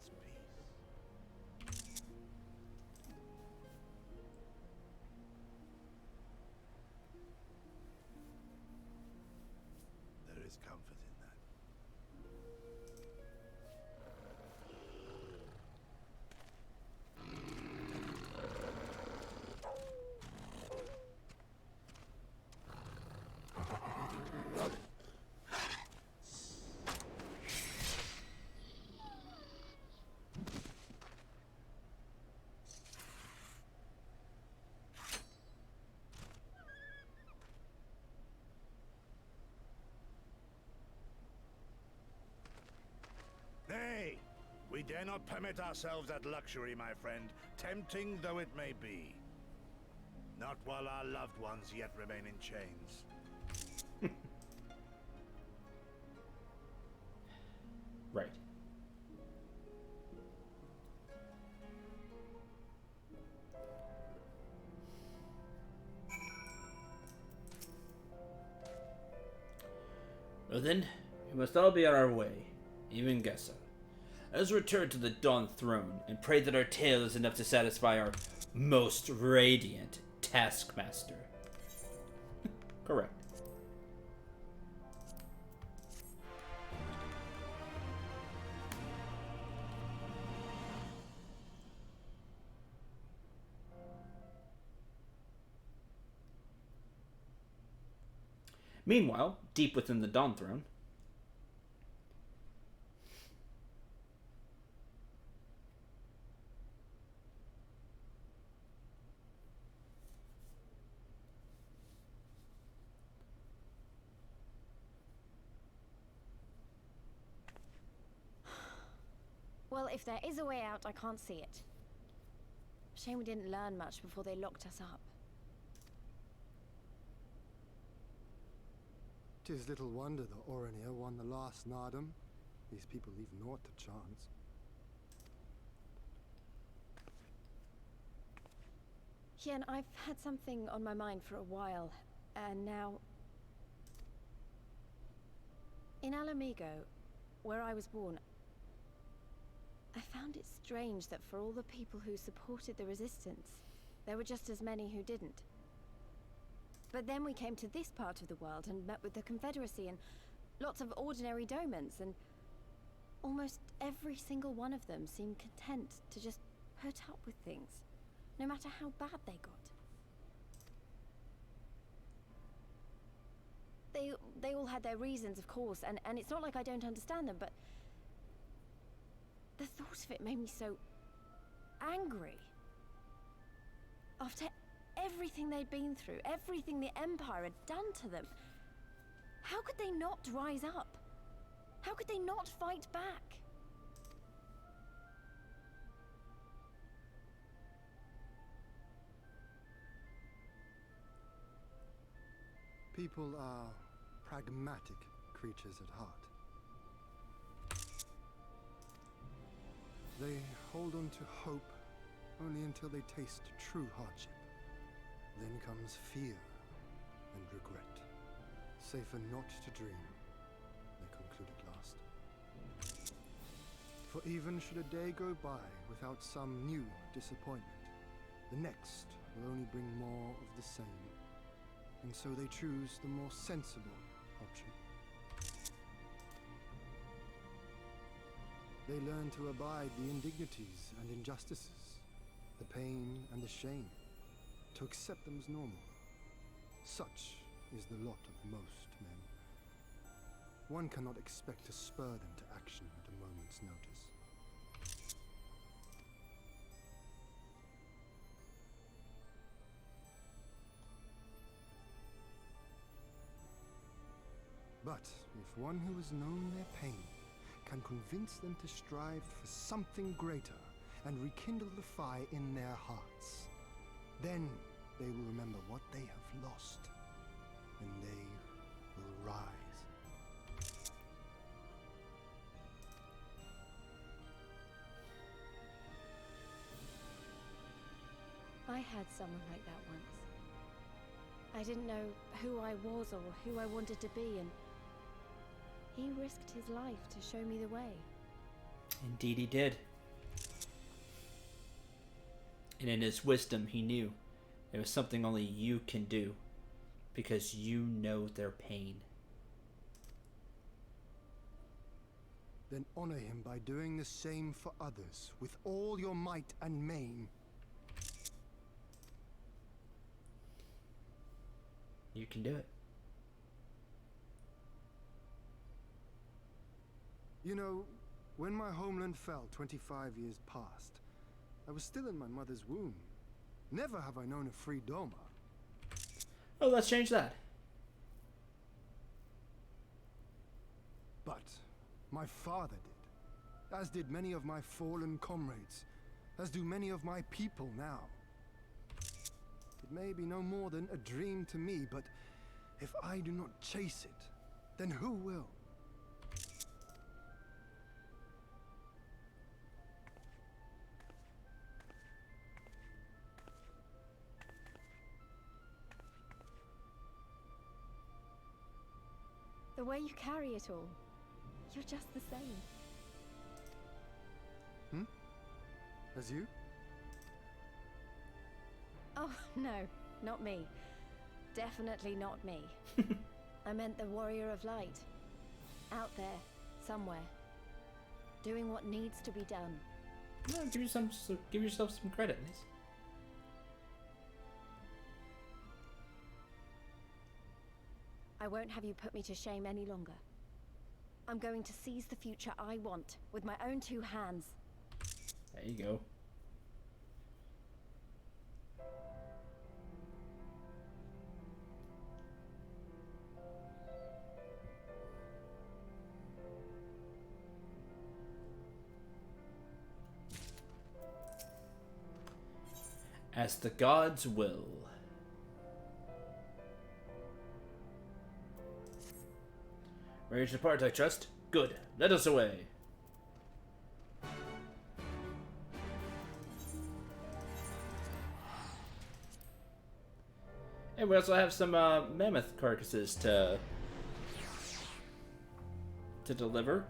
Speaker 5: dare not permit ourselves that luxury, my friend, tempting though it may be. Not while our loved ones yet remain in chains.
Speaker 1: Right. Well then, we must all be on our way, even Gessa. Let us return to the Dawn Throne and pray that our tale is enough to satisfy our most radiant taskmaster. Correct. Meanwhile, deep within the Dawn Throne,
Speaker 6: Well, if there is a way out, I can't see it. Shame we didn't learn much before they locked us up.
Speaker 7: 'Tis little wonder the Orinir won the last Nardum. These people leave naught to chance.
Speaker 6: Hien, I've had something on my mind for a while, and now... In Alamigo, where I was born, I found it strange that for all the people who supported the resistance, there were just as many who didn't. But then we came to this part of the world and met with the Confederacy and lots of ordinary Domans, and almost every single one of them seemed content to just put up with things, no matter how bad they got. They all had their reasons, of course, and it's not like I don't understand them, but the thought of it made me so angry. After everything they'd been through, everything the Empire had done to them, how could they not rise up? How could they not fight back?
Speaker 7: People are pragmatic creatures at heart. They hold on to hope only until they taste true hardship. Then comes fear and regret. Safer not to dream, they conclude at last. For even should a day go by without some new disappointment, the next will only bring more of the same. And so they choose the more sensible option. They learn to abide the indignities and injustices, the pain and the shame, to accept them as normal. Such is the lot of most men. One cannot expect to spur them to action at a moment's notice. But if one who has known their pain can convince them to strive for something greater and rekindle the fire in their hearts, then they will remember what they have lost, and they will rise.
Speaker 6: I had someone like that once. I didn't know who I was or who I wanted to be, and he risked his life to show me the way.
Speaker 1: Indeed he did. And in his wisdom, he knew it was something only you can do, because you know their pain.
Speaker 7: Then honor him by doing the same for others with all your might and main.
Speaker 1: You can do it.
Speaker 7: You know, when my homeland fell 25 years past, I was still in my mother's womb. Never have I known a free Doma.
Speaker 1: Oh, let's change that.
Speaker 7: But my father did. as did many of my fallen comrades, as do many of my people now. It may be no more than a dream to me, but if I do not chase it, then who will?
Speaker 6: The way you carry it all, you're just the same.
Speaker 7: As you?
Speaker 6: Oh, no, not me. Definitely not me. I meant the warrior of light. Out there, somewhere. Doing what needs to be done.
Speaker 2: Well, give yourself some credit, Liz.
Speaker 6: I won't have you put me to shame any longer. I'm going to seize the future I want with my own 2 hands.
Speaker 2: There you go. As the gods will. Ready to depart, I trust? Good. Let us away. And we also have some mammoth carcasses to deliver.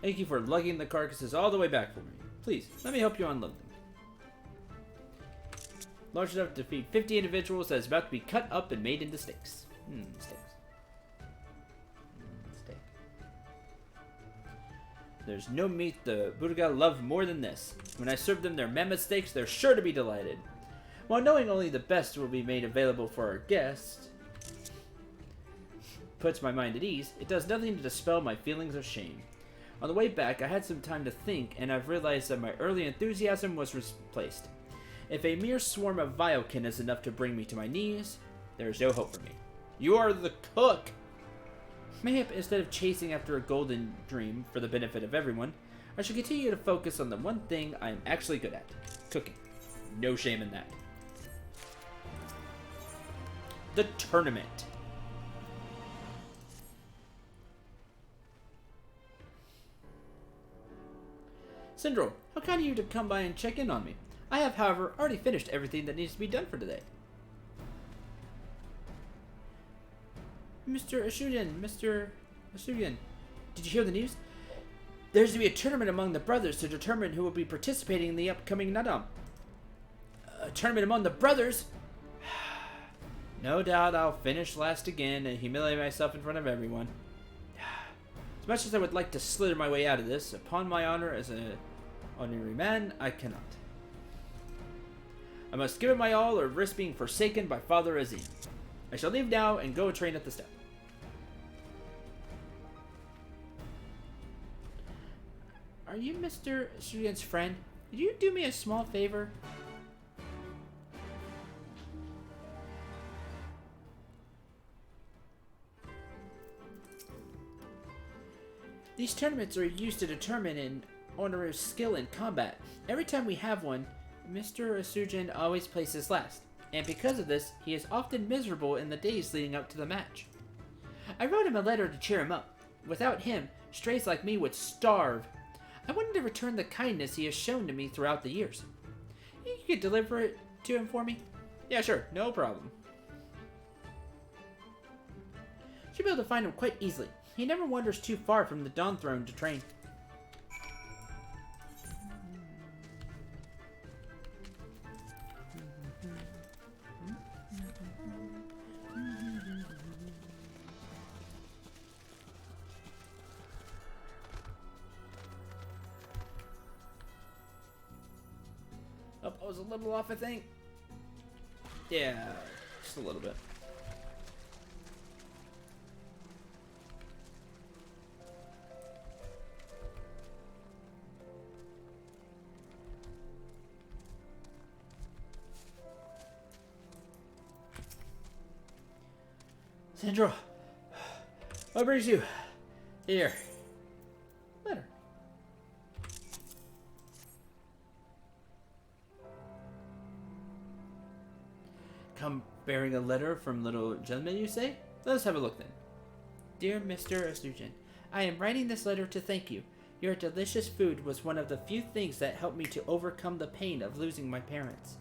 Speaker 2: Thank you for lugging the carcasses all the way back for me. Please, let me help you unload them. Large enough to feed 50 individuals that is about to be cut up and made into steaks. Steaks. Steak. There's no meat the Burga love more than this. When I serve them their mammoth steaks, they're sure to be delighted. While knowing only the best will be made available for our guests puts my mind at ease, it does nothing to dispel my feelings of shame. On the way back, I had some time to think, and I've realized that my early enthusiasm was misplaced. If a mere swarm of Viokin is enough to bring me to my knees, there is no hope for me. You are the cook! Mayhap instead of chasing after a golden dream for the benefit of everyone, I should continue to focus on the one thing I am actually good at. Cooking. No shame in that. The tournament. Syndrome, how kind of you to come by and check in on me. I have, however, already finished everything that needs to be done for today. Mr. Asudian, did you hear the news? There's to be a tournament among the brothers to determine who will be participating in the upcoming Nadam. A tournament among the brothers? No doubt I'll finish last again and humiliate myself in front of everyone. As much as I would like to slither my way out of this, upon my honor as an honorary man, I cannot. I must give it my all or risk being forsaken by Father Azim. I shall leave now and go train at the step. Are you Mr. Sudian's friend? Could you do me a small favor? These tournaments are used to determine an honorer's skill in combat. Every time we have one, Mr. Asujan always places last, and because of this, he is often miserable in the days leading up to the match. I wrote him a letter to cheer him up. Without him, strays like me would starve. I wanted to return the kindness he has shown to me throughout the years. You could deliver it to him for me? Yeah, sure, no problem. Should be able to find him quite easily. He never wanders too far from the Dawn Throne to train. Oh, I was a little off, I think. Yeah, just a little bit. Sandro, what brings you here? Letter. Come bearing a letter from little gentleman, you say? Let us have a look then. Dear Mr. Aslujan, I am writing this letter to thank you. Your delicious food was one of the few things that helped me to overcome the pain of losing my parents.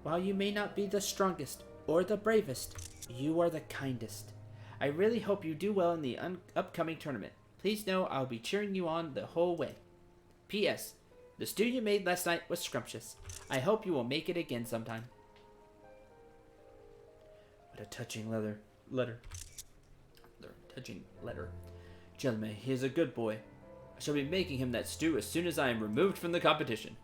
Speaker 2: While you may not be the strongest or the bravest, you are the kindest. I really hope you do well in the upcoming tournament. Please know I'll be cheering you on the whole way. P.S. The stew you made last night was scrumptious. I hope you will make it again sometime. What a touching letter. Touching letter. Gentlemen, he is a good boy. I shall be making him that stew as soon as I am removed from the competition.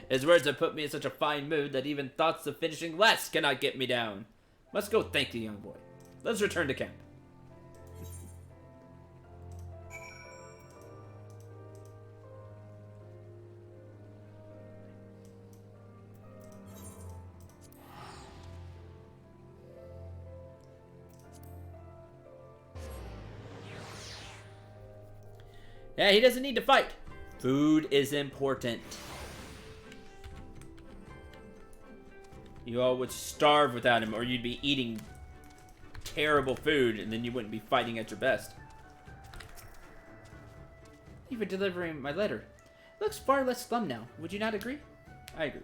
Speaker 2: His words have put me in such a fine mood that even thoughts of finishing last cannot get me down. Must go thank the young boy. Let's return to camp. Yeah, he doesn't need to fight. Food is important. You all would starve without him, or you'd be eating terrible food, and then you wouldn't be fighting at your best. Thank you for delivering my letter. It looks far less glum now. Would you not agree? I agree.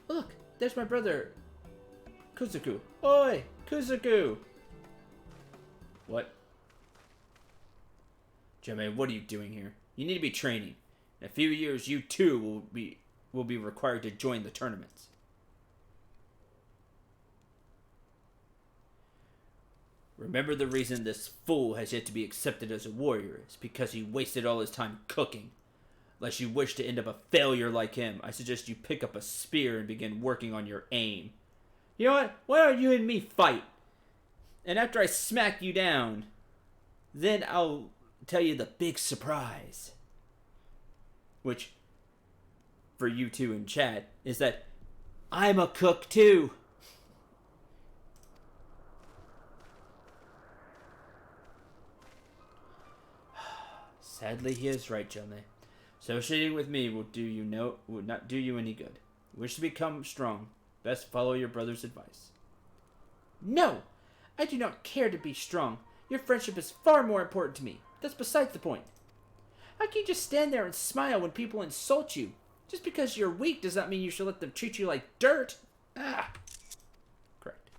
Speaker 2: Look, there's my brother, Kuzuku. Oi, Kuzuku! What? Jame, what are you doing here? You need to be training. In a few years, you too will be required to join the tournaments. Remember, the reason this fool has yet to be accepted as a warrior is because he wasted all his time cooking. Unless you wish to end up a failure like him, I suggest you pick up a spear and begin working on your aim. You know what? Why don't you and me fight? And after I smack you down, then I'll tell you the big surprise. Which, for you two in chat, is that I'm a cook too. Sadly, he is right, Jome. Associating with me will not do you any good. Wish to become strong. Best follow your brother's advice. No! I do not care to be strong. Your friendship is far more important to me. That's besides the point. How can you just stand there and smile when people insult you? Just because you're weak does not mean you should let them treat you like dirt. Ah! Correct.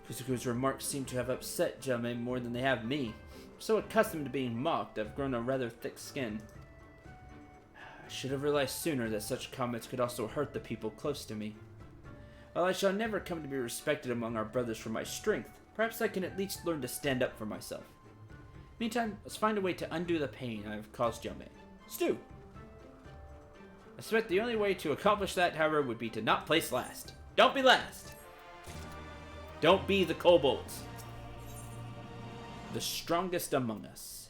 Speaker 2: Kuzuku's remarks seem to have upset Jame more than they have me. So accustomed to being mocked, I've grown a rather thick skin. I should have realized sooner that such comments could also hurt the people close to me. While I shall never come to be respected among our brothers for my strength, perhaps I can at least learn to stand up for myself. Meantime, let's find a way to undo the pain I have caused Jame. Stew! I suspect the only way to accomplish that, however, would be to not place last. Don't be last! Don't be the kobolds. The strongest among us.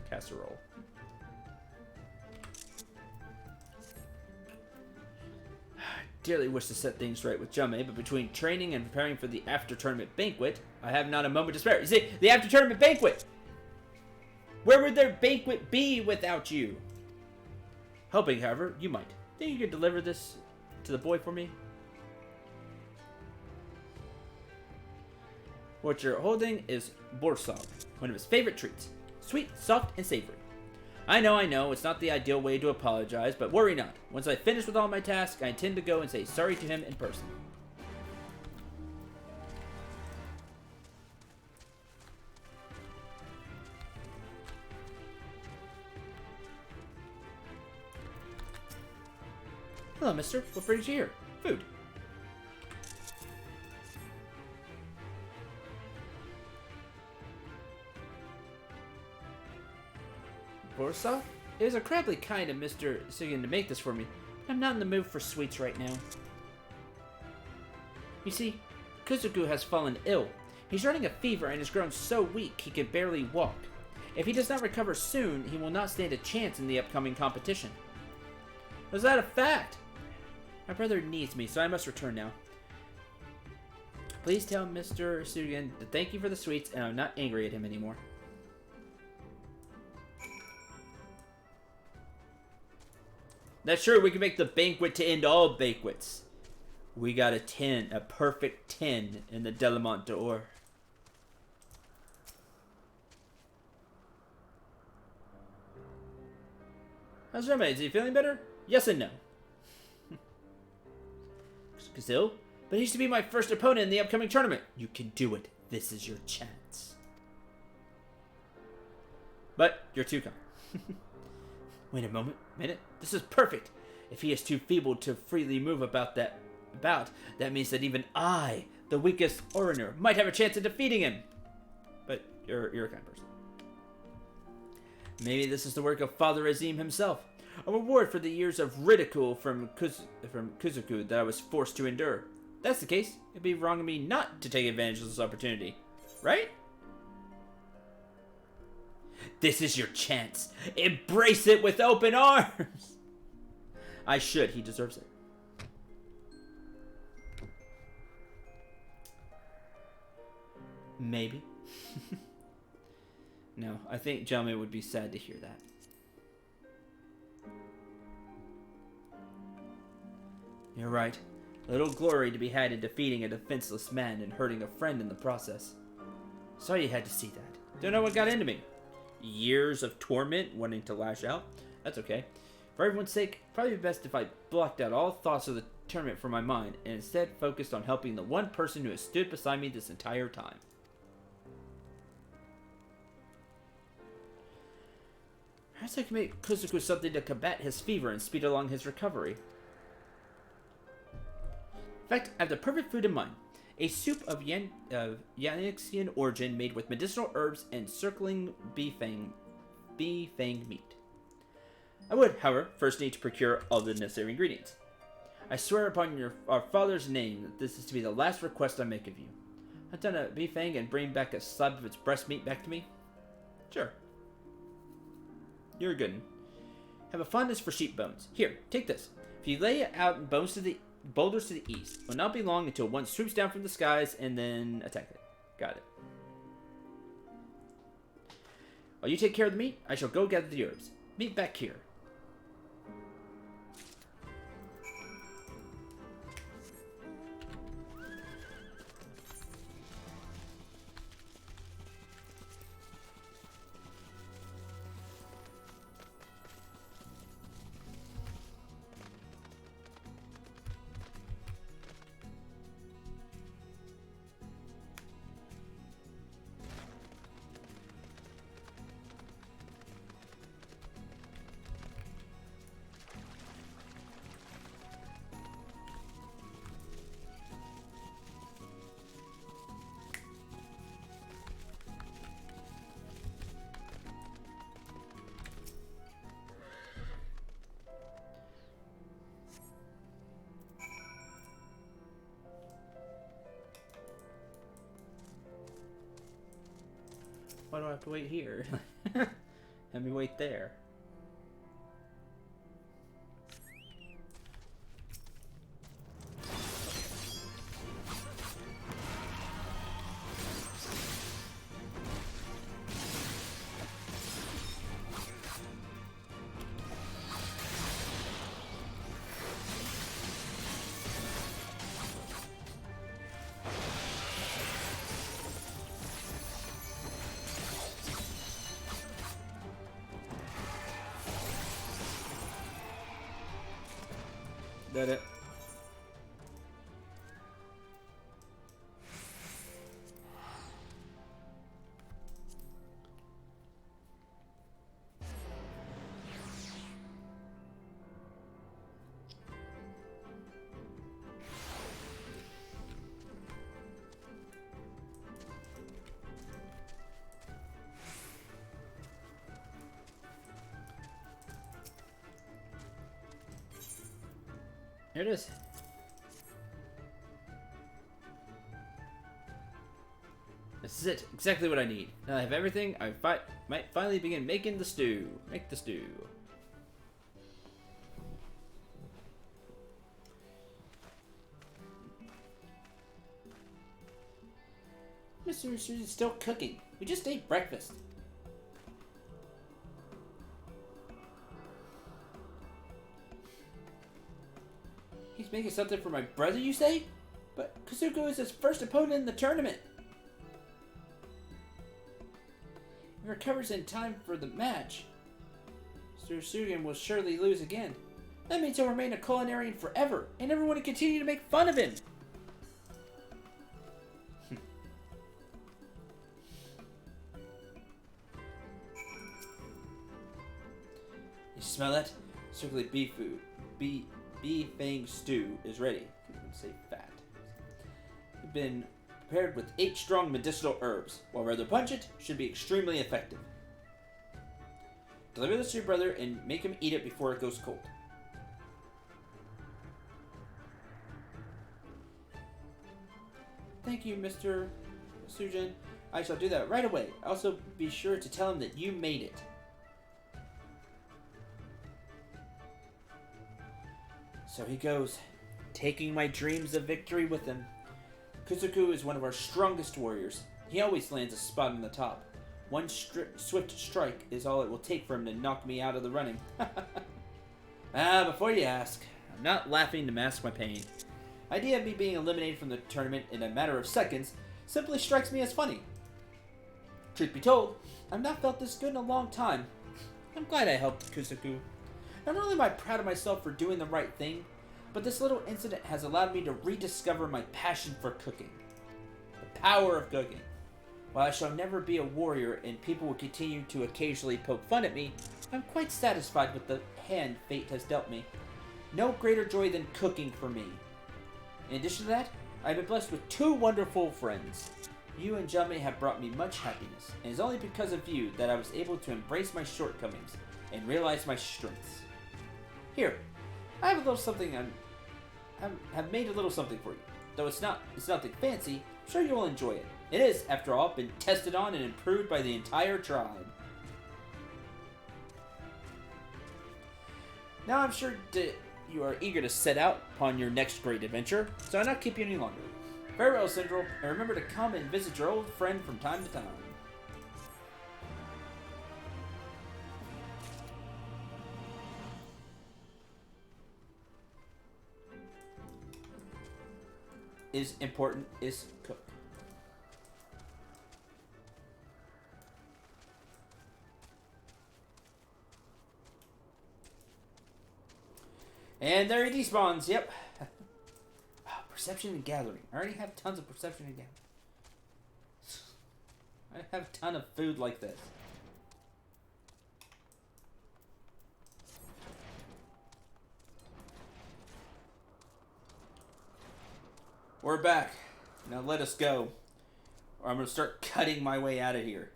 Speaker 2: Casserole. I dearly wish to set things right with Jame, but between training and preparing for the after-tournament banquet, I have not a moment to spare. You see, the after-tournament banquet! Where would their banquet be without you? Hoping, however, you might. Think you could deliver this to the boy for me? What you're holding is borsog, one of his favorite treats. Sweet, soft, and savory. I know, it's not the ideal way to apologize, but worry not. Once I finish with all my tasks, I intend to go and say sorry to him in person. Hello, mister. What brings you here? Food. Borsov? It was incredibly kind of Mr. Sugan to make this for me. I'm not in the mood for sweets right now. You see, Kuzuku has fallen ill. He's running a fever and has grown so weak he can barely walk. If he does not recover soon, he will not stand a chance in the upcoming competition. Was that a fact? My brother needs me, so I must return now. Please tell Mr. Sugan to thank you for the sweets, and I'm not angry at him anymore. That's true, we can make the banquet to end all banquets. We got a 10, a perfect 10 in the Delamont d'Or. How's Remy? Is he feeling better? Yes and no. Kazil? But he used to be my first opponent in the upcoming tournament. You can do it. This is your chance. But you're too kind. Wait a minute. This is perfect. If he is too feeble to freely move that means that even I, the weakest Oriner, might have a chance of defeating him. But you're a kind person. Maybe this is the work of Father Azim himself. A reward for the years of ridicule from Kuzuku that I was forced to endure. If that's the case, it'd be wrong of me not to take advantage of this opportunity. Right? This is your chance. Embrace it with open arms. I should. He deserves it. Maybe. No, I think Jelme would be sad to hear that. You're right. Little glory to be had in defeating a defenseless man and hurting a friend in the process. Sorry you had to see that. Don't know what got into me. Years of torment, wanting to lash out. That's okay. For everyone's sake, probably best if I blocked out all thoughts of the tournament from my mind and instead focused on helping the one person who has stood beside me this entire time. Perhaps I can make Kuzuku something to combat his fever and speed along his recovery. In fact, I have the perfect food in mind. A soup of Yanixian origin made with medicinal herbs and circling bee fang meat. I would, however, first need to procure all the necessary ingredients. I swear upon our father's name that this is to be the last request I make of you. Hunt down a bee fang and bring back a slab of its breast meat back to me? Sure. You're a good one. Have a fondness for sheep bones. Here, take this. If you lay it out in boulders to the east, it will not be long until one swoops down from the skies and then attack it. Got it. While you take care of the meat, I shall go gather the herbs. Meet back here. Why do I have to wait here? Let me wait there. That it. Here it is. This is it. Exactly what I need. Now I have everything. I might finally begin making the stew. Make the stew. Mr. Susan's still cooking. We just ate breakfast. He's making something for my brother, you say? But Kazuko is his first opponent in the tournament. If he recovers in time for the match, Mr. Sugan will surely lose again. That means he'll remain a culinarian forever, and everyone will continue to make fun of him. You smell that? Strictly beef food. Bee fang stew is ready. Let's say fat. It's been prepared with 8 strong medicinal herbs. While rather pungent, should be extremely effective. Deliver this to your brother and make him eat it before it goes cold. Thank you, Mr. Sujin. I shall do that right away. Also, be sure to tell him that you made it. So he goes, taking my dreams of victory with him. Kuzuku is one of our strongest warriors. He always lands a spot on the top. One swift strike is all it will take for him to knock me out of the running. Before you ask, I'm not laughing to mask my pain. The idea of me being eliminated from the tournament in a matter of seconds simply strikes me as funny. Truth be told, I've not felt this good in a long time. I'm glad I helped Kuzuku. I'm not only proud of myself for doing the right thing, but this little incident has allowed me to rediscover my passion for cooking. The power of cooking. While I shall never be a warrior and people will continue to occasionally poke fun at me, I'm quite satisfied with the hand fate has dealt me. No greater joy than cooking for me. In addition to that, I've been blessed with 2 wonderful friends. You and Jame have brought me much happiness, and it's only because of you that I was able to embrace my shortcomings and realize my strengths. Here, I have a little something. Have made a little something for you. Though it's nothing fancy, I'm sure you'll enjoy it. It is, after all, been tested on and improved by the entire tribe. Now I'm sure you are eager to set out upon your next great adventure, so I'll not keep you any longer. Farewell, Syndrome, and remember to come and visit your old friend from time to time. Is important is cook. And there he despawns, yep. Perception and gathering. I already have tons of perception and gathering. I have a ton of food like this. We're back. Now let us go. Or I'm going to start cutting my way out of here.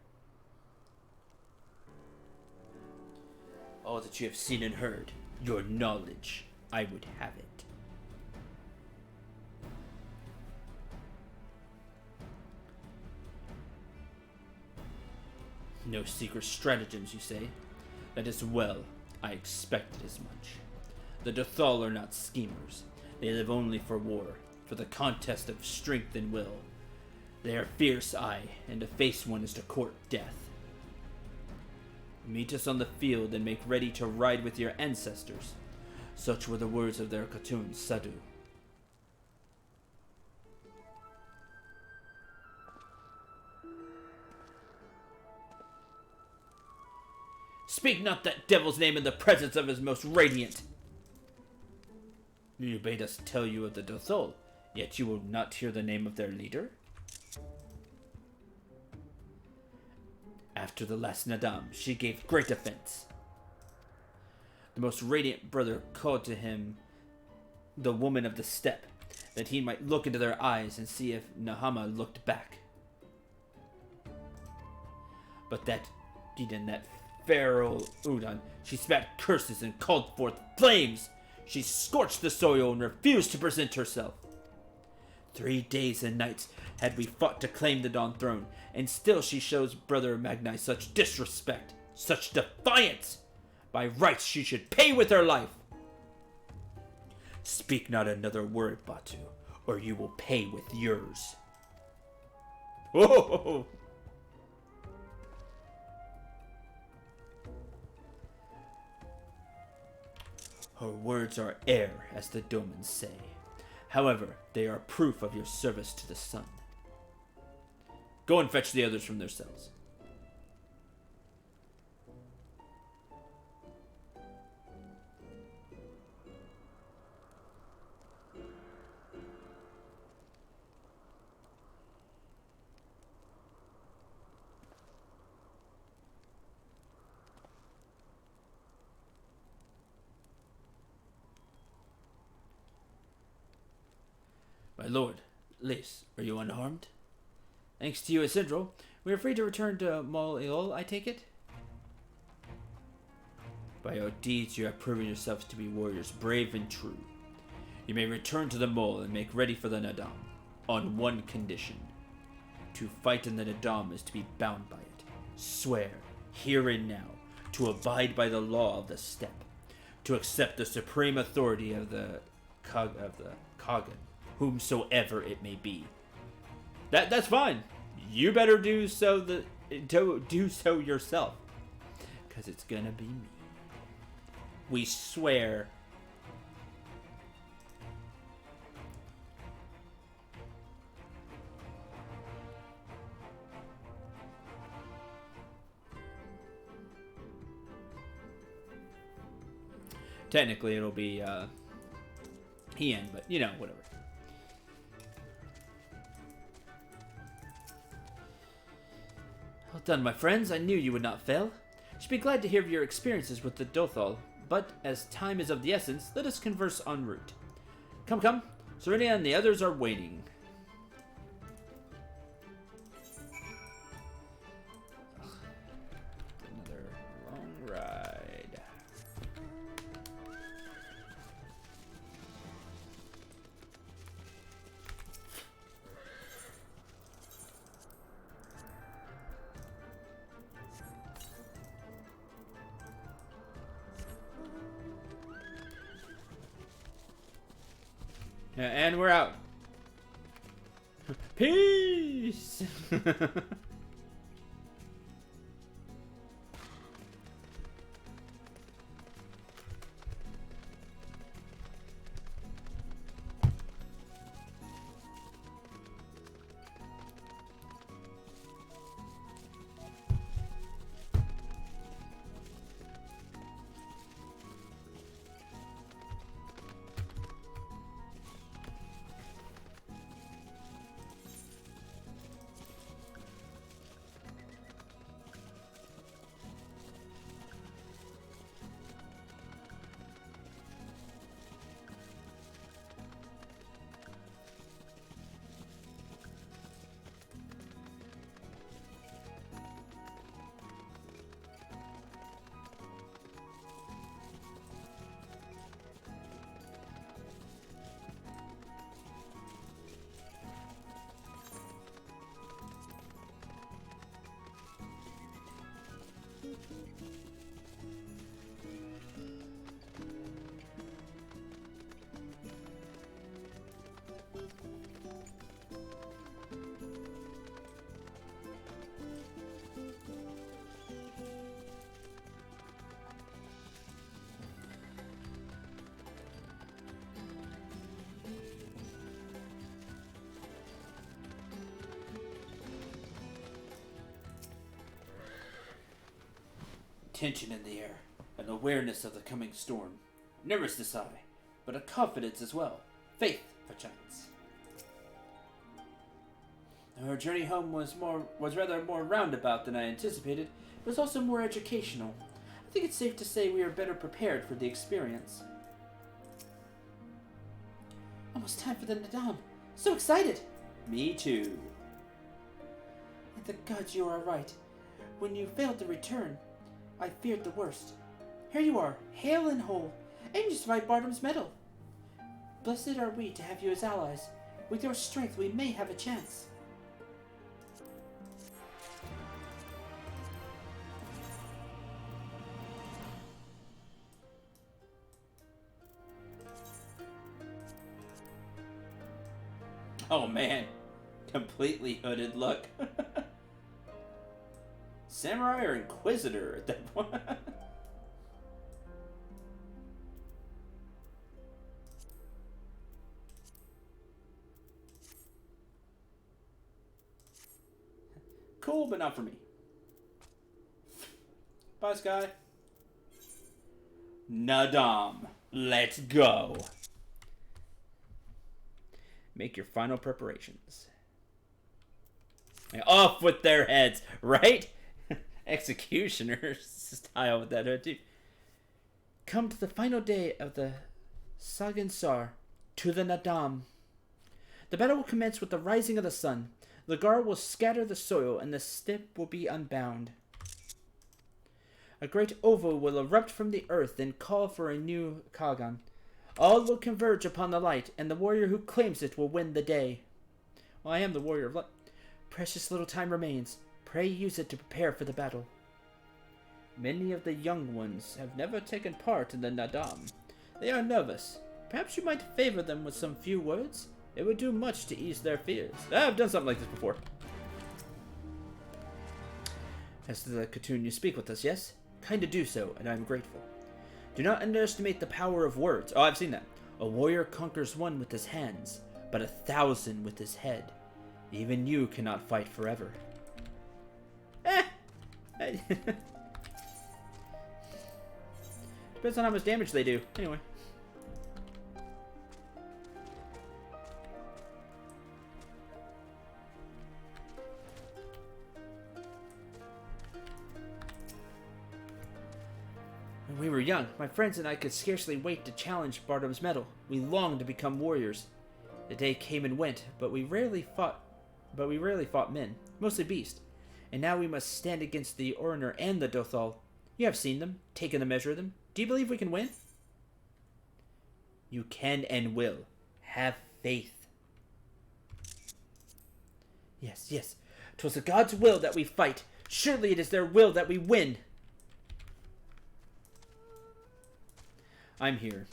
Speaker 2: All that you have seen and heard, your knowledge, I would have it. No secret stratagems, you say? That is well. I expected as much. The Dothal are not schemers. They live only for war. For the contest of strength and will. They are fierce, aye, and to face one is to court death. Meet us on the field and make ready to ride with your ancestors. Such were the words of their Khotun, Sadu. Speak not that devil's name in the presence of his most radiant. You bade us tell you of the Dothol. Yet you will not hear the name of their leader? After the last Nadam, she gave great offense. The most radiant brother called to him the woman of the steppe, that he might look into their eyes and see if Nahama looked back. But that fair old Udon, she spat curses and called forth flames. She scorched the soil and refused to present herself. 3 days and nights had we fought to claim the Dawn Throne, and still she shows Brother Magni such disrespect, such defiance. By rights she should pay with her life. Speak not another word, Batu, or you will pay with yours. Oh! Her words are air, as the Domans say. However, they are proof of your service to the sun. Go and fetch the others from their cells. My lord, Lace, are you unharmed? Thanks to you, Isidro, we are free to return to Mol-Eol, I take it? By your deeds you have proven yourselves to be warriors brave and true. You may return to the Mole and make ready for the Nadam, on one condition. To fight in the Nadam is to be bound by it. Swear, here and now, to abide by the law of the steppe, to accept the supreme authority of the Kagan, whomsoever it may be. That's fine. You better do so yourself, because it's gonna be me. We swear. Technically, it'll be Hien, but you know, whatever. Well done, my friends. I knew you would not fail. Should be glad to hear of your experiences with the Dothal, but as time is of the essence, let us converse en route. Come, come. Serenia and the others are waiting. Another long ride. And we're out. Peace! Tension in the air, an awareness of the coming storm. Nervousness, but a confidence as well. Faith, perchance. Our journey home was rather more roundabout than I anticipated. It was also more educational. I think it's safe to say we are better prepared for the experience. Almost time for the Nadam. So excited! Me too. Thank the gods you are right. When you failed to return, I feared the worst. Here you are, hale and whole, Aim to survive Bardom's medal. Blessed are we to have you as allies. With your strength, we may have a chance.
Speaker 1: Oh man, completely hooded look. Samurai or Inquisitor at that point. Cool, but not for me. Bye, Sky. Nadam, let's go. Make your final preparations. Off with their heads, right? Executioner style with that hood, too.
Speaker 2: Come to the final day of the Sagansar, to the Nadam. The battle will commence with the rising of the sun. Lagar will scatter the soil, and the steppe will be unbound. A great ovo will erupt from the earth and call for a new Kagan. All will converge upon the light, and the warrior who claims it will win the day. Well, I am the warrior of light. Precious little time remains. Pray use it to prepare for the battle. Many of the young ones have never taken part in the Nadam. They are nervous. Perhaps you might favor them with some few words? It would do much to ease their fears.
Speaker 1: I've done something like this before.
Speaker 2: As to the Khatoon, you speak with us, yes? Kinda do so, and I am grateful. Do not underestimate the power of words.
Speaker 1: Oh, I've seen that.
Speaker 2: A warrior conquers one with his hands, but 1,000 with his head. Even you cannot fight forever.
Speaker 1: Depends on how much damage they do. Anyway.
Speaker 2: When we were young, my friends and I could scarcely wait to challenge Bardom's medal. We longed to become warriors. The day came and went, but we rarely fought men, mostly beasts. And now we must stand against the Orner and the Dothal. You have seen them, taken the measure of them. Do you believe we can win?
Speaker 1: You can and will. Have faith.
Speaker 2: Yes, yes. 'Twas the gods' will that we fight. Surely it is their will that we win.
Speaker 1: I'm here.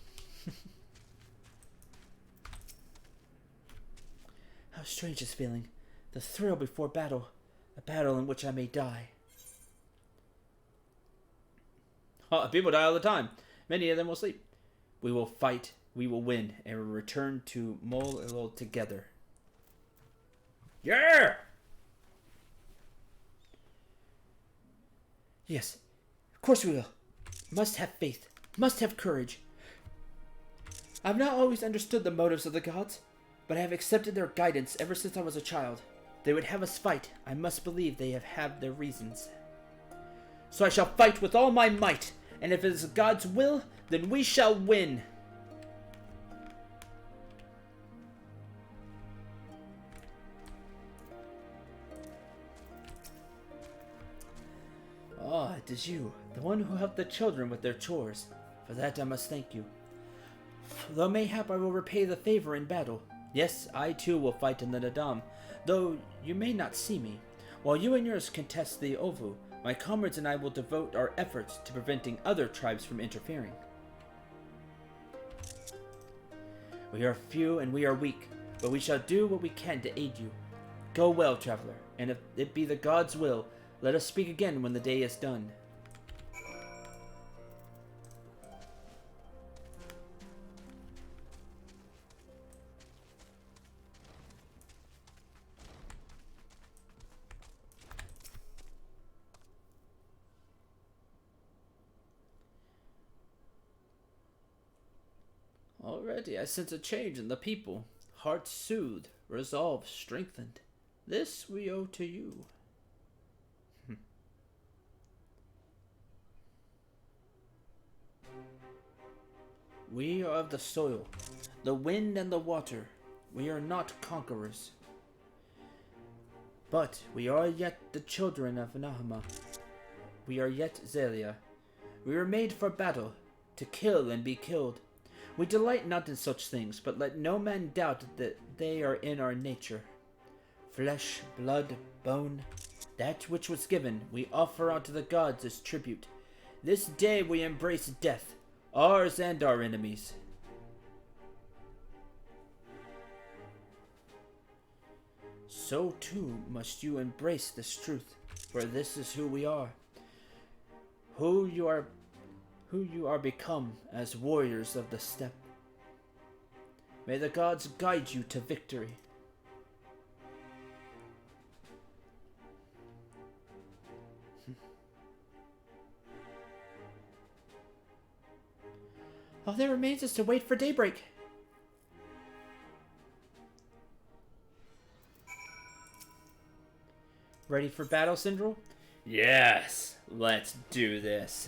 Speaker 2: How strange this feeling. The thrill before battle. A battle in which I may die.
Speaker 1: Oh, people die all the time. Many of them will sleep. We will fight, we will win, and we will return to Mol Elul together. Yeah!
Speaker 2: Yes, of course we will. Must have faith. Must have courage. I've not always understood the motives of the gods, but I have accepted their guidance ever since I was a child. They would have us fight. I must believe they have had their reasons. So I shall fight with all my might, and if it is God's will, then we shall win. Ah, it is you, the one who helped the children with their chores. For that I must thank you. Though mayhap I will repay the favor in battle. Yes, I too will fight in the Nadam, though you may not see me. While you and yours contest the Ovu, my comrades and I will devote our efforts to preventing other tribes from interfering. We are few and we are weak, but we shall do what we can to aid you. Go well, traveler, and if it be the gods' will, let us speak again when the day is done. Already I sense a change in the people. Hearts soothed, resolve strengthened. This we owe to you. We are of the soil, the wind and the water. We are not conquerors. But we are yet the children of Nahama. We are yet Zelia. We were made for battle. to kill and be killed. We delight not in such things, but let no man doubt that they are in our nature. Flesh, blood, bone, that which was given, we offer unto the gods as tribute. This day we embrace death, ours and our enemies. So too must you embrace this truth, for this is who we are. Who you are become as warriors of the steppe. May the gods guide you to victory. All that remains is to wait for daybreak. Ready for battle, Syndrome? Yes, let's do this.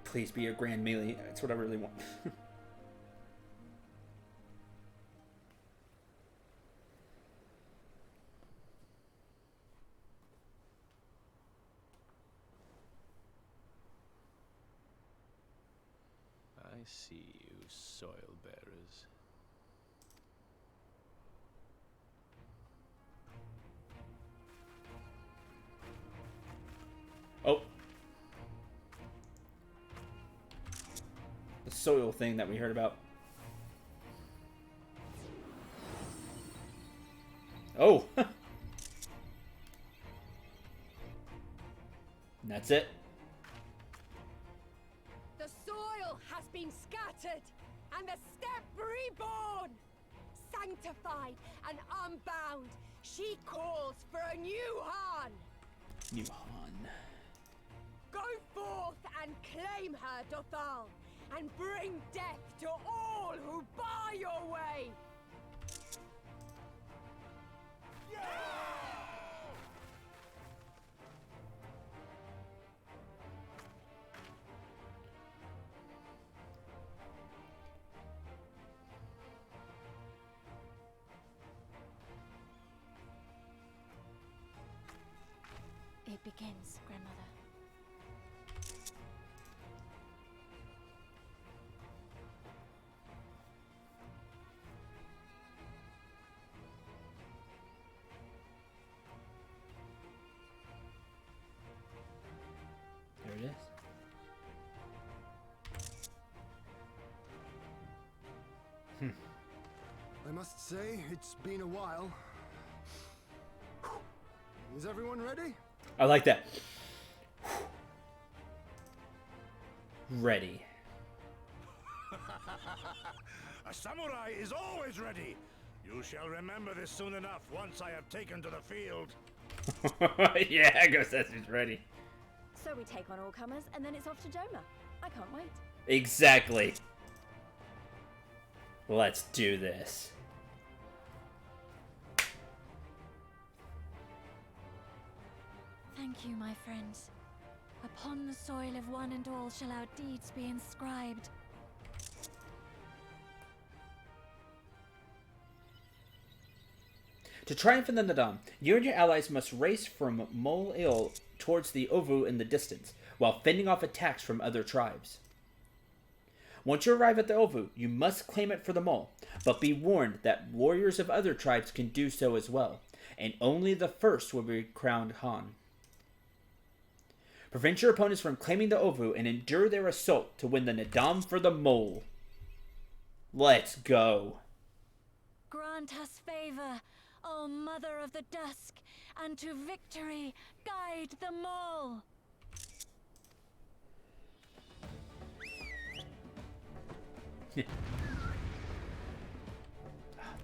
Speaker 2: Please be a grand melee. That's what I really want.
Speaker 8: I see you, soil bearers.
Speaker 2: Oh. The soil thing that we heard about. Oh. And that's it.
Speaker 3: The soil has been scattered, and the steppe reborn! Sanctified and unbound, she calls for a new Han!
Speaker 2: New Han.
Speaker 3: Go forth and claim her, Dothal, and bring death to all who bar your way!
Speaker 4: It begins, Grandmother.
Speaker 2: There it is.
Speaker 7: I must say, it's been a while. Is everyone ready?
Speaker 2: I like that. Ready.
Speaker 5: A samurai is always ready. You shall remember this soon enough once I have taken to the field.
Speaker 2: Yeah, Ghost Essen's ready.
Speaker 6: So we take on all comers, and then it's off to Doma. I can't wait.
Speaker 2: Exactly. Let's do this.
Speaker 4: Thank you, my friends. Upon the soil of one and all shall our deeds be inscribed.
Speaker 2: To triumph in the Nadam, you and your allies must race from Mol Il towards the Ovu in the distance, while fending off attacks from other tribes. Once you arrive at the Ovu, you must claim it for the Mole, but be warned that warriors of other tribes can do so as well, and only the first will be crowned Han. Prevent your opponents from claiming the Ovu and endure their assault to win the Nadam for the Mole. Let's go.
Speaker 4: Grant us favor, O Mother of the Dusk, and to victory guide them all.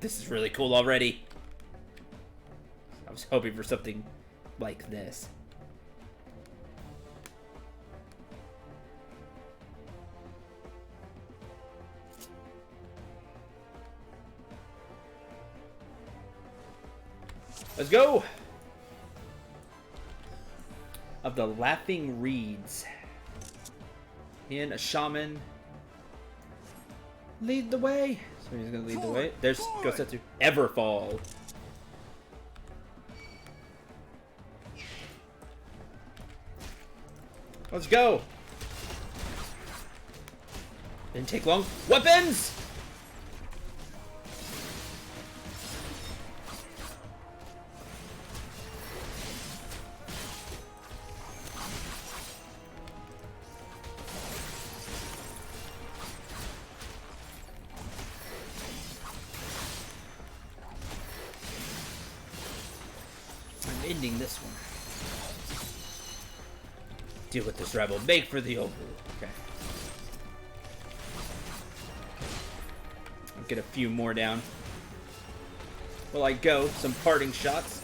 Speaker 2: This is really cool already. I was hoping for something like this. Let's go! Of the Laughing Reeds. In a shaman. Lead the way! So he's gonna lead the way. There's Gosetsu. Everfall.
Speaker 1: Let's go. Didn't take long. Weapons! I'm ending this one. Deal with this rebel. Make for the oval. Okay. I'll get a few more down. Will I go? Some parting shots.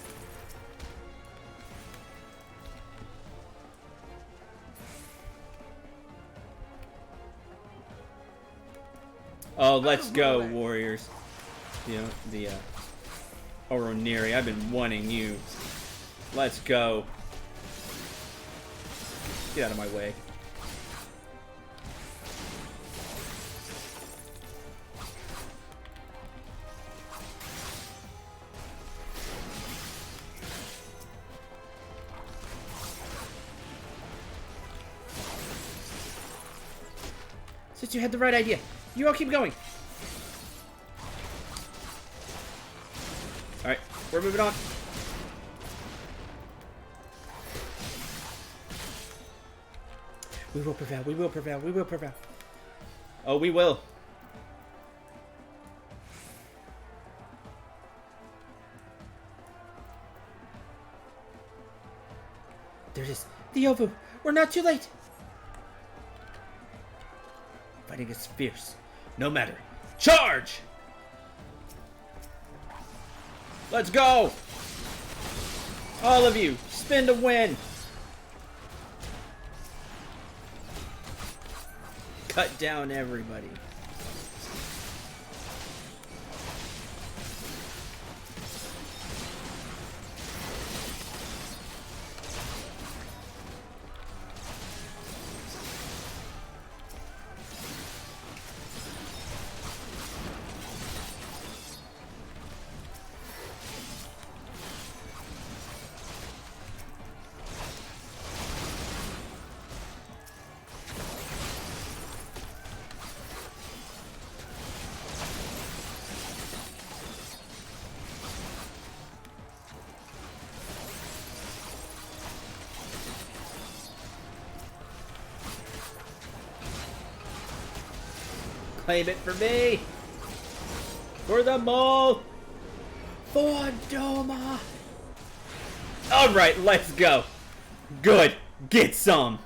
Speaker 1: Oh, let's go, warriors. You know, the Oroniri. I've been wanting you. Let's go. Get out of my way. Since you had the right idea, you all keep going. Alright, we're moving on. We will prevail, we will prevail, we will prevail. Oh, we will. There it is. The Ovu. We're not too late. Fighting is fierce. No matter. Charge! Let's go! All of you, spin to win. Cut down everybody. Claim it for me! For the mole! For Doma! Alright, let's go! Good! Get some!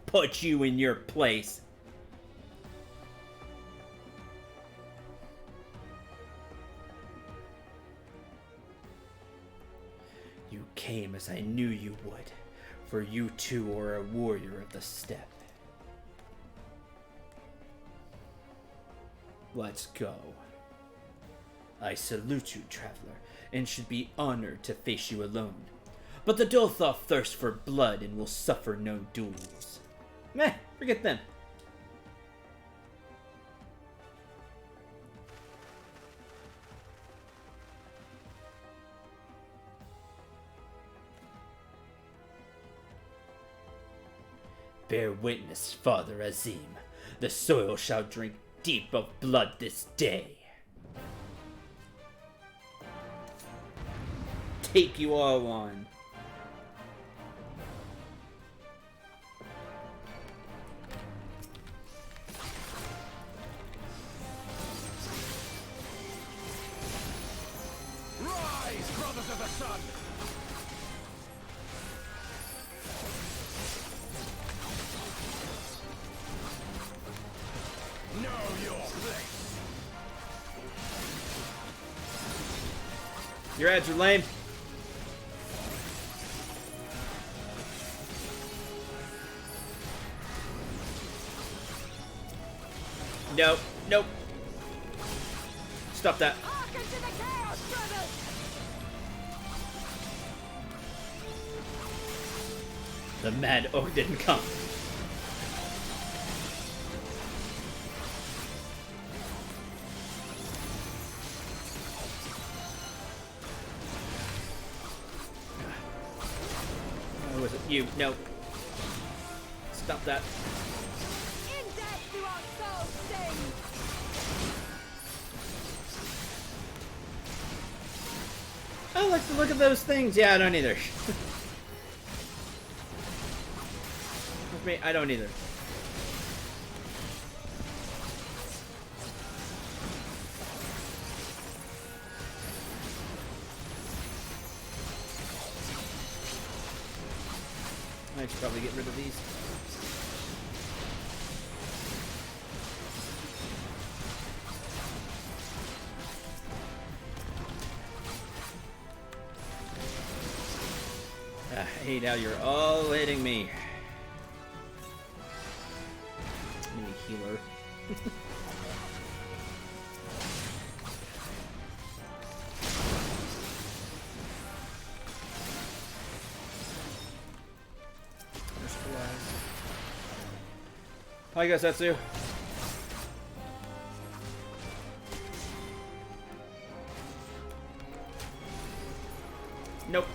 Speaker 1: Put you in your place. You came as I knew you would, for you too are a warrior of the steppe. Let's go. I salute you, traveler, and should be honored to face you alone. But the Dotha thirst for blood and will suffer no duels. Meh, forget them. Bear witness, Father Azim. The soil shall drink deep of blood this day. Take you all on.
Speaker 5: Rise, brothers of the sun! Know your place!
Speaker 1: Your ads are lame. Nope. Nope. Stop that.
Speaker 3: Hearken to the chaos, brothers!
Speaker 1: The Mad Oak didn't come.
Speaker 2: was it? You. No. Stop that.
Speaker 3: In death do our souls sing!
Speaker 2: I like to look at those things. Yeah, I don't either. With me, I don't either. I should probably get rid of these. Hey, now you're all hitting me. Mini healer. Hi, Setsu. Nope.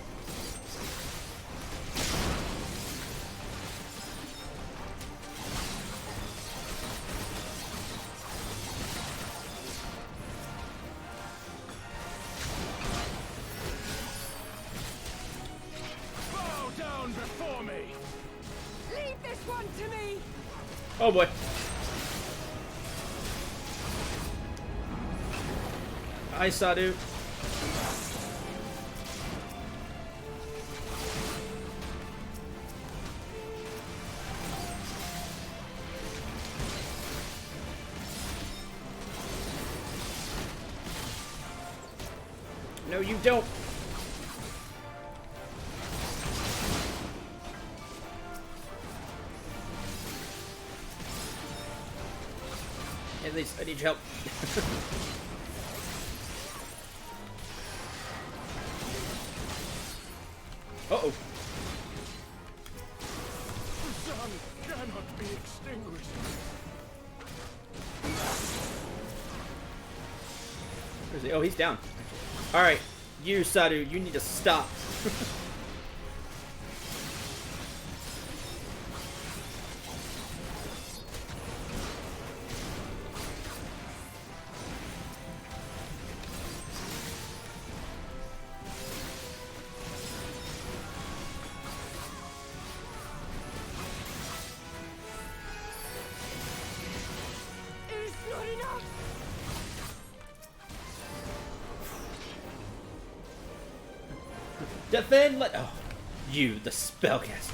Speaker 8: Bow down before me!
Speaker 3: Leave this one to me!
Speaker 2: Oh boy. Hi, Sadu. No, you don't. At least I need your help. Uh-oh.
Speaker 8: The sun cannot be extinguished.
Speaker 2: Where's he? Oh, he's down. Alright, you, Sadu, you need to stop.
Speaker 3: It's not enough!
Speaker 2: Defend, oh, you, the spellcaster.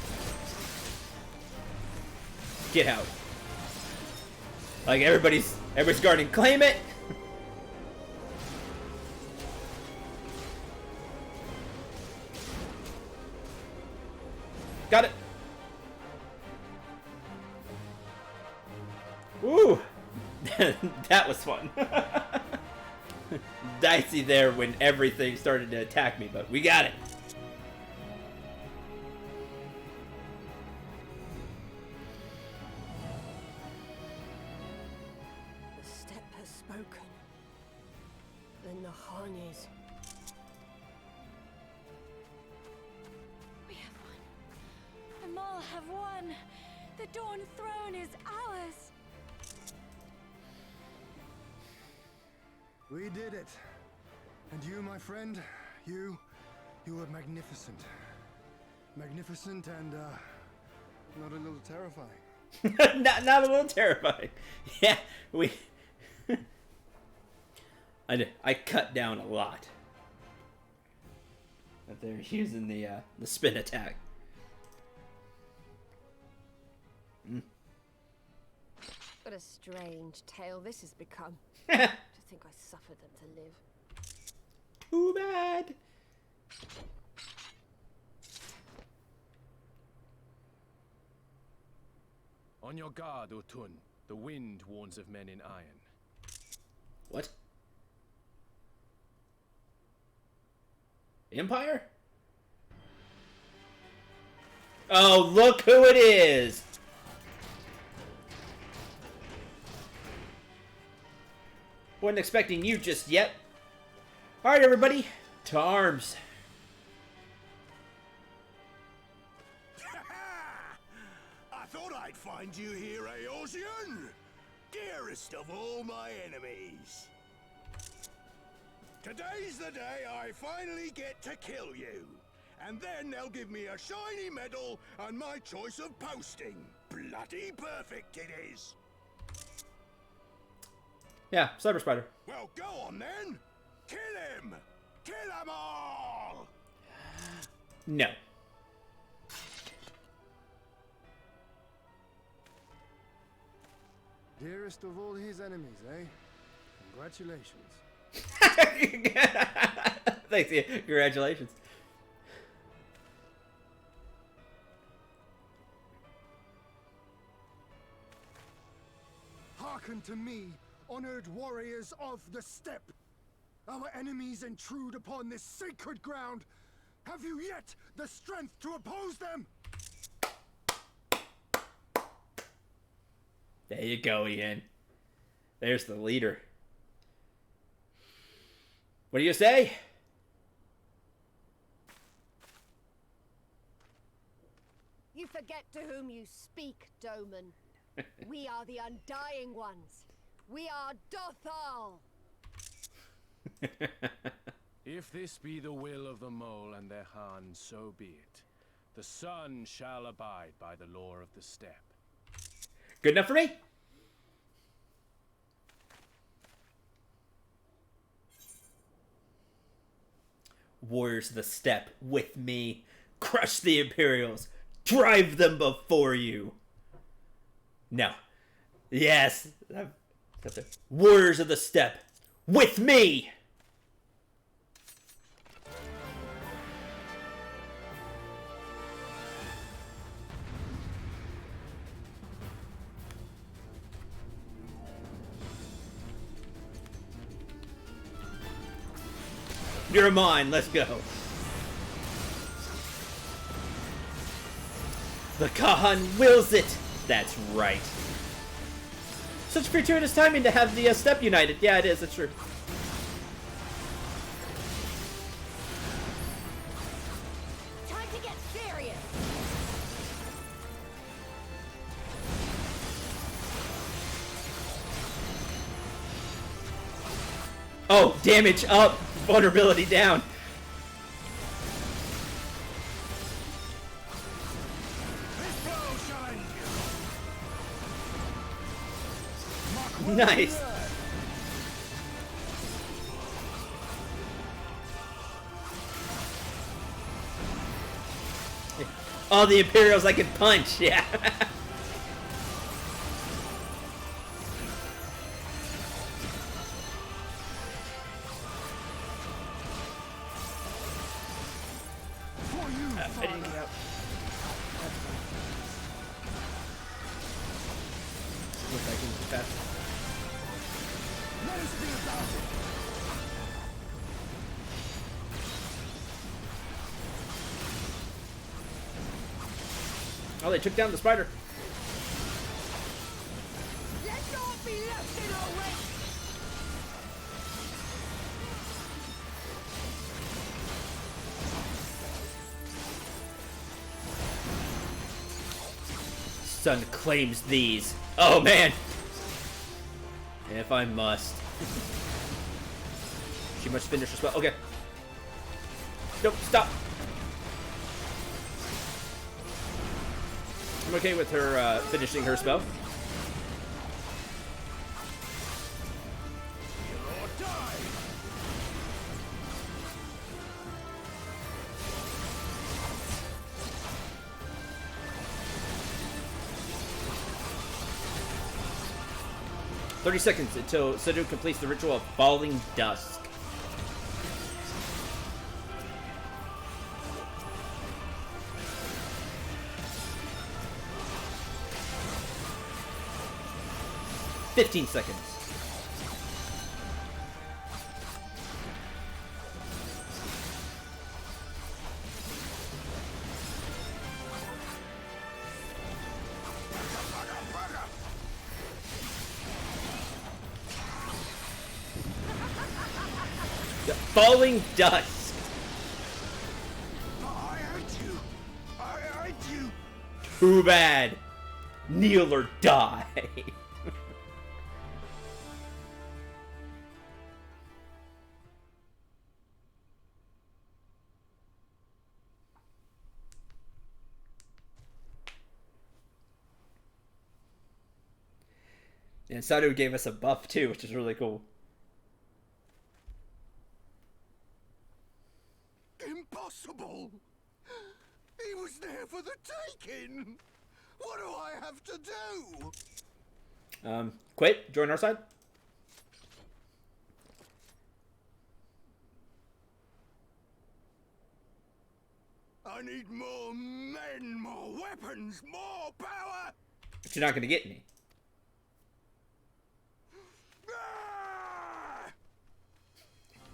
Speaker 2: Get out. Like everybody's guarding. Claim it. Got it. Woo. That was fun. Dicey there when everything started to attack me, but we got it.
Speaker 3: The steppe has spoken. Then the Harnies.
Speaker 4: We have won. The Maul have won. The Dawn Throne is ours.
Speaker 7: We did it. And you, my friend, you were magnificent. Magnificent and, not a little terrifying.
Speaker 2: not a little terrifying. Yeah, we... I cut down a lot. But they're using the spin attack.
Speaker 3: What a strange tale this has become. To think I suffered them to live.
Speaker 2: Too bad.
Speaker 8: On your guard, Otun. The wind warns of men in iron.
Speaker 2: What? Empire? Oh, look who it is! Wasn't expecting you just yet. Alright, everybody. To arms.
Speaker 5: I'd find you here, Eosian, dearest of all my enemies. Today's the day I finally get to kill you. And then they'll give me a shiny medal and my choice of posting. Bloody perfect it is.
Speaker 2: Yeah, Cyber Spider.
Speaker 5: Well, go on then. Kill him. Kill them all.
Speaker 2: No.
Speaker 7: Dearest of all his enemies, eh? Congratulations.
Speaker 2: Thanks, yeah. Congratulations.
Speaker 7: Hearken to me, honored warriors of the steppe. Our enemies intrude upon this sacred ground. Have you yet the strength to oppose them?
Speaker 2: There you go, Ian. There's the leader. What do you say?
Speaker 3: You forget to whom you speak, Doman. We are the Undying Ones. We are Dothal.
Speaker 8: If this be the will of the mole and their Han, so be it. The sun shall abide by the law of the steppe.
Speaker 2: Good enough for me? Warriors of the steppe, with me. Crush the Imperials. Drive them before you. No. Yes. Warriors of the steppe, with me. You're mine, let's go. The Khan wills it. That's right. Such fortuitous timing to have the steppe united. Yeah, it is, that's true.
Speaker 3: Time to get serious.
Speaker 2: Oh, damage up, vulnerability down. Nice. All the Imperials I can punch, yeah. I didn't get out. Look, I can get faster.
Speaker 7: Let us be about it.
Speaker 2: Oh, they took down the spider.
Speaker 3: Let's not be left in our wake.
Speaker 2: Sun claims these. Oh, man. If I must. She must finish her spell. Okay. Nope, stop. I'm okay with her finishing her spell. "30 seconds until Sidhu completes the ritual of falling dusk." "15 seconds. Falling dusk.
Speaker 5: I hate you. I hate you.
Speaker 2: Too bad. Kneel or die. And Sadu gave us a buff too, which is really cool.
Speaker 7: Impossible! He was there for the taking! What do I have to do?
Speaker 2: Quit, join our side.
Speaker 7: I need more men, more weapons, more power!
Speaker 2: But you're not gonna get any.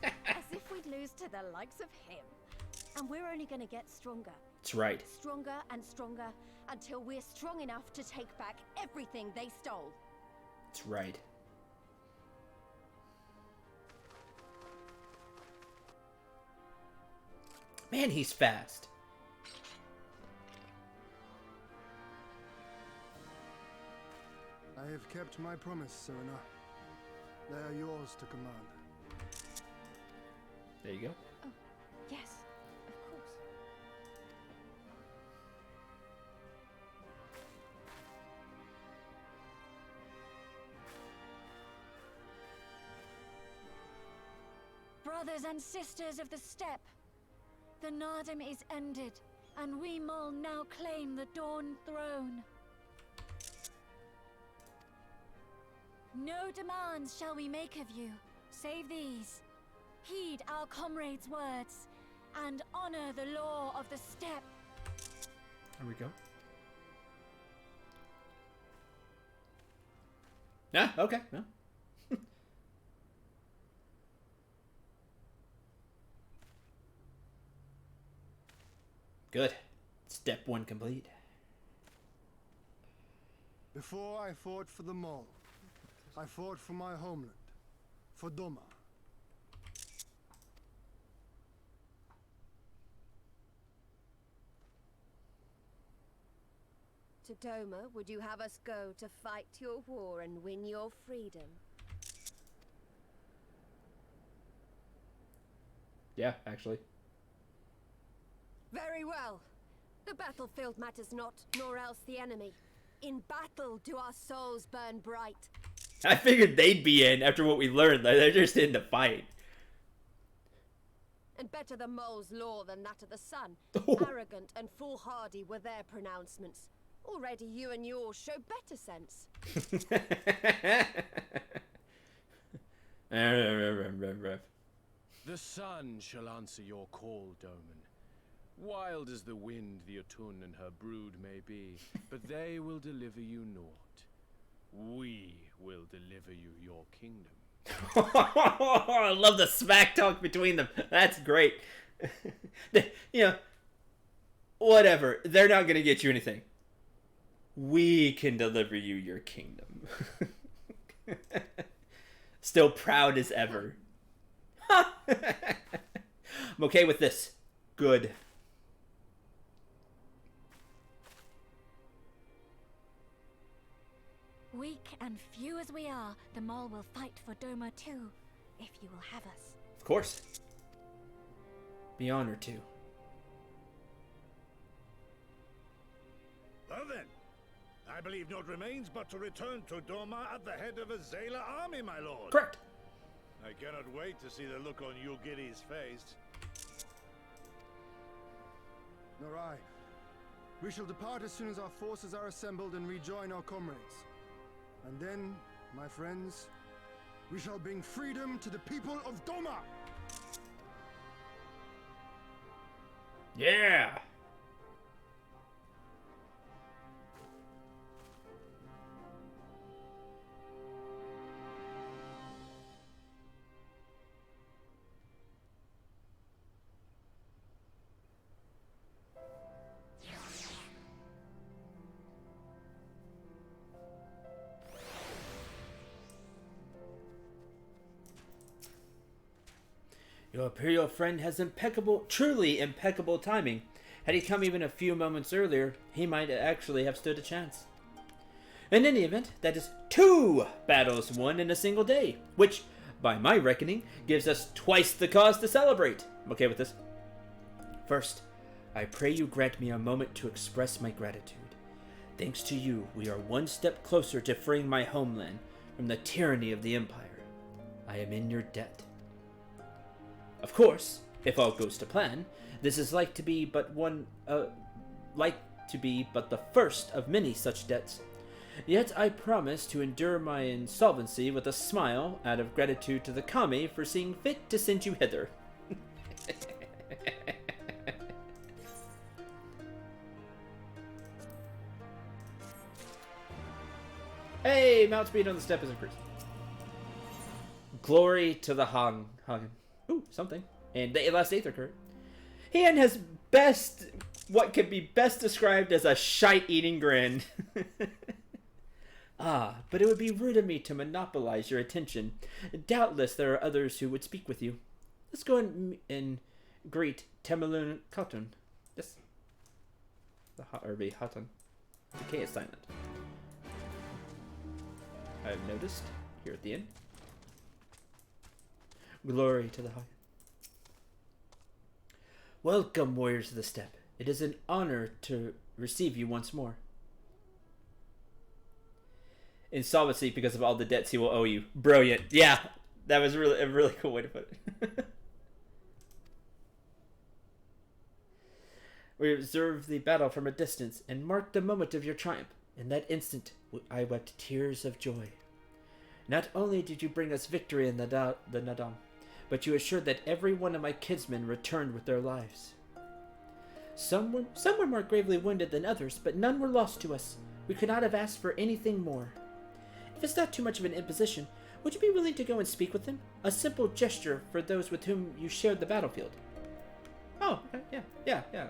Speaker 6: As if we'd lose to the likes of him. And we're only gonna get stronger.
Speaker 2: That's right.
Speaker 6: Stronger and stronger until we're strong enough to take back everything they stole.
Speaker 2: That's right. Man, he's fast.
Speaker 7: I have kept my promise, Serena. They are yours to command.
Speaker 2: There you go.
Speaker 6: Oh, yes, of course.
Speaker 4: Brothers and sisters of the steppe, the Nardum is ended, and we Mol now claim the Dawn Throne. No demands shall we make of you, save these. Heed our comrades' words, and honor the law of the steppe.
Speaker 2: There we go. Yeah, okay. No. Good. Step 1 complete.
Speaker 7: Before I fought for the Mall, I fought for my homeland, for Doma.
Speaker 3: To Doma, would you have us go to fight your war and win your freedom?
Speaker 2: Yeah, actually.
Speaker 3: Very well. The battlefield matters not, nor else the enemy. In battle do our souls burn bright.
Speaker 2: I figured they'd be in after what we learned. They're just in to fight.
Speaker 3: And better the mole's law than that of the sun.
Speaker 2: Oh.
Speaker 3: Arrogant and foolhardy were their pronouncements. Already you and yours show better sense.
Speaker 8: The sun shall answer your call, Doman. Wild as the wind the Otun and her brood may be, but they will deliver you naught. We will deliver you your kingdom.
Speaker 2: I love the smack talk between them. That's great. You know, whatever. They're not going to get you anything. We can deliver you your kingdom. Still proud as ever. I'm okay with this. Good.
Speaker 4: Weak and few as we are, the Mol will fight for Doma too, if you will have us.
Speaker 2: Of course. Be honored to.
Speaker 5: Well then, I believe naught remains but to return to Doma at the head of a Zayla army, my lord.
Speaker 2: Correct.
Speaker 5: I cannot wait to see the look on Yugiri's face.
Speaker 7: Nor I. We shall depart as soon as our forces are assembled and rejoin our comrades. And then, my friends, we shall bring freedom to the people of Doma!
Speaker 2: Yeah. Your Imperial friend has truly impeccable timing. Had he come even a few moments earlier, he might actually have stood a chance. In any event, that is 2 battles won in a single day, which, by my reckoning, gives us twice the cause to celebrate. I'm okay with this. First, I pray you grant me a moment to express my gratitude. Thanks to you, we are one step closer to freeing my homeland from the tyranny of the Empire. I am in your debt. Of course, if all goes to plan, this is like to be but the first of many such debts. Yet I promise to endure my insolvency with a smile out of gratitude to the Kami for seeing fit to send you hither. Hey, mount speed on the step is increased. Glory to the Hagen. Ooh, something. And the last Aether Current. Heian has what could be best described as a shite-eating grin. But it would be rude of me to monopolize your attention. Doubtless there are others who would speak with you. Let's go and greet Temelun Khotun. Yes. Or be Hatun. The K is silent. I've noticed here at the end. Glory to the Hagen. Welcome, warriors of the steppe. It is an honor to receive you once more. Insolvency because of all the debts he will owe you. Brilliant. Yeah, that was really a really cool way to put it. We observed the battle from a distance and marked the moment of your triumph. In that instant, I wept tears of joy. Not only did you bring us victory in the Nadam, but you assured that every one of my kinsmen returned with their lives. Some were more gravely wounded than others, but none were lost to us. We could not have asked for anything more. If it's not too much of an imposition, would you be willing to go and speak with them? A simple gesture for those with whom you shared the battlefield. Oh, okay, yeah, okay.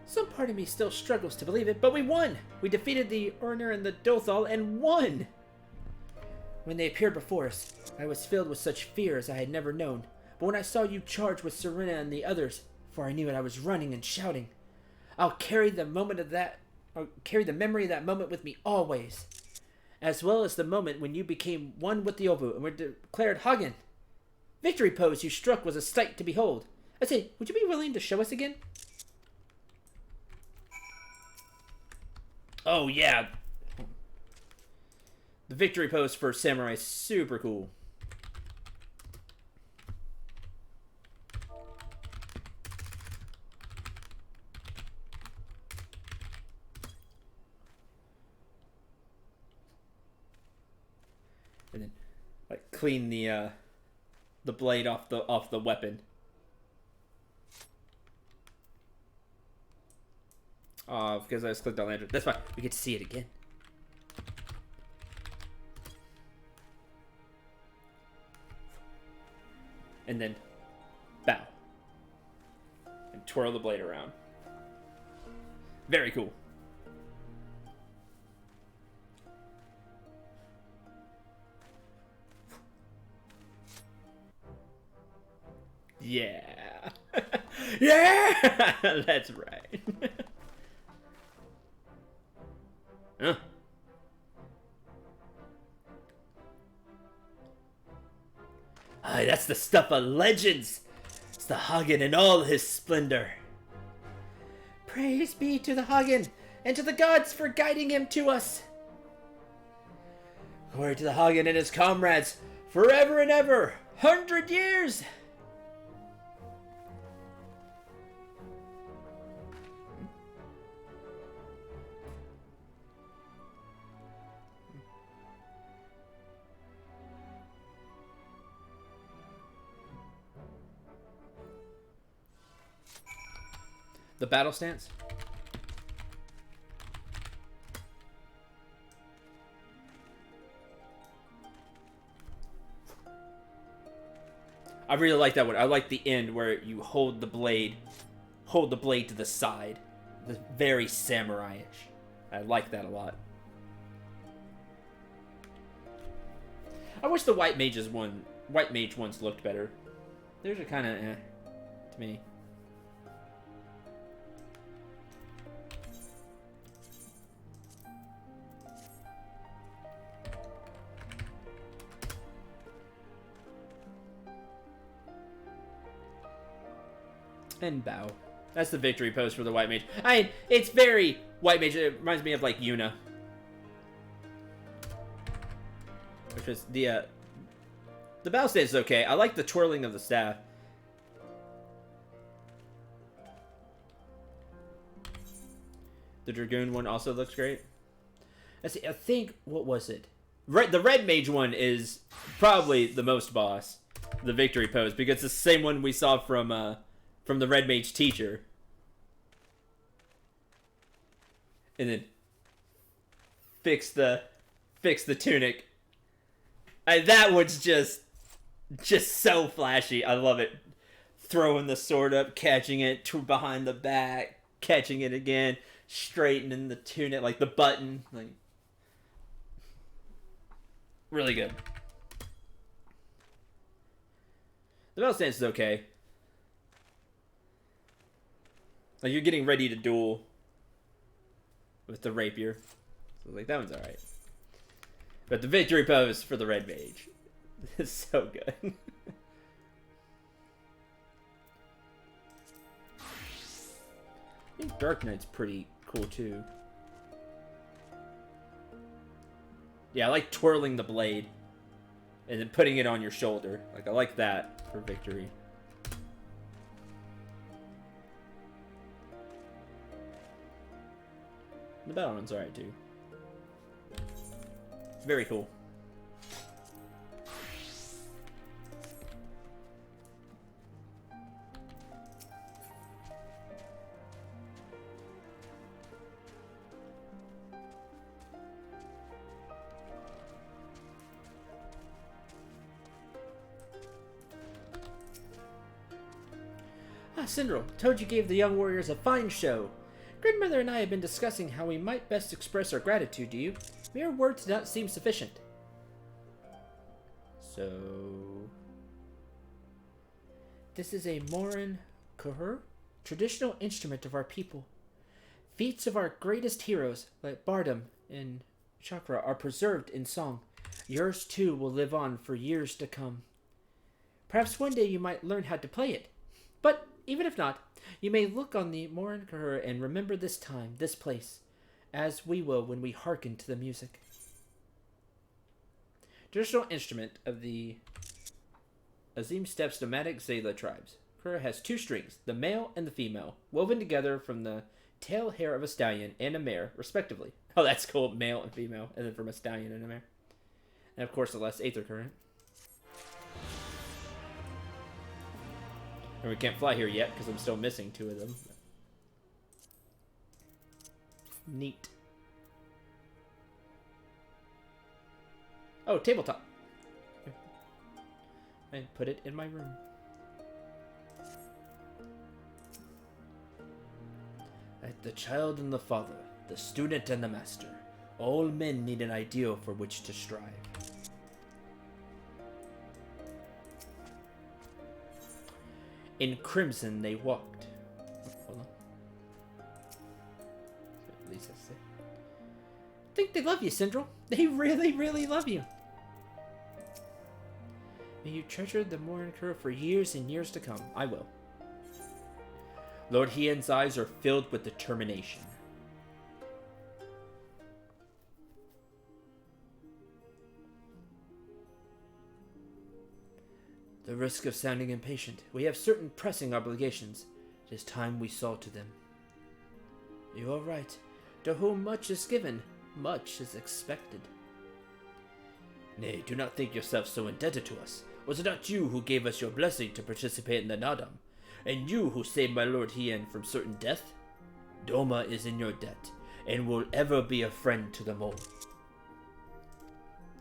Speaker 2: Some part of me still struggles to believe it, but we won! We defeated the Urnir and the Dothal and won! When they appeared before us, I was filled with such fear as I had never known. But when I saw you charge with Serena and the others, for I knew it, I was running and shouting. I'll carry the memory of that moment with me always, as well as the moment when you became one with the Ovu and were declared Hagen. Victory pose you struck was a sight to behold. I say, would you be willing to show us again? Oh yeah, the victory pose for Samurai is super cool. And then, like, clean the blade off the weapon. Because I just clicked on lantern. That's fine. We get to see it again. And then bow. And twirl the blade around. Very cool. Yeah. Yeah! That's right. Huh. Aye, that's the stuff of legends. It's the Hagen in all his splendor. Praise be to the Hagen and to the gods for guiding him to us. Glory to the Hagen and his comrades forever and ever, 100 years. The battle stance. I really like that one. I like the end where you hold the blade to the side. The very samurai-ish. I like that a lot. I wish the white mage ones looked better. Theirs are kind of to me. And bow. That's the victory pose for the white mage. I mean, it's very white mage. It reminds me of like Yuna. Which is the bow stance is okay. I like the twirling of the staff. The dragoon one also looks great. Let's see, I think, what was it? The red mage one is probably the most boss. The victory pose, because it's the same one we saw from the red mage teacher. And then fix the tunic. That one's just so flashy. I love it. Throwing the sword up, catching it behind the back, catching it again, straightening the tunic, like the button, like really good. The battle stance is okay. Like you're getting ready to duel with the rapier. So like that one's alright. But the victory pose for the red mage is so good. I think Dark Knight's pretty cool too. Yeah, I like twirling the blade and then putting it on your shoulder. Like I like that for victory. The battle run's alright too. Very cool. Ah, Syndrome, told you gave the young warriors a fine show. Grandmother and I have been discussing how we might best express our gratitude to you. Mere words do not seem sufficient. So... This is a Morin Kuhur, traditional instrument of our people. Feats of our greatest heroes, like Bardam and Chakra, are preserved in song. Yours too will live on for years to come. Perhaps one day you might learn how to play it. But even if not, you may look on the Morin Kuhur and remember this time, this place, as we will when we hearken to the music. Traditional instrument of the Azim Steppes nomadic Zayla tribes. Kuhur has two strings, the male and the female, woven together from the tail hair of a stallion and a mare, respectively. Oh, that's cool. Male and female, and then from a stallion and a mare. And of course, the last Aether Current. And we can't fly here yet because I'm still missing two of them. Neat. Oh, tabletop. And put it in my room. Like the child and the father, the student and the master. All men need an ideal for which to strive. In crimson they walked. Hold on. At least that's it. I think they love you, Syndrome. They really, really love you. May you treasure the Morin Kuhur for years and years to come. I will. Lord Hien's eyes are filled with determination. The risk of sounding impatient. We have certain pressing obligations. It is time we saw to them. You are right. To whom much is given, much is expected. Nay, do not think yourself so indebted to us. Was it not you who gave us your blessing to participate in the Nadam? And you who saved my Lord Hien from certain death? Doma is in your debt, and will ever be a friend to them all.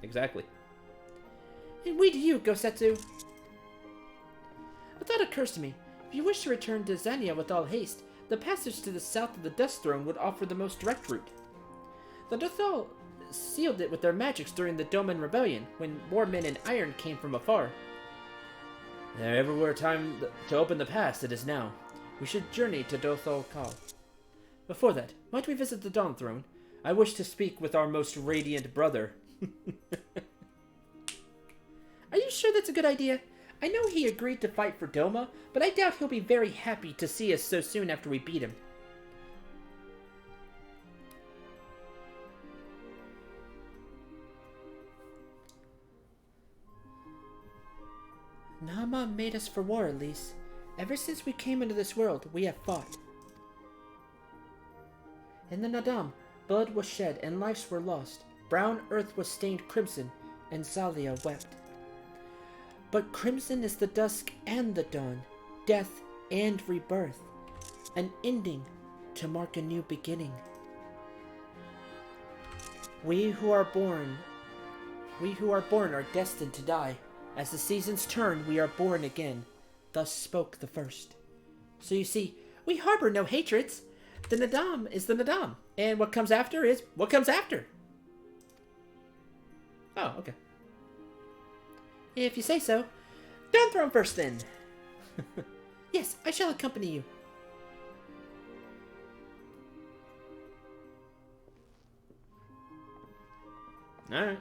Speaker 2: Exactly. And we to you, Gosetsu. thought occurs to me. If you wish to return to Zania with all haste, the passage to the south of the Dust Throne would offer the most direct route. The Dothal sealed it with their magics during the Doman Rebellion, when more men in iron came from afar. If there ever were time to open the pass, it is now. We should journey to Dothal Kal. Before that, might we visit the Dawn Throne? I wish to speak with our most radiant brother. Are you sure that's a good idea? I know he agreed to fight for Doma, but I doubt he'll be very happy to see us so soon after we beat him. Nama made us for war, Elise. Ever since we came into this world, we have fought. In the Nadam, blood was shed and lives were lost. Brown earth was stained crimson, and Zalia wept. But crimson is the dusk and the dawn, death and rebirth, an ending to mark a new beginning. We who are born are destined to die. As the seasons turn, we are born again. Thus spoke the first. So you see, we harbor no hatreds. The Nadam is the Nadam, and what comes after is what comes after. Oh, okay. If you say so. Dawn Throne first, then. Yes, I shall accompany you. Alright.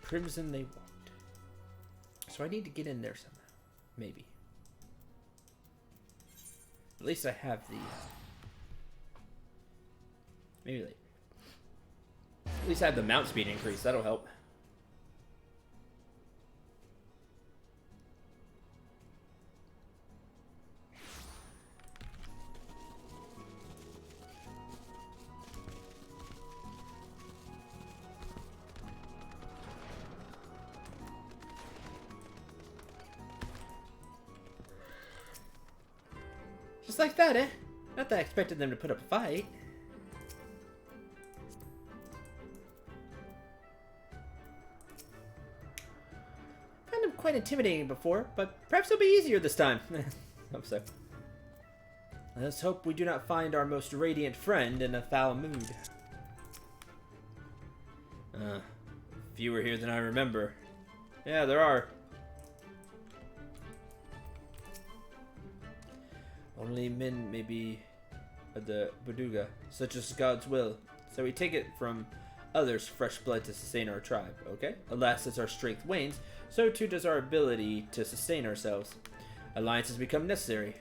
Speaker 2: Crimson they walked. So I need to get in there somehow. Maybe. At least I have the... maybe later. At least I have the mount speed increase. That'll help. Just like that, eh? Not that I expected them to put up a fight. Found him quite intimidating before, but perhaps it'll be easier this time. Hope so. Let's hope we do not find our most radiant friend in a foul mood. Fewer here than I remember. Yeah, there are. Only men may be the Buduga, such as God's will. So we take it from others fresh blood to sustain our tribe, okay? Alas, as our strength wanes, so too does our ability to sustain ourselves. Alliances become necessary.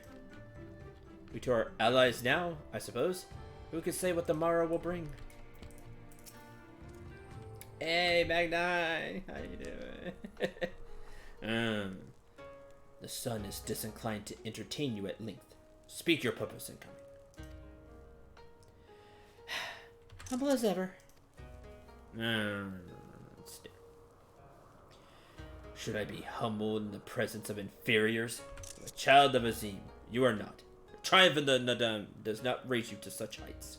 Speaker 2: We to our allies now, I suppose. Who can say what the morrow will bring? Hey, Magnai! How you doing? The sun is disinclined to entertain you at length. Speak your purpose in coming. Humble as ever. Should I be humbled in the presence of inferiors? You're a child of Azim. You are not. The triumph of the Nadam does not raise you to such heights.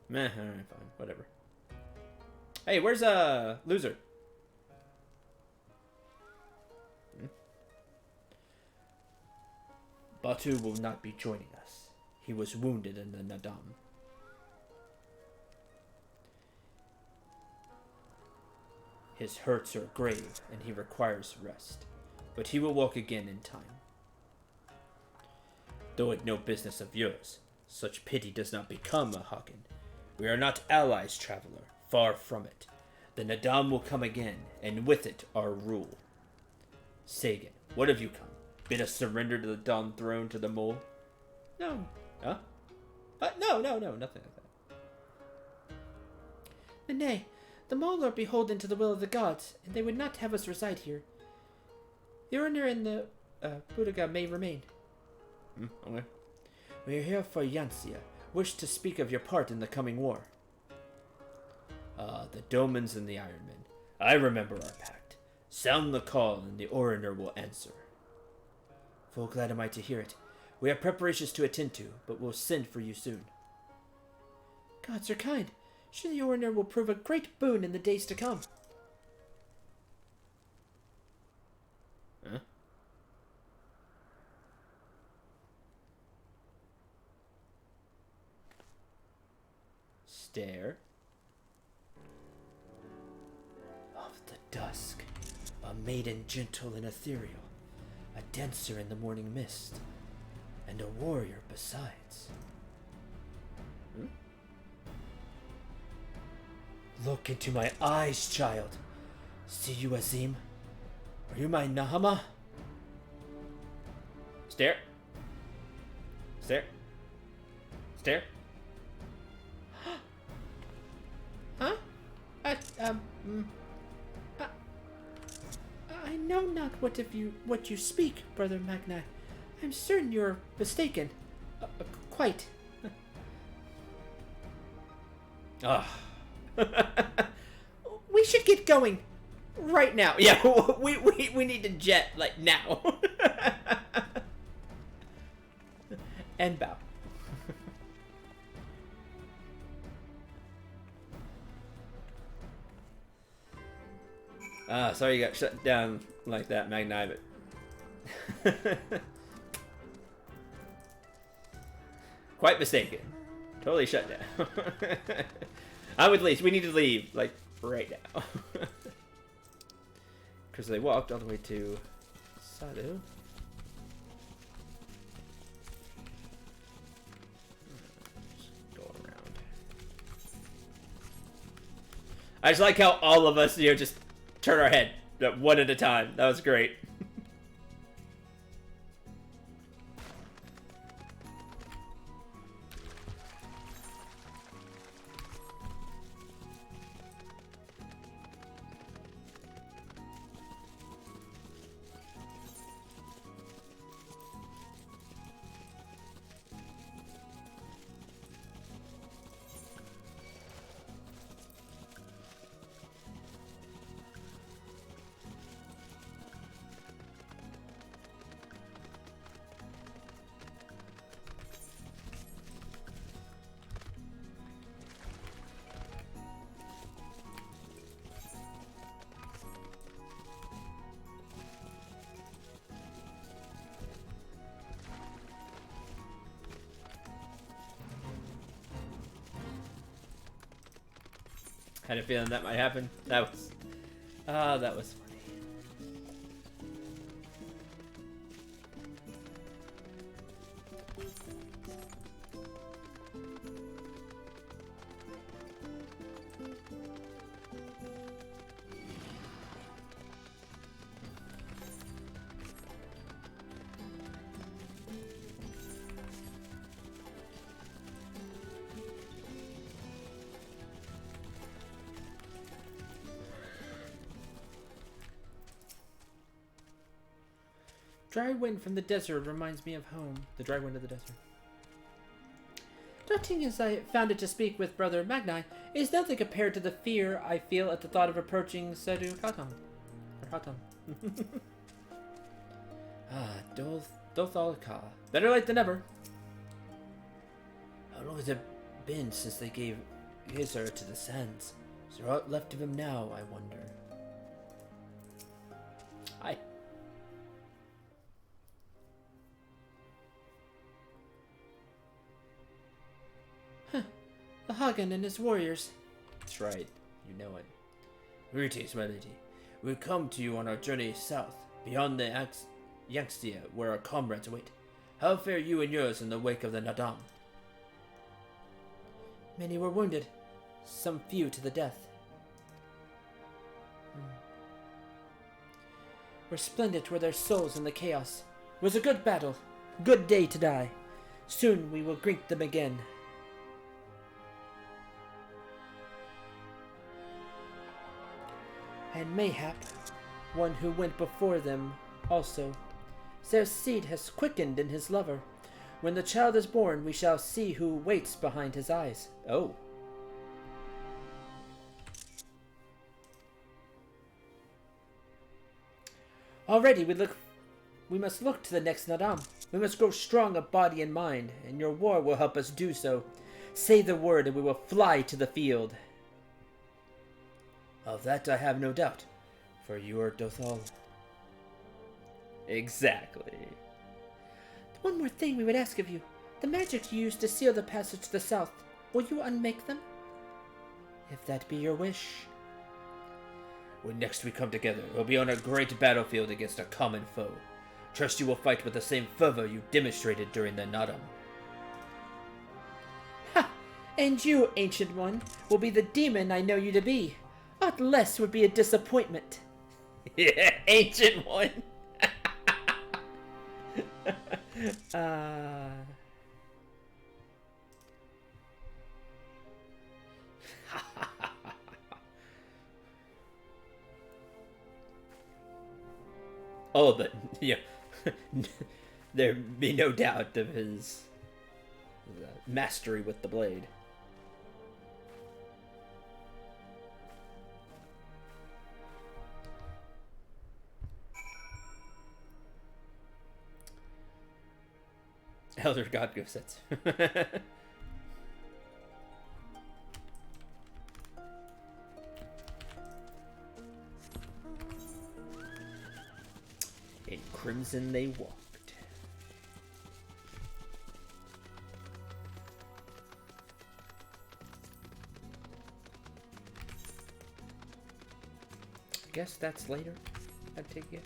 Speaker 2: Meh, alright, fine. Whatever. Hey, where's Loser? Batu will not be joining us. He was wounded in the Nadam. His hurts are grave, and he requires rest. But he will walk again in time. Though it no business of yours, such pity does not become a Hagen. We are not allies, traveler. Far from it. The Nadam will come again, and with it our rule. Sagan, what have you come? Bid us surrender to the Dawn Throne to the mole? No. Huh? No, nothing like that. Nay, the mole are beholden to the will of the gods, and they would not have us reside here. The Urner and the Budaga may remain. Okay. We are here for Yansia. Wish to speak of your part in the coming war. The Domans and the Ironmen. I remember our pact. Sound the call, and the orator will answer. Full glad am I to hear it. We have preparations to attend to, but we'll send for you soon. Gods are kind. Sure the orator will prove a great boon in the days to come. Huh? Stare. Of the dusk, a maiden gentle and ethereal, a dancer in the morning mist, and a warrior besides. Hmm? Look into my eyes, child. See you, Azim? Are you my Nahama? Stare. Stare. Stare. Huh? I know not what you speak, Brother Magni. I'm certain you're mistaken. Quite. Ah. We should get going right now. Yeah, we need to jet like now. And bow. Sorry you got shut down like that, Magni, but quite mistaken. Totally shut down. I would leave. We need to leave, like, right now. Because they walked all the way to Sadu. Just go around. I just like how all of us, just turn our head one at a time. That was great. Had a feeling that might happen. That was funny. Dry wind from the desert reminds me of home. The dry wind of the desert. Daunting as I found it to speak with Brother Magni, it is nothing compared to the fear I feel at the thought of approaching Sedu Khatam. Or Khatam. Dothal Ka. Better late than never. How long has it been since they gave Gizar to the sands? Is there aught left of him now, I wonder? Hi. The Hagen and his warriors. That's right. You know it. Greetings, my lady. We come to you on our journey south, beyond the Yangstia, where our comrades await. How fare you and yours in the wake of the Nadam? Many were wounded, some few to the death. Resplendent were their souls in the chaos. It was a good battle, good day to die. Soon we will greet them again. And mayhap, one who went before them also. Their seed has quickened in his lover. When the child is born, we shall see who waits behind his eyes. Oh. Already we must look to the next Nadam. We must grow strong of body and mind, and your war will help us do so. Say the word and we will fly to the field. Of that I have no doubt, for you are Dothal. Exactly. One more thing we would ask of you. The magic you used to seal the passage to the south, will you unmake them? If that be your wish. When next we come together, it will be on a great battlefield against a common foe. Trust you will fight with the same fervor you demonstrated during the Nadam. Ha! And you, Ancient One, will be the demon I know you to be. Aught less would be a disappointment. Yeah, Ancient One! Oh, but, yeah, there be no doubt of his mastery with the blade. Elder God Ghost sets. In crimson they walked. I guess that's later. I'd take a guess.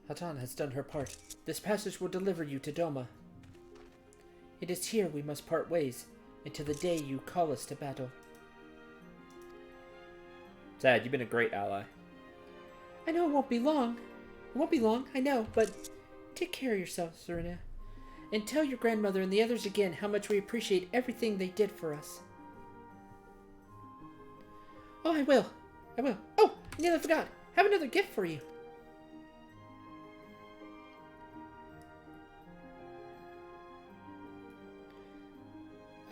Speaker 2: Hatan has done her part. This passage will deliver you to Doma. It is here we must part ways, until the day you call us to battle. Sad, you've been a great ally. I know it won't be long. It won't be long, I know, but take care of yourself, Serena. And tell your grandmother and the others again how much we appreciate everything they did for us. Oh, I will. I will. Oh, I nearly forgot. I have another gift for you.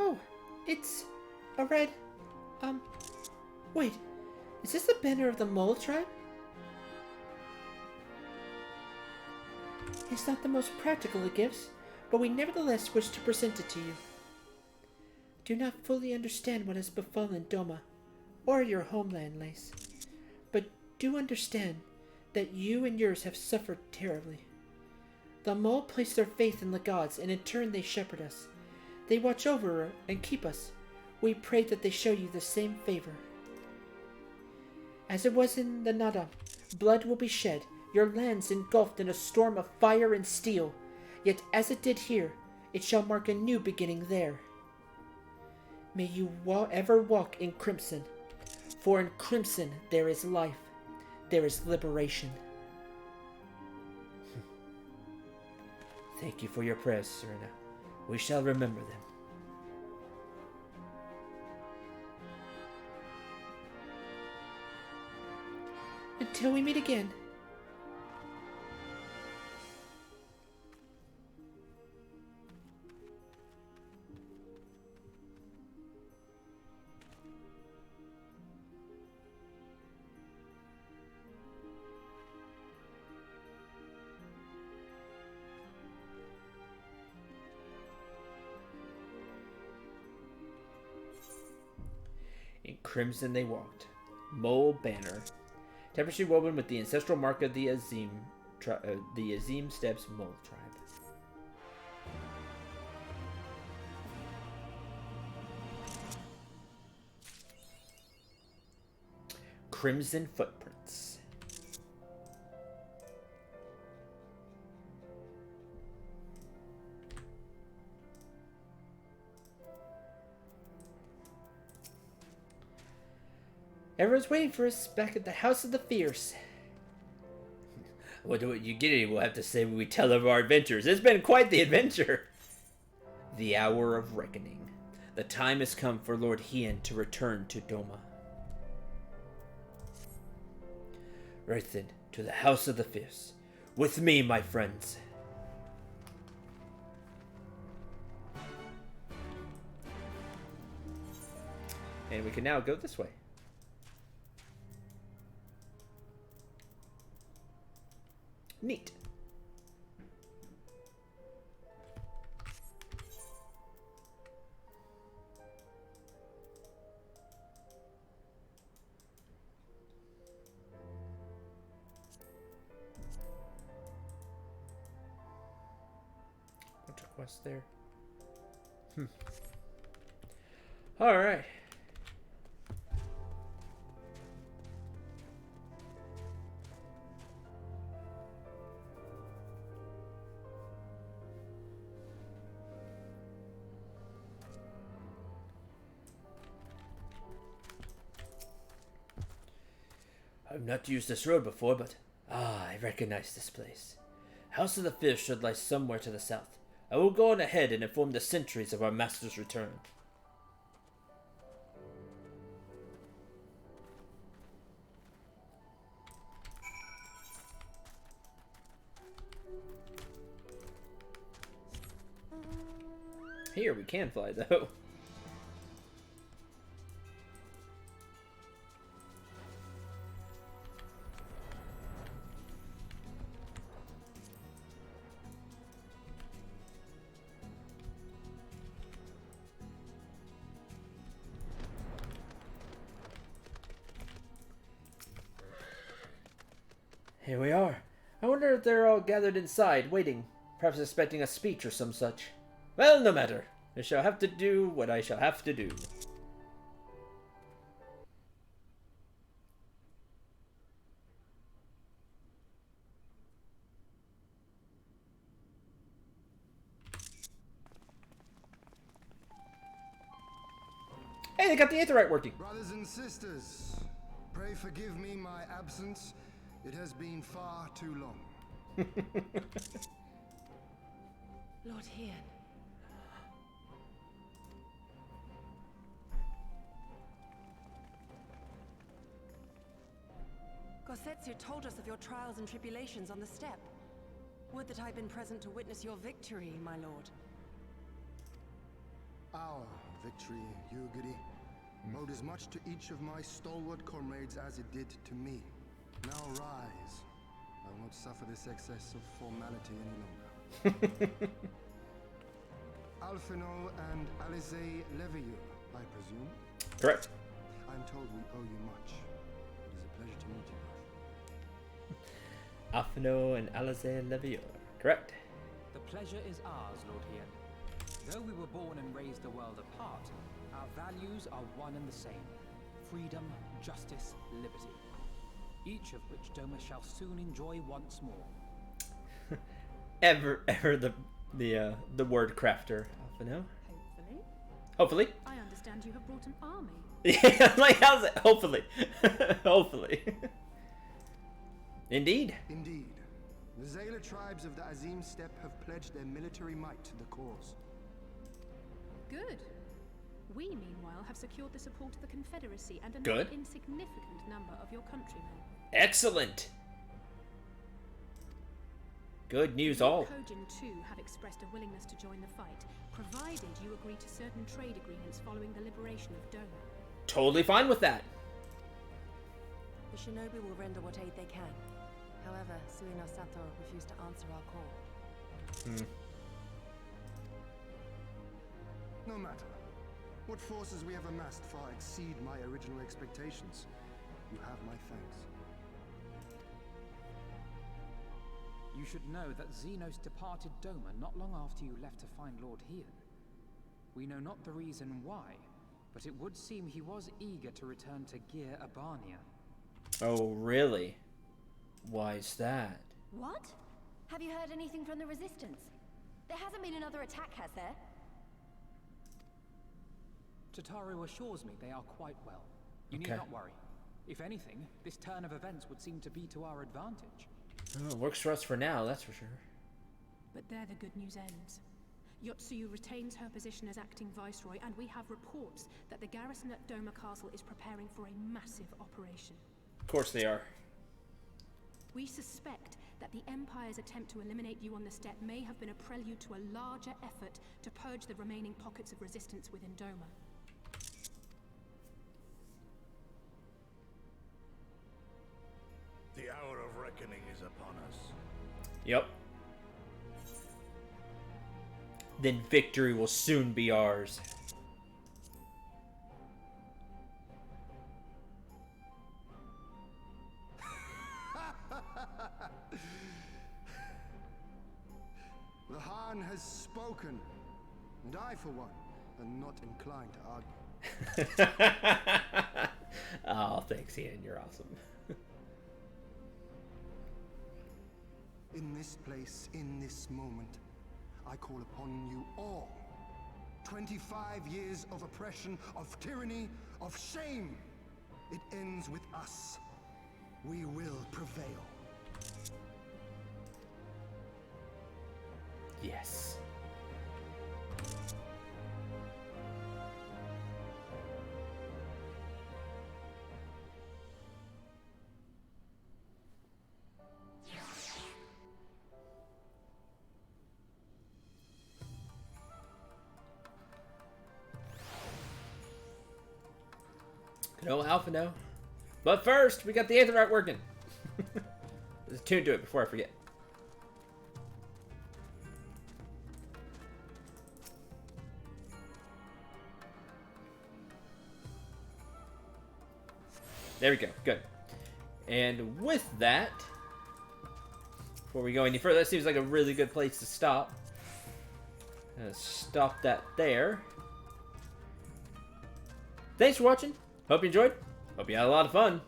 Speaker 2: Oh, it's a red, wait, is this the banner of the Mole tribe? It's not the most practical of gifts, but we nevertheless wish to present it to you. Do not fully understand what has befallen Doma, or your homeland, Lace, but do understand that you and yours have suffered terribly. The Mole place their faith in the gods, and in turn they shepherd us. They watch over and keep us. We pray that they show you the same favor. As it was in the Nadam, blood will be shed, your lands engulfed in a storm of fire and steel. Yet as it did here, it shall mark a new beginning there. May you ever walk in crimson, for in crimson there is life, there is liberation. Thank you for your prayers, Serena. We shall remember them. Until we meet again. In crimson they walked. Mole banner. Tapestry woven with the ancestral mark of the Azim Steppes Mole tribe. Crimson footprints. Everyone's waiting for us back at the House of the Fierce. What you get, we'll have to say when we tell of our adventures. It's been quite the adventure. The hour of reckoning. The time has come for Lord Hien to return to Doma. Right then, to the House of the Fierce. With me, my friends. And we can now go this way. Neat. Bunch of quests there. All right. I've not used this road before, but I recognize this place. House of the Fish should lie somewhere to the south. I will go on ahead and inform the sentries of our master's return. Here we can fly though. Here we are. I wonder if they're all gathered inside, waiting, perhaps expecting a speech or some such. Well, no matter. I shall have to do what I shall have to do. Hey, they got the Aetherite working.
Speaker 7: Brothers and sisters, pray forgive me my absence. It has been far too long.
Speaker 6: Lord Hien.
Speaker 9: Gosetsu told us of your trials and tribulations on the steppe. Would that I'd been present to witness your victory, my lord.
Speaker 7: Our victory, Yugiri, owed as much to each of my stalwart comrades as it did to me. Now rise. I will not suffer this excess of formality any longer. Alphino and Alize Levieux, I presume?
Speaker 2: Correct.
Speaker 7: I'm told we owe you much. It is a pleasure to meet you.
Speaker 2: Alphino and Alize Levieux. Correct.
Speaker 10: The pleasure is ours, Lord Hien. Though we were born and raised a world apart, our values are one and the same. Freedom, justice, liberty. Each of which Doma shall soon enjoy once more.
Speaker 2: ever the word crafter, Alphino.
Speaker 11: Hopefully.
Speaker 2: Hopefully.
Speaker 11: I understand you have brought an army.
Speaker 2: Yeah, like how's it? Hopefully. Hopefully. Indeed.
Speaker 7: Indeed. The Zayla tribes of the Azim Steppe have pledged their military might to the cause.
Speaker 11: Good. We, meanwhile, have secured the support of the Confederacy and a
Speaker 2: Good.
Speaker 11: not insignificant number of your countrymen.
Speaker 2: Excellent. Good news all.
Speaker 11: Kojin, too, have expressed a willingness to join the fight, provided you agree to certain trade agreements following the liberation of Doma.
Speaker 2: Totally fine with that.
Speaker 9: The shinobi will render what aid they can. However, Suino Sato refused to answer our call.
Speaker 7: No matter. What forces we have amassed far exceed my original expectations. You have my thanks.
Speaker 10: You should know that Xenos departed Doma not long after you left to find Lord Hien. We know not the reason why, but it would seem he was eager to return to Gir Abania.
Speaker 2: Oh, really? Why's that?
Speaker 6: What? Have you heard anything from the Resistance? There hasn't been another attack, has there?
Speaker 10: Tataru assures me they are quite well. You need
Speaker 2: Okay.
Speaker 10: not worry. If anything, this turn of events would seem to be to our advantage.
Speaker 2: Oh, works for us for now, that's for sure.
Speaker 11: But there the good news ends. Yotsuyu retains her position as acting viceroy, and we have reports that the garrison at Doma Castle is preparing for a massive operation.
Speaker 2: Of course they are.
Speaker 11: We suspect that the Empire's attempt to eliminate you on the steppe may have been a prelude to a larger effort to purge the remaining pockets of resistance within Doma.
Speaker 5: The hour of reckoning is upon us.
Speaker 2: Yep. Then victory will soon be ours.
Speaker 7: The Khan has spoken, and I, for one, am not inclined to argue.
Speaker 2: Oh, thanks, Ian. You're awesome.
Speaker 7: In this place, in this moment, I call upon you all. 25 years of oppression, of tyranny, of shame. It ends with us. We will prevail.
Speaker 2: Yes. Good old Alpha no. But first, we got the Aetherite working. Let's tune to it before I forget. There we go. Good. And with that, before we go any further, that seems like a really good place to stop. Stop that there. Thanks for watching. Hope you enjoyed. Hope you had a lot of fun.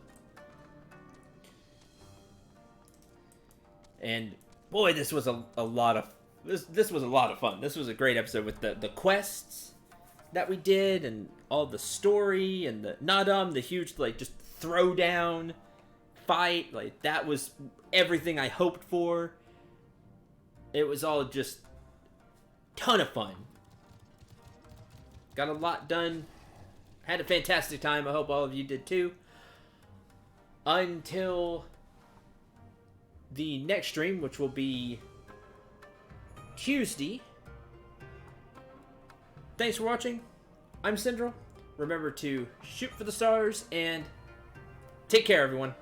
Speaker 2: And boy, this was a lot of this was a lot of fun. This was a great episode with the quests that we did and all the story and the Nadam, the huge like just throwdown fight. Like that was everything I hoped for. It was all just ton of fun. Got a lot done. Had a fantastic time. I hope all of you did too. Until the next stream, which will be Tuesday. Thanks for watching. I'm Syndrel. Remember to shoot for the stars and take care, everyone.